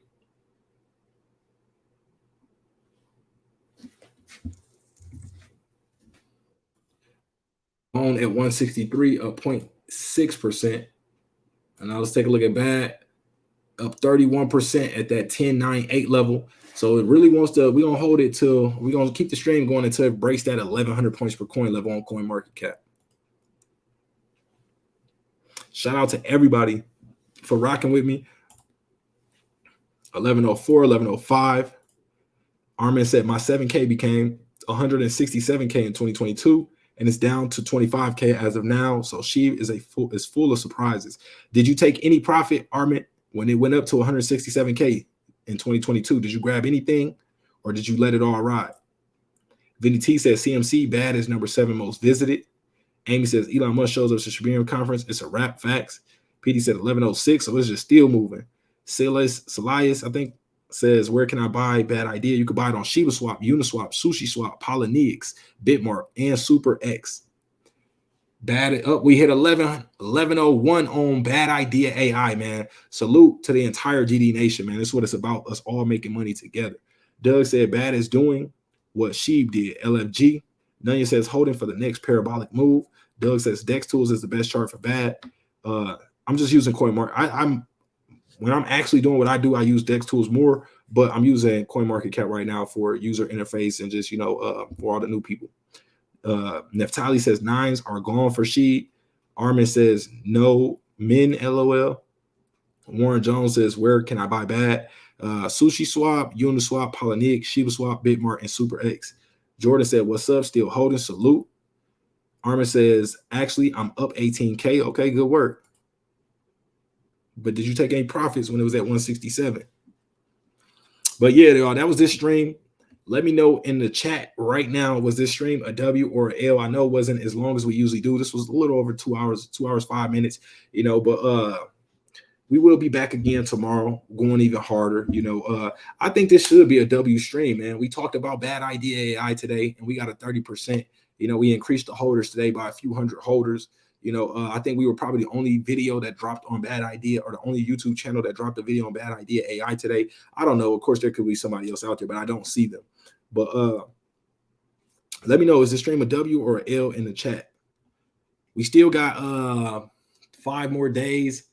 A: Bone at 163, up 0.6%. And now let's take a look at bad, up 31% at that 1098 level. So it really wants to, we're going to hold it till, we're going to keep the stream going until it breaks that 1,100 points per coin level on CoinMarketCap. Shout out to everybody for rocking with me. 1104, 1105. Armin said my 7K became 167K in 2022, and it's down to 25K as of now. So she is full of surprises. Did you take any profit, Armin, when it went up to 167K in 2022? Did you grab anything, or did you let it all ride? Vinny T says CMC bad is number 7 most visited. Amy says Elon Musk shows up to Shibarium conference. It's a wrap. Facts. PD said 1106, so it's just still moving. Salias, I think, says, where can I buy? Bad idea. You could buy it on shibaswap, uniswap, SushiSwap, Polyneix, Bitmark, and Super X. Bad up. We hit 1101 on Bad Idea AI, man. Salute to the entire GD Nation, man. That's what it's about. Us all making money together. Doug said Bad is doing what Shib did. LFG. Nunya says holding for the next parabolic move. Doug says Dex Tools is the best chart for Bad. I'm just using CoinMarket. When I'm actually doing what I do, I use Dex Tools more, but I'm using CoinMarketCap right now for user interface and just, for all the new people. Neftali says nines are gone for Shib. Armin says no min LOL. Warren Jones says where can I buy Bad? SushiSwap, Uniswap, Polyneix, shibaswap, Bitmark, and Super X. Jordan said what's up? Still holding. Salute. Armin says actually I'm up 18K. Okay, good work. But did you take any profits when it was at 167? But yeah, y'all, that was this stream. Let me know in the chat right now, was this stream a W or an L? I know it wasn't as long as we usually do. This was a little over 2 hours, 2 hours, 5 minutes, but we will be back again tomorrow, going even harder. I think this should be a W stream, man. We talked about Bad Idea AI today, and we got a 30%. We increased the holders today by a few hundred holders. I think we were probably the only video that dropped on Bad Idea, or the only YouTube channel that dropped a video on Bad Idea AI today. I don't know. Of course, there could be somebody else out there, but I don't see them. But let me know, is the stream a W or an L in the chat? We still got 5 more days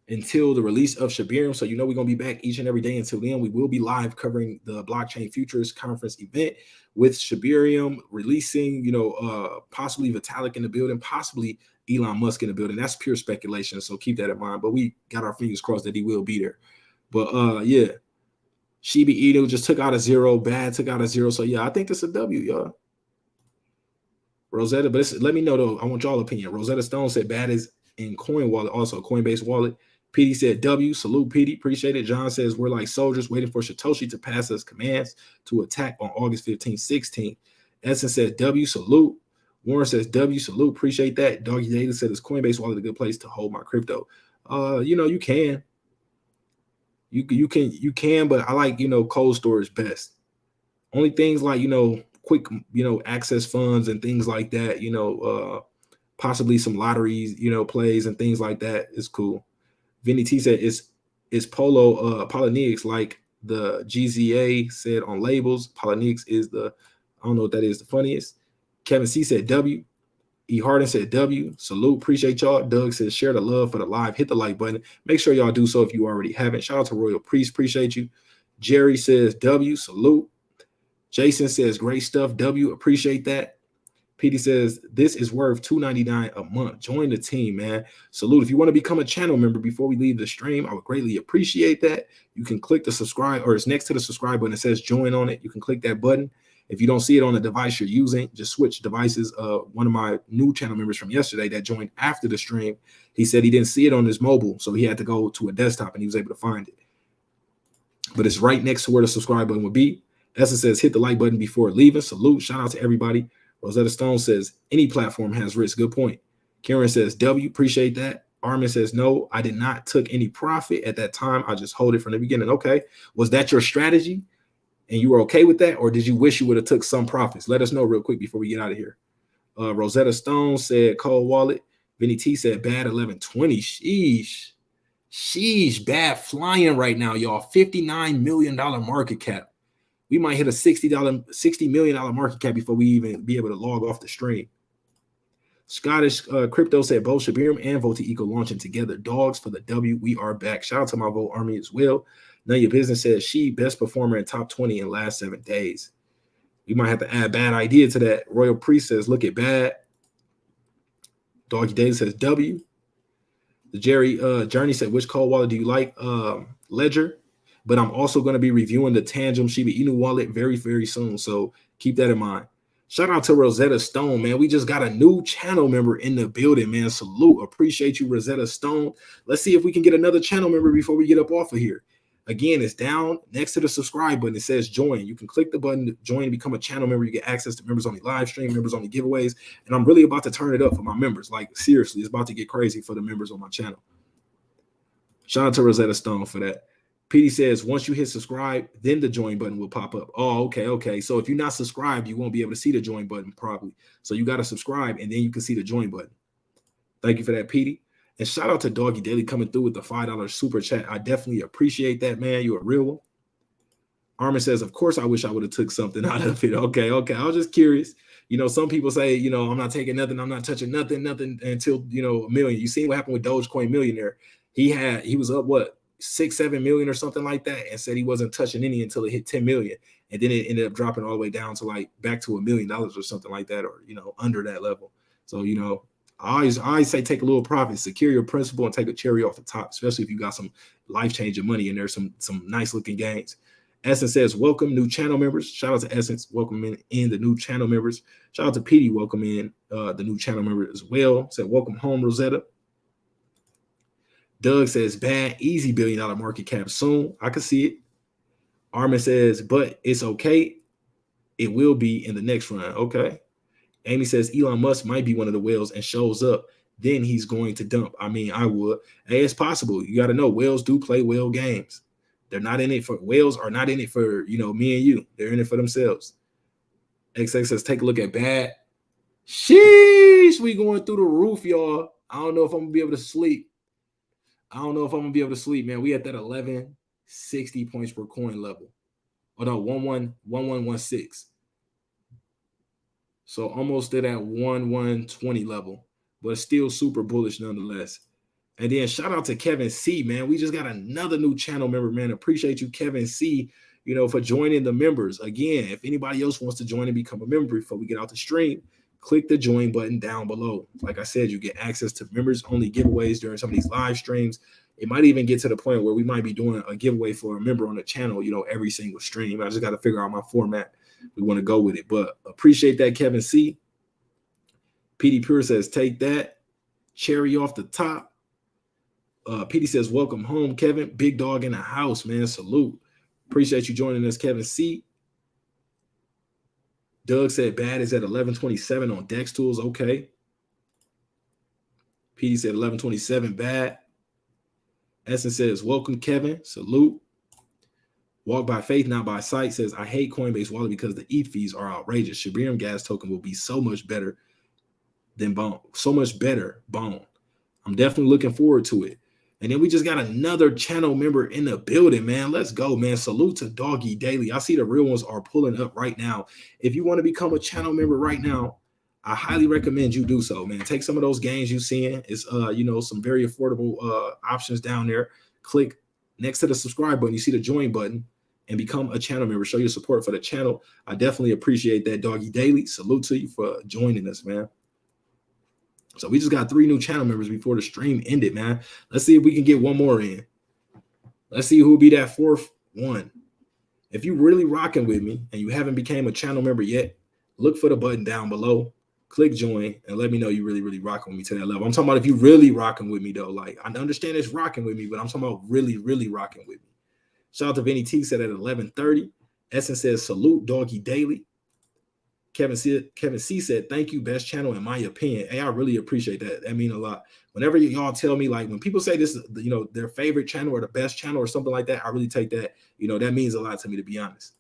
A: until the release of Shibarium. So we're going to be back each and every day until then. We will be live covering the Blockchain Futures Conference event with Shibarium releasing, possibly Vitalik in the building, possibly Elon Musk in the building. That's pure speculation, so keep that in mind. But we got our fingers crossed that he will be there. But yeah. Shibainu just took out a 0. Bad took out a 0. So yeah, I think it's a W, y'all. Rosetta, but let me know though. I want y'all opinion. Rosetta Stone said Bad is in Coin Wallet, also Coinbase Wallet. PD said W. Salute, PD. Appreciate it. John says we're like soldiers waiting for Satoshi to pass us commands to attack on August 15th, 16th. Essence said W. Salute. Warren says W. Salute. Appreciate that. Doggy Data said is Coinbase Wallet a good place to hold my crypto? You can. You can, but I like, cold storage best. Only things like, quick, access funds and things like that, possibly some lotteries, plays and things like that is cool. Vinny T said it's Polyneix, like the GZA said on labels. Polyneix is I don't know what that is, the funniest. Kevin C said W. E. Harden said W. Salute. Appreciate y'all. Doug says share the love for the live. Hit the like button. Make sure y'all do so if you already haven't. Shout out to Royal Priest. Appreciate you. Jerry says W. Salute. Jason says great stuff. W. Appreciate that. PD says this is worth $2.99 a month. Join the team, man. Salute. If you want to become a channel member before we leave the stream, I would greatly appreciate that. You can click the subscribe, or it's next to the subscribe button. It says join on it. You can click that button. If you don't see it on the device you're using, just switch devices. One of my new channel members from yesterday that joined after the stream, he said he didn't see it on his mobile, so he had to go to a desktop and he was able to find it. But it's right next to where the subscribe button would be. Essence says hit the like button before leaving. Salute. Shout out to everybody. Rosetta Stone says any platform has risk. Good point. Karen says W. Appreciate that. Armin says no, I did not took any profit at that time. I just hold it from the beginning. Okay. Was that your strategy? And you were okay with that, or did you wish you would have took some profits? Let us know real quick before we get out of here. Rosetta Stone said cold wallet. Vinny T said bad 1120. Sheesh, bad flying right now, y'all. $59 million market cap. We might hit a $60 million market cap before we even be able to log off the stream. Scottish Crypto said both Shibarium and VotaEco launching together. Dogs for the W. We are back. Shout out to my Vote Army as well. None of your business says she best performer in top 20 in last 7 days. You might have to add Bad Idea to that. Royal Priest says look at Bad. Doggy Davis says W. The Journey said which cold wallet do you like? Ledger. But I'm also going to be reviewing the Tangem Shibainu wallet very, very soon. So keep that in mind. Shout out to Rosetta Stone, man. We just got a new channel member in the building, man. Salute. Appreciate you, Rosetta Stone. Let's see if we can get another channel member before we get up off of here. Again, it's down next to the subscribe button. It says join. You can click the button to join and become a channel member. You get access to members only live stream, members only giveaways. And I'm really about to turn it up for my members. Like, seriously, it's about to get crazy for the members on my channel. Shout out to Rosetta Stone for that. PD says, once you hit subscribe, then the join button will pop up. Oh, okay. So if you're not subscribed, you won't be able to see the join button probably. So you got to subscribe and then you can see the join button. Thank you for that, PD. And shout out to Doggy Daily coming through with the $5 super chat. I definitely appreciate that, man. You're a real one. Armin says, of course, I wish I would have took something out of it. Okay. I was just curious. You know, some people say, you know, I'm not taking nothing. I'm not touching nothing until, you know, $1 million. You seen what happened with Dogecoin Millionaire. He was up, what, 6-7 million or something like that, and said he wasn't touching any until it hit 10 million. And then it ended up dropping all the way down to like back to $1 million or something like that, or, you know, under that level. So, you know, I always say take a little profit, secure your principal, and take a cherry off the top, especially if you got some life-changing money and there's some nice looking gains. Essence says, welcome new channel members. Shout out to Essence, welcome in the new channel members. Shout out to PD, welcome in the new channel member as well. Said, welcome home, Rosetta. Doug says, bad, easy $1 billion market cap soon. I can see it. Armin says, but it's okay. It will be in the next round. Okay. Amy says Elon Musk might be one of the whales and shows up. Then he's going to dump. I mean, I would. Hey, it's possible. You got to know whales do play whale games. They're not in it for whales are not in it for, you know, me and you. They're in it for themselves. XX says, take a look at bad. Sheesh, we going through the roof, y'all. I don't know if I'm gonna be able to sleep. Man. We at that 1160 points per coin level. Oh no, 1116. So almost at that 1120 level, but still super bullish nonetheless. And then shout out to Kevin C, man. We just got another new channel member, man. Appreciate you, Kevin C, you know, for joining the members. Again, if anybody else wants to join and become a member before we get out the stream, click the join button down below. Like I said, you get access to members only giveaways during some of these live streams. It might even get to the point where we might be doing a giveaway for a member on the channel, you know, every single stream. I just got to figure out my format. We want to go with it, but appreciate that, Kevin C. PD Pure says, take that cherry off the top. PD says, welcome home, Kevin. Big dog in the house, man. Salute. Appreciate you joining us, Kevin C. Doug said bad is at 1127 on Dex Tools. Okay. PD said 1127 bad. Essence says, welcome, Kevin. Salute. Walk by faith, not by sight says, I hate Coinbase wallet because the ETH fees are outrageous. Shibarium gas token will be so much better than Bone. So much better, Bone. I'm definitely looking forward to it. And then we just got another channel member in the building, man. Let's go, man. Salute to Doggy Daily. I see the real ones are pulling up right now. If you want to become a channel member right now, I highly recommend you do so, man. Take some of those gains you're seeing. It's, you know, some very affordable options down there. Click next to the subscribe button. You see the join button and become a channel member. Show your support for the channel. I definitely appreciate that, Doggy Daily. Salute to you for joining us, man. So we just got 3 new channel members before the stream ended, man. Let's see if we can get one more in. Let's see who will be that 4th one. If you're really rocking with me and you haven't became a channel member yet, look for the button down below. Click join and let me know you really rocking with me to that level. I'm talking about if you really rocking with me, though. Like, I understand it's rocking with me, but I'm talking about really rocking with me. Shout out to Vinny T said at 11:30. Essence says salute Doggy Daily. Kevin C said, thank you, best channel in my opinion. Hey, I really appreciate that. That means a lot. Whenever y'all tell me, like, when people say this, you know, their favorite channel or the best channel or something like that, I really take that, you know, that means a lot to me, to be honest.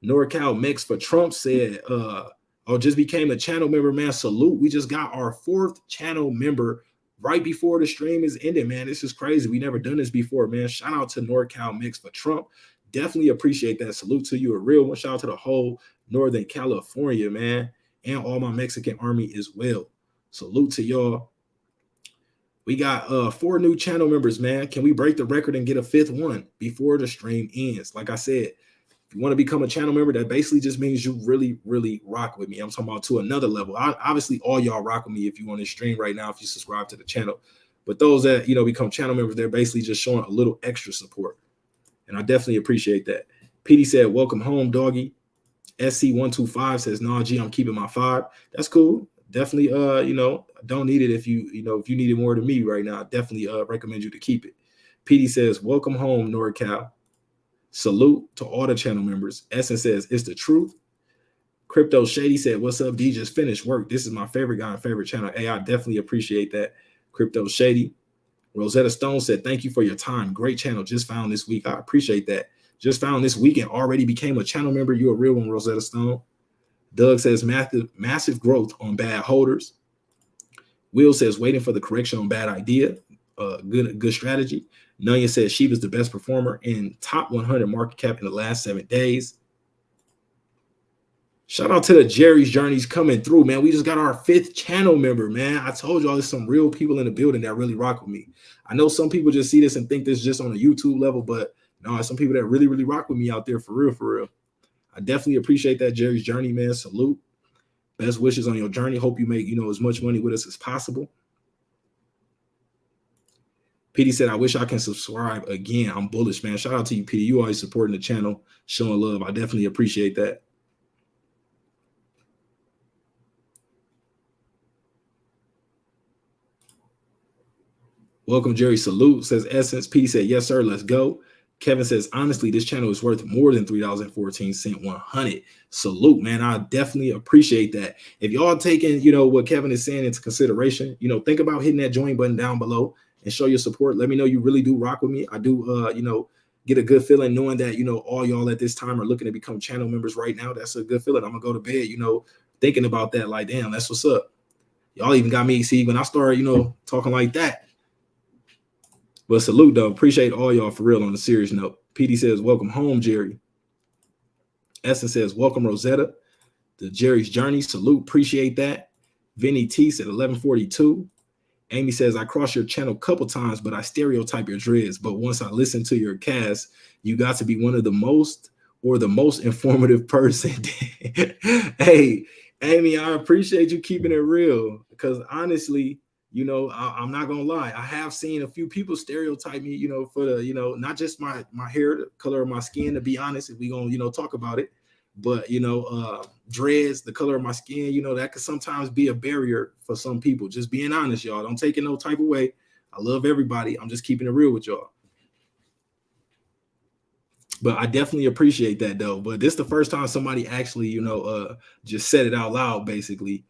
A: NorCal Mix for Trump said, just became a channel member, man. Salute. We just got our 4th channel member right before the stream is ended, man. This is crazy. We never done this before, man. Shout out to NorCal Mix for Trump. Definitely appreciate that. Salute to you, a real one. Shout out to the whole Northern California, man, and all my Mexican army as well. Salute to y'all. We got 4 new channel members, man. Can we break the record and get a 5th one before the stream ends? Like I said, if you want to become a channel member, that basically just means you really rock with me. I'm talking about to another level. Obviously, all y'all rock with me if you want to stream right now, if you subscribe to the channel. But those that, you know, become channel members, they're basically just showing a little extra support. And I definitely appreciate that. PD said, welcome home, Doggy. SC125 says, nah, G, I'm keeping my 5. That's cool. Definitely, you know, don't need it if you need it more than me right now. I definitely recommend you to keep it. PD says, welcome home, NorCal. Salute to all the channel members. Essence says, it's the truth. Crypto Shady said, what's up, D? Just finished work. This is my favorite guy and favorite channel. Hey, I definitely appreciate that. Crypto Shady. Rosetta Stone said, thank you for your time. Great channel. Just found this week. I appreciate that. Just found this week and already became a channel member. You're a real one, Rosetta Stone. Doug says, massive growth on bad holders. Will says, waiting for the correction on bad idea. Good strategy. Nunya says, Shiba is the best performer in top 100 market cap in the last 7 days. Shout out to the Jerry's Journeys coming through, man. We just got our 5th channel member, man. I told y'all there's some real people in the building that really rock with me. I know some people just see this and think this is just on a YouTube level, but no, some people that really, really rock with me out there for real, for real. I definitely appreciate that, Jerry's Journey, man. Salute. Best wishes on your journey. Hope you make, as much money with us as possible. PD said, I wish I can subscribe again. I'm bullish, man. Shout out to you, PD. You always supporting the channel, showing love. I definitely appreciate that. Welcome, Jerry. Salute, says Essence. PD said, yes, sir. Let's go. Kevin says, honestly, this channel is worth more than $3.14, 100. Salute, man. I definitely appreciate that. If y'all taking, what Kevin is saying into consideration, think about hitting that join button down below and show your support. Let me know you really do rock with me. I do, get a good feeling knowing that, all y'all at this time are looking to become channel members right now. That's a good feeling. I'm going to go to bed, thinking about that. Like, damn, that's what's up. Y'all even got me, see, when I start, talking like that. But salute, though. Appreciate all y'all for real on a serious note. PD says, welcome home, Jerry. Essence says, welcome, Rosetta. The Jerry's Journey. Salute. Appreciate that. Vinny T said 1142. Amy says, I crossed your channel a couple times, but I stereotype your dreads. But once I listen to your cast, you got to be one of the most or the most informative person. Hey, Amy, I appreciate you keeping it real because honestly, I'm not gonna lie. I have seen a few people stereotype me, for the, not just my hair, the color of my skin, to be honest, if we gonna, talk about it, but dreads, the color of my skin, that could sometimes be a barrier for some people. Just being honest, y'all. Don't take it no type of way. I love everybody. I'm just keeping it real with y'all. But I definitely appreciate that though. But this is the first time somebody actually, just said it out loud, basically.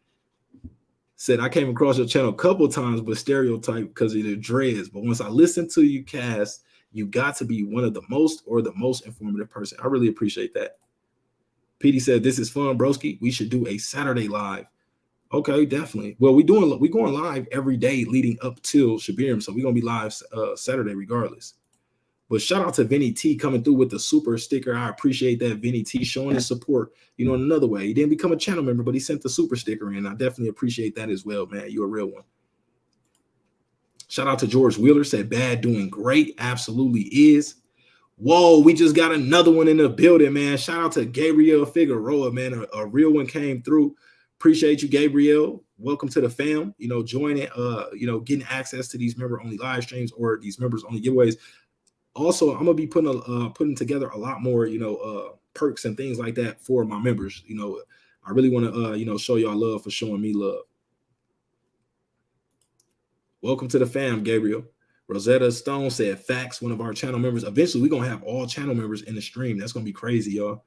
A: Said, I came across your channel a couple times, but stereotype because of the dreads. But once I listened to you cast, you got to be one of the most or the most informative person. I really appreciate that. PD said, this is fun, broski. We should do a Saturday live. Okay, definitely. Well, we're going live every day leading up till Shibarium. So we're going to be live Saturday regardless. But shout out to Vinny T coming through with the super sticker. I appreciate that, Vinny T, showing his support, in another way. He didn't become a channel member, but he sent the super sticker in. I definitely appreciate that as well, man. You're a real one. Shout out to George Wheeler, said bad doing great. Absolutely is. Whoa, we just got another one in the building, man. Shout out to Gabriel Figueroa, man. A real one came through. Appreciate you, Gabriel. Welcome to the fam. Joining, getting access to these member-only live streams or these members-only giveaways. Also, I'm gonna be putting together a lot more, perks and things like that for my members. I really want to, show y'all love for showing me love. Welcome to the fam, Gabriel. Rosetta Stone said, facts, one of our channel members. Eventually, we're gonna have all channel members in the stream. That's gonna be crazy, y'all.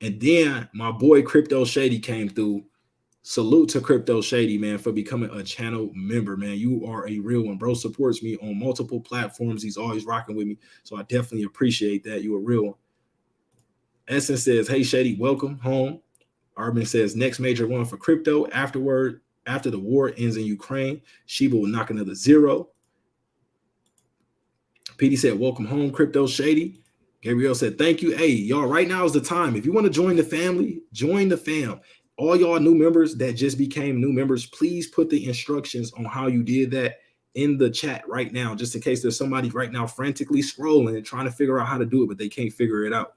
A: And then my boy Crypto Shady came through. Salute to Crypto Shady, man, for becoming a channel member, man. You are a real one. Bro supports me on multiple platforms. He's always rocking with me. So I definitely appreciate that. You're a real one. Essence says, hey, Shady, welcome home. Armin says, next major one for crypto. After the war ends in Ukraine, Shiba will knock another zero. PD said, welcome home, Crypto Shady. Gabriel said, thank you. Hey, y'all, right now is the time. If you want to join the family, join the fam. All y'all new members that just became new members, please put the instructions on how you did that in the chat right now, just in case there's somebody right now frantically scrolling and trying to figure out how to do it, but they can't figure it out.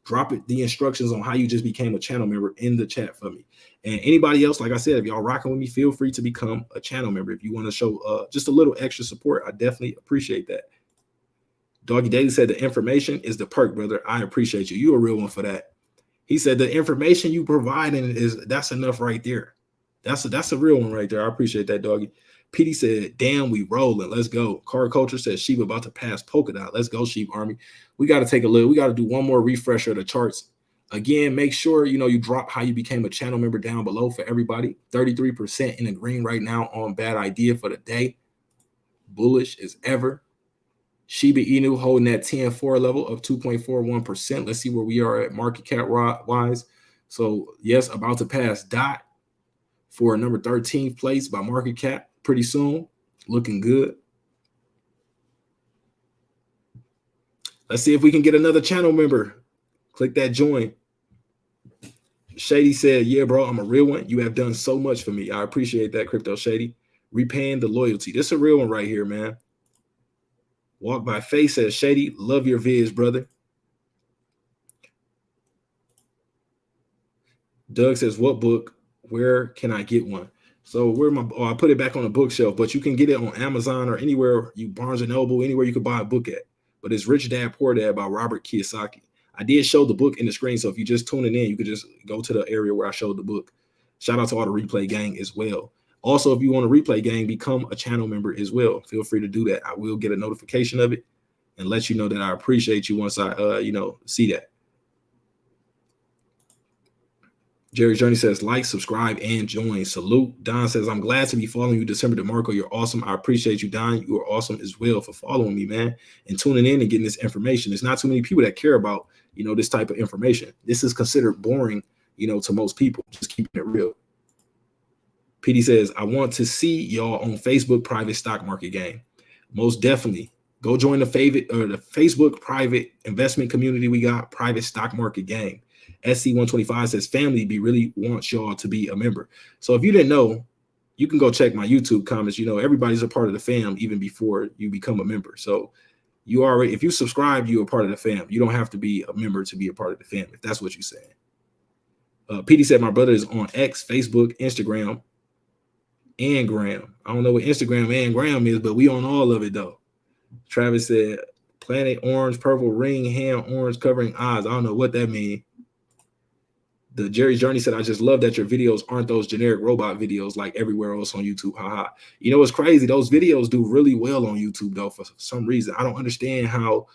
A: Drop the instructions on how you just became a channel member in the chat for me. And anybody else, like I said, if y'all rocking with me, feel free to become a channel member. If you want to show just a little extra support, I definitely appreciate that. Doggy Daily said the information is the perk, brother. I appreciate you. You're a real one for that. He said the information you providing that's enough right there. That's a real one right there. I appreciate that, Doggy. PD said, damn, we rolling. Let's go. Car Culture says Shiba about to pass Polkadot. Let's go, Sheep Army. We got to take a look. We got to do one more refresher of the charts. Again, make sure you drop how you became a channel member down below for everybody. 33% in the green right now on bad idea for the day. Bullish as ever. Shiba Inu holding that 10-4 level of 2.41%. Let's see where we are at market cap wise. So yes, about to pass Dot for number 13th place by market cap pretty soon. Looking good. Let's see if we can get another channel member. Click that join. Shady said, yeah, bro, I'm a real one. You have done so much for me. I appreciate that, Crypto Shady. Repaying the loyalty. This is a real one right here, man. Walk by Faith says, Shady, love your vids, brother. Doug says, what book? Where can I get one? So I put it back on the bookshelf, but you can get it on Amazon or anywhere, Barnes & Noble, anywhere you could buy a book at. But it's Rich Dad, Poor Dad by Robert Kiyosaki. I did show the book in the screen, so if you're just tuning in, you could just go to the area where I showed the book. Shout out to all the replay gang as well. Also, if you want a replay gang, become a channel member as well. Feel free to do that. I will get a notification of it and let you know that I appreciate you once I see that. Jerry's Journey says, like, subscribe, and join. Salute. Don says, I'm glad to be following you, DecemberDeMarco. You're awesome. I appreciate you, Don. You are awesome as well for following me, man, and tuning in and getting this information. There's not too many people that care about, this type of information. This is considered boring, to most people. Just keeping it real. PD says, I want to see y'all on Facebook private stock market game. Most definitely. Go join the Facebook private investment community we got, private stock market game. SC125 says, family really wants y'all to be a member. So if you didn't know, you can go check my YouTube comments. Everybody's a part of the fam even before you become a member. So if you subscribe, you're a part of the fam. You don't have to be a member to be a part of the fam, if that's what you're saying. PD said, my brother is on X, Facebook, Instagram, and Gram. I don't know what Instagram and Gram is, but we on all of it though. Travis said, planet orange, purple ring, hand orange covering eyes. I don't know what that means. The Jerry's Journey said, I just love that your videos aren't those generic robot videos like everywhere else on YouTube. Haha. It's crazy. Those videos do really well on YouTube though, for some reason. I don't understand how,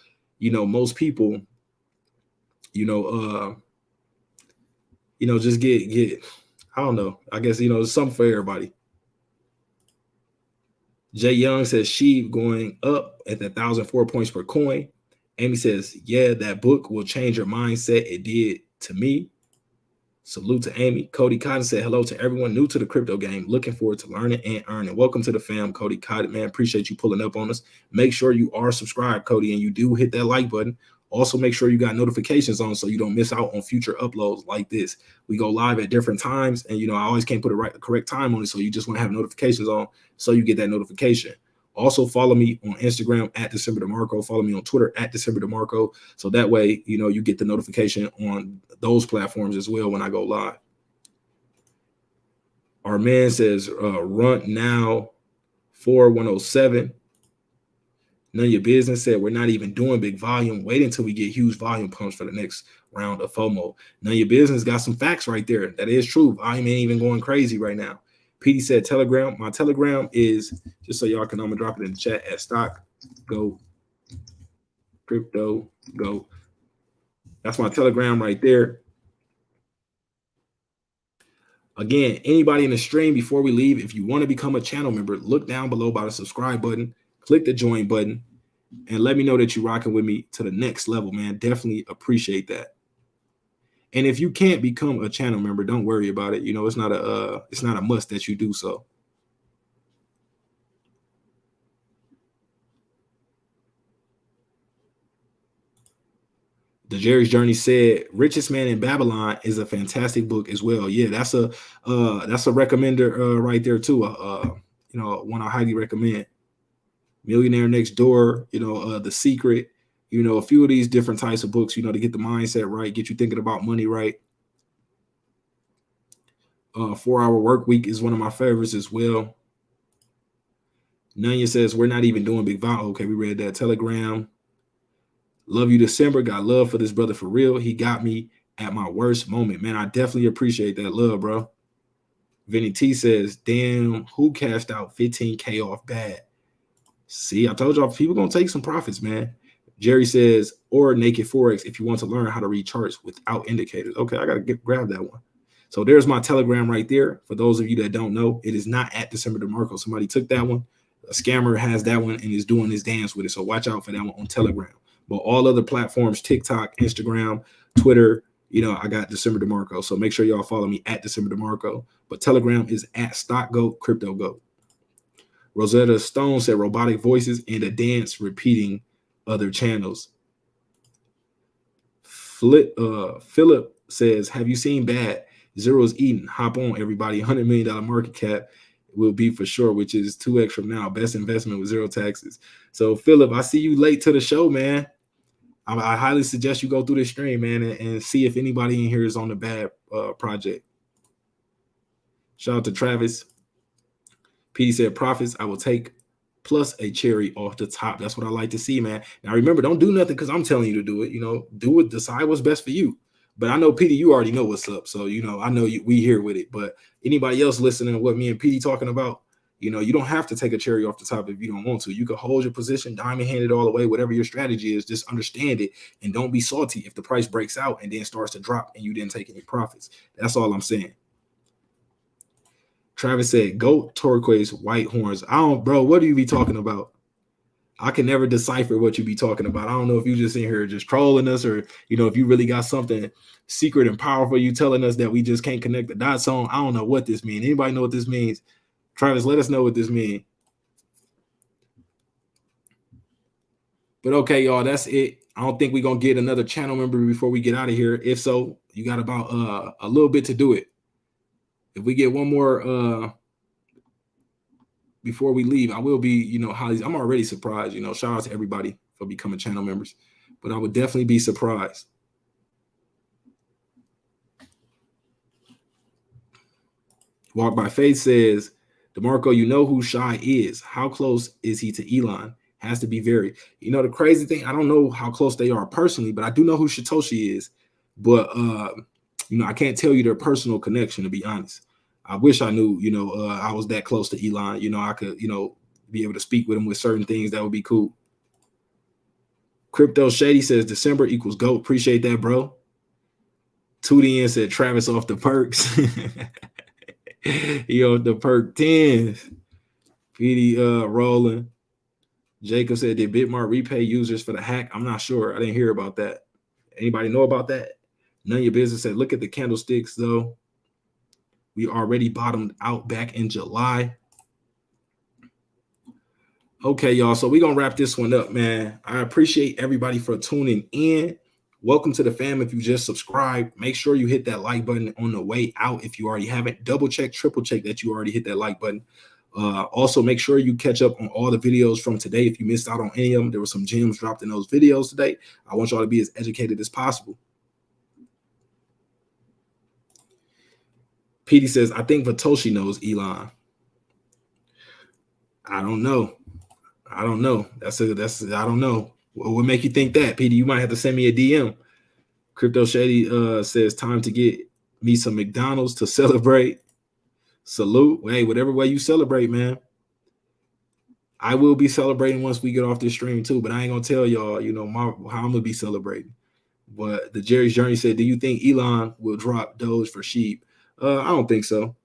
A: most people, just get, I don't know. I guess, it's something for everybody. Jay Young says, SHIB going up at 1,004 points per coin. Amy says, yeah, that book will change your mindset. It did to me. Salute to Amy. Cody Cotton said, hello to everyone new to the crypto game. Looking forward to learning and earning. Welcome to the fam, Cody Cotton, man. Appreciate you pulling up on us. Make sure you are subscribed, Cody, and you do hit that like button. Also, make sure you got notifications on so you don't miss out on future uploads like this. We go live at different times, and, I always can't put the correct time on it, so you just want to have notifications on so you get that notification. Also, follow me on Instagram at DecemberDeMarco. Follow me on Twitter at DecemberDeMarco. So that way, you get the notification on those platforms as well when I go live. Our man says, run now 4107. None of your business said, we're not even doing big volume. Wait until we get huge volume pumps for the next round of FOMO. None of your business got some facts right there. That is true. Volume ain't even going crazy right now. PD said Telegram. My Telegram is, just so y'all can know, I'm going to drop it in the chat at StockGoat Crypto Go. That's my Telegram right there. Again, anybody in the stream, before we leave, if you want to become a channel member, look down below by the subscribe button, click the join button, and let me know that you're rocking with me to the next level, man. Definitely appreciate that. And if you can't become a channel member, don't worry about it. It's not a must that you do so. The Jerry's Journey said, Richest Man in Babylon is a fantastic book as well. Yeah, that's a recommender right there too. One I highly recommend. Millionaire Next Door, The Secret, a few of these different types of books, to get the mindset right, get you thinking about money right. 4-Hour Work Week is one of my favorites as well. Nanya says, we're not even doing big volume. Okay, we read that. Telegram. Love you, December. Got love for this brother for real. He got me at my worst moment. Man, I definitely appreciate that love, bro. Vinny T says, damn, who cashed out 15K off bad? See, I told y'all people gonna take some profits, man. Jerry says, or naked forex if you want to learn how to read charts without indicators. Okay, I gotta grab that one. So there's my Telegram right there. For those of you that don't know, it is not at DecemberDeMarco. Somebody took that one. A scammer has that one and is doing his dance with it. So watch out for that one on Telegram. But all other platforms, TikTok, Instagram, Twitter, you know, I got DecemberDeMarco. So make sure y'all follow me at DecemberDeMarco. But Telegram is at StockGoat, CryptoGoat. Rosetta Stone said robotic voices and a dance repeating other channels. Philip says, have you seen Bad? Zero's eating. Hop on, everybody. $100 million market cap will be for sure, which is 2x from now. Best investment with zero taxes. So, Philip, I see you late to the show, man. I highly suggest you go through this stream, man, and see if anybody in here is on the Bad project. Shout out to Travis. PD said, profits, I will take plus a cherry off the top. That's what I like to see, man. Now, remember, don't do nothing because I'm telling you to do it. You know, do it, decide what's best for you. But I know, PD, you already know what's up. So, you know, I know we here with it. But anybody else listening to what me and PD talking about, you know, you don't have to take a cherry off the top if you don't want to. You can hold your position, diamond handed all the way, whatever your strategy is. Just understand it and don't be salty if the price breaks out and then starts to drop and you didn't take any profits. That's all I'm saying. Travis said, goat, turquoise, white horns. Bro, what do you be talking about? I can never decipher what you be talking about. I don't know if you just in here just trolling us or, you know, if you really got something secret and powerful you telling us that we just can't connect the dots on. I don't know what this means. Anybody know what this means? Travis, let us know what this means. But okay, y'all, that's it. I don't think we're going to get another channel member before we get out of here. If so, you got about a little bit to do it. If we get one more before we leave, I will be, you know, I'm already surprised, you know, shout out to everybody for becoming channel members, but I would definitely be surprised. Walk by Faith says, DeMarco, you know who Shy is. How close is he to Elon? Has to be very, you know, the crazy thing, I don't know how close they are personally, but I do know who Satoshi is. But, you know, I can't tell you their personal connection, to be honest. I wish I knew, you know, I was that close to Elon. You know, I could, you know, be able to speak with him with certain things. That would be cool. Crypto Shady says December equals GOAT. Appreciate that, bro. 2DN said Travis off the perks. He off the perk 10s. PD rolling. Jacob said, did Bitmart repay users for the hack? I'm not sure. I didn't hear about that. Anybody know about that? None of your business said, look at the candlesticks, though. We already bottomed out back in July. Okay, y'all. So we're going to wrap this one up, man. I appreciate everybody for tuning in. Welcome to the fam. If you just subscribed, make sure you hit that like button on the way out. If you already haven't, double check, triple check that you already hit that like button. Also, make sure you catch up on all the videos from today. If you missed out on any of them, there were some gems dropped in those videos today. I want y'all to be as educated as possible. PD says, I think Vatoshi knows Elon. I don't know. I don't know. I don't know. What would make you think that, PD? You might have to send me a DM. Crypto Shady says, time to get me some McDonald's to celebrate. Salute. Hey, whatever way you celebrate, man. I will be celebrating once we get off this stream too, but I ain't gonna tell y'all, you know, how I'm gonna be celebrating. But the Jerry's Journey said, do you think Elon will drop Doge for shib? I don't think so.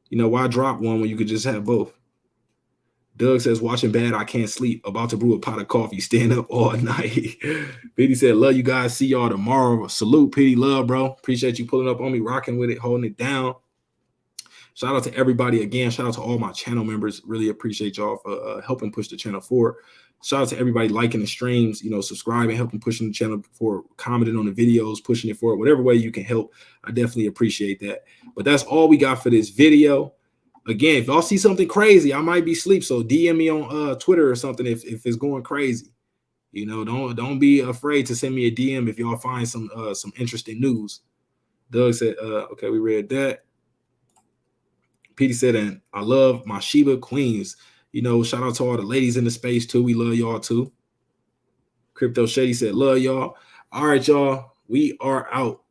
A: You know, why drop one when you could just have both? Doug says, watching Bad, I can't sleep. About to brew a pot of coffee, stand up all night. Petey said, love you guys. See y'all tomorrow. Salute, Petey. Love, bro. Appreciate you pulling up on me, rocking with it, holding it down. Shout out to everybody again. Shout out to all my channel members. Really appreciate y'all for helping push the channel forward. Shout out to everybody liking the streams, you know, subscribing, helping pushing the channel forward, commenting on the videos, pushing it forward, whatever way you can help. I definitely appreciate that. But that's all we got for this video. Again, if y'all see something crazy, I might be asleep. So DM me on Twitter or something if it's going crazy. You know, don't be afraid to send me a DM if y'all find some interesting news. Doug said, okay, we read that. Petey said, and I love my Shiba queens. You know, shout out to all the ladies in the space too. We love y'all too. Crypto Shady said, love y'all. All right, y'all. We are out.